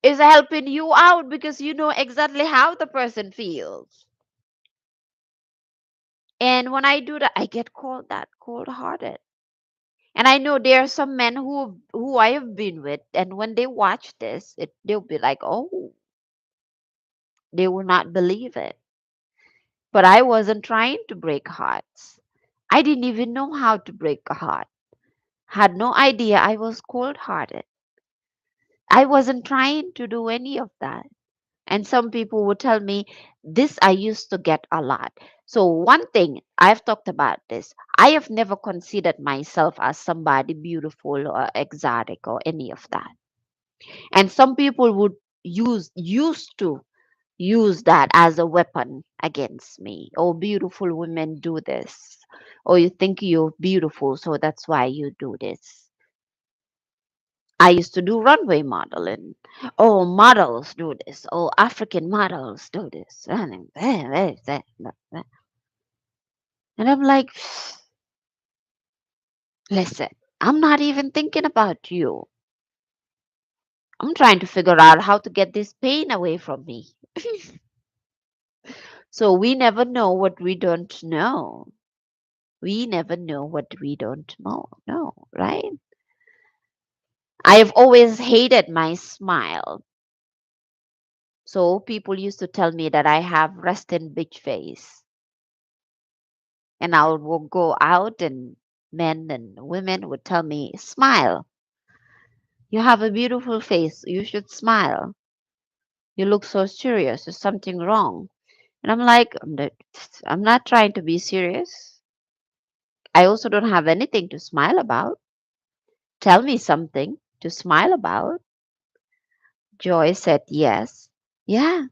is helping you out because you know exactly how the person feels. And when I do that, I get called that cold hearted. And I know there are some men who I have been with, and when they watch this, they'll be like, "Oh, they will not believe it." But I wasn't trying to break hearts. I didn't even know how to break a heart. Had no idea I was cold-hearted. I wasn't trying to do any of that. And some people would tell me this I used to get a lot. So one thing I've talked about this, I have never considered myself as somebody beautiful or exotic or any of that. And some people would used to use that as a weapon against me. Oh, beautiful women do this. Or you think you're beautiful, so that's why you do this. I used to do runway modeling. Oh, models do this. Oh, African models do this. And I'm like, listen, I'm not even thinking about you. I'm trying to figure out how to get this pain away from me. So we never know what we don't know. We never know what we don't know, right? I have always hated my smile. So people used to tell me that I have resting bitch face. And I would go out and men and women would tell me, smile. You have a beautiful face. You should smile. You look so serious. There's something wrong. And I'm like, I'm not trying to be serious. I also don't have anything to smile about. Tell me something to smile about. Joy said yes. Yeah.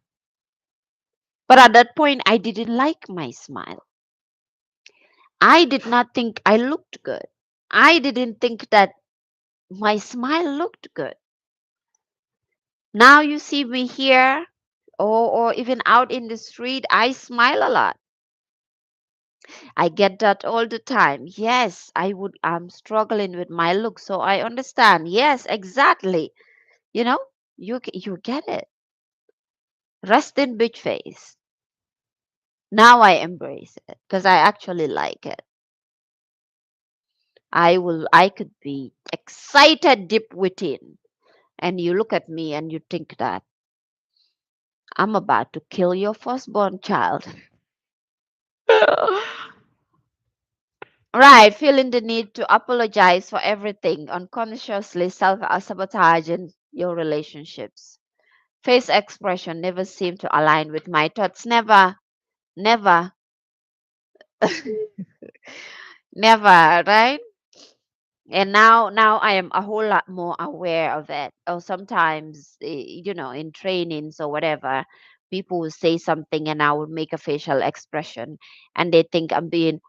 But at that point, I didn't like my smile. I did not think I looked good. I didn't think that my smile looked good. Now you see me here or even out in the street, I smile a lot. I get that all the time. Yes, I'm struggling with my look, so I understand. Yes, exactly. You know, you get it. Rest in bitch face. Now I embrace it because I actually like it. I could be excited deep within. And you look at me and you think that I'm about to kill your firstborn child. Right, feeling the need to apologize for everything, unconsciously self sabotaging your relationships. Face expression never seemed to align with my thoughts. Never, never, never, right? And now I am a whole lot more aware of it. Or sometimes, in trainings or whatever, people will say something and I will make a facial expression and they think I'm being,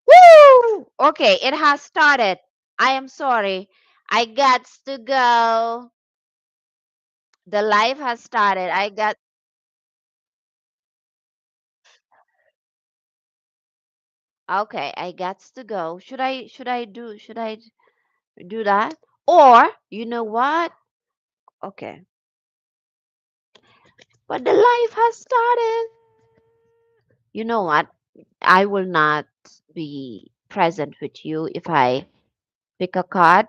woo! Okay, it has started. I am sorry. I got to go. The live has started. I got okay. I got to go. Should I do that? Or you know what? Okay. But the live has started. You know what? I will not be present with you if I pick a card.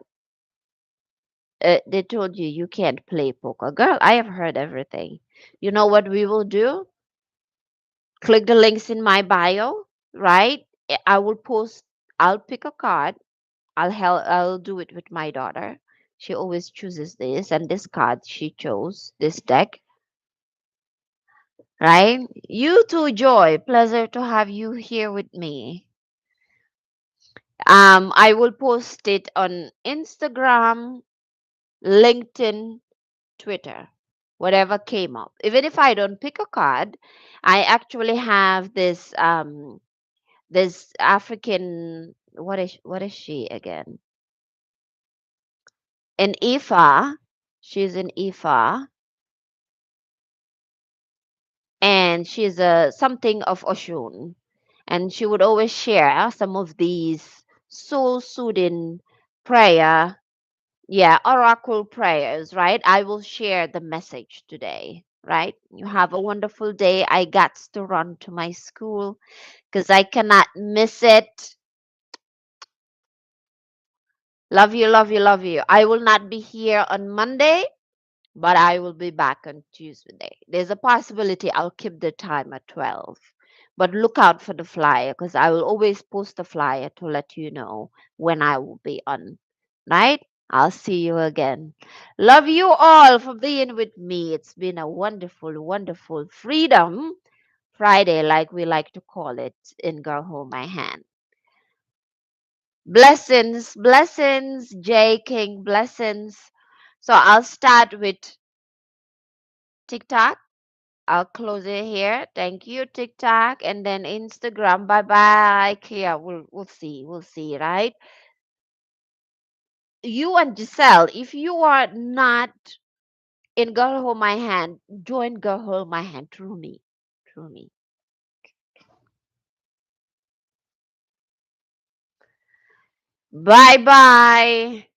They told you you can't play poker. Girl, I have heard everything. You know what we will do? Click the links in my bio, right? I will post, I'll pick a card. I'll do it with my daughter. She always chooses this, and this card she chose, this deck, right? You too, Joy. Pleasure to have you here with me. I will post it on Instagram, LinkedIn, Twitter, whatever came up. Even if I don't pick a card, I actually have this African, what is she again? An Ifa. She's an Ifa, and she's a something of Oshun, and she would always share some of these soul soothing prayer. Yeah, oracle prayers, right? I will share the message today, right? You have a wonderful day. I got to run to my school because I cannot miss it. Love you, love you, love you. I will not be here on Monday, but I will be back on Tuesday. There's a possibility I'll keep the time at 12. But look out for the flyer because I will always post a flyer to let you know when I will be on. Right? I'll see you again. Love you all for being with me. It's been a wonderful, wonderful Freedom Friday, like we like to call it in Girl Hold My Hand. Blessings, blessings, J King, blessings. So I'll start with TikTok. I'll close it here. Thank you, TikTok, and then Instagram. Bye bye. Kia. We'll see. We'll see, right? You and Giselle, if you are not in Girl Hold My Hand, join Girl Hold My Hand through me. Through me. Bye bye.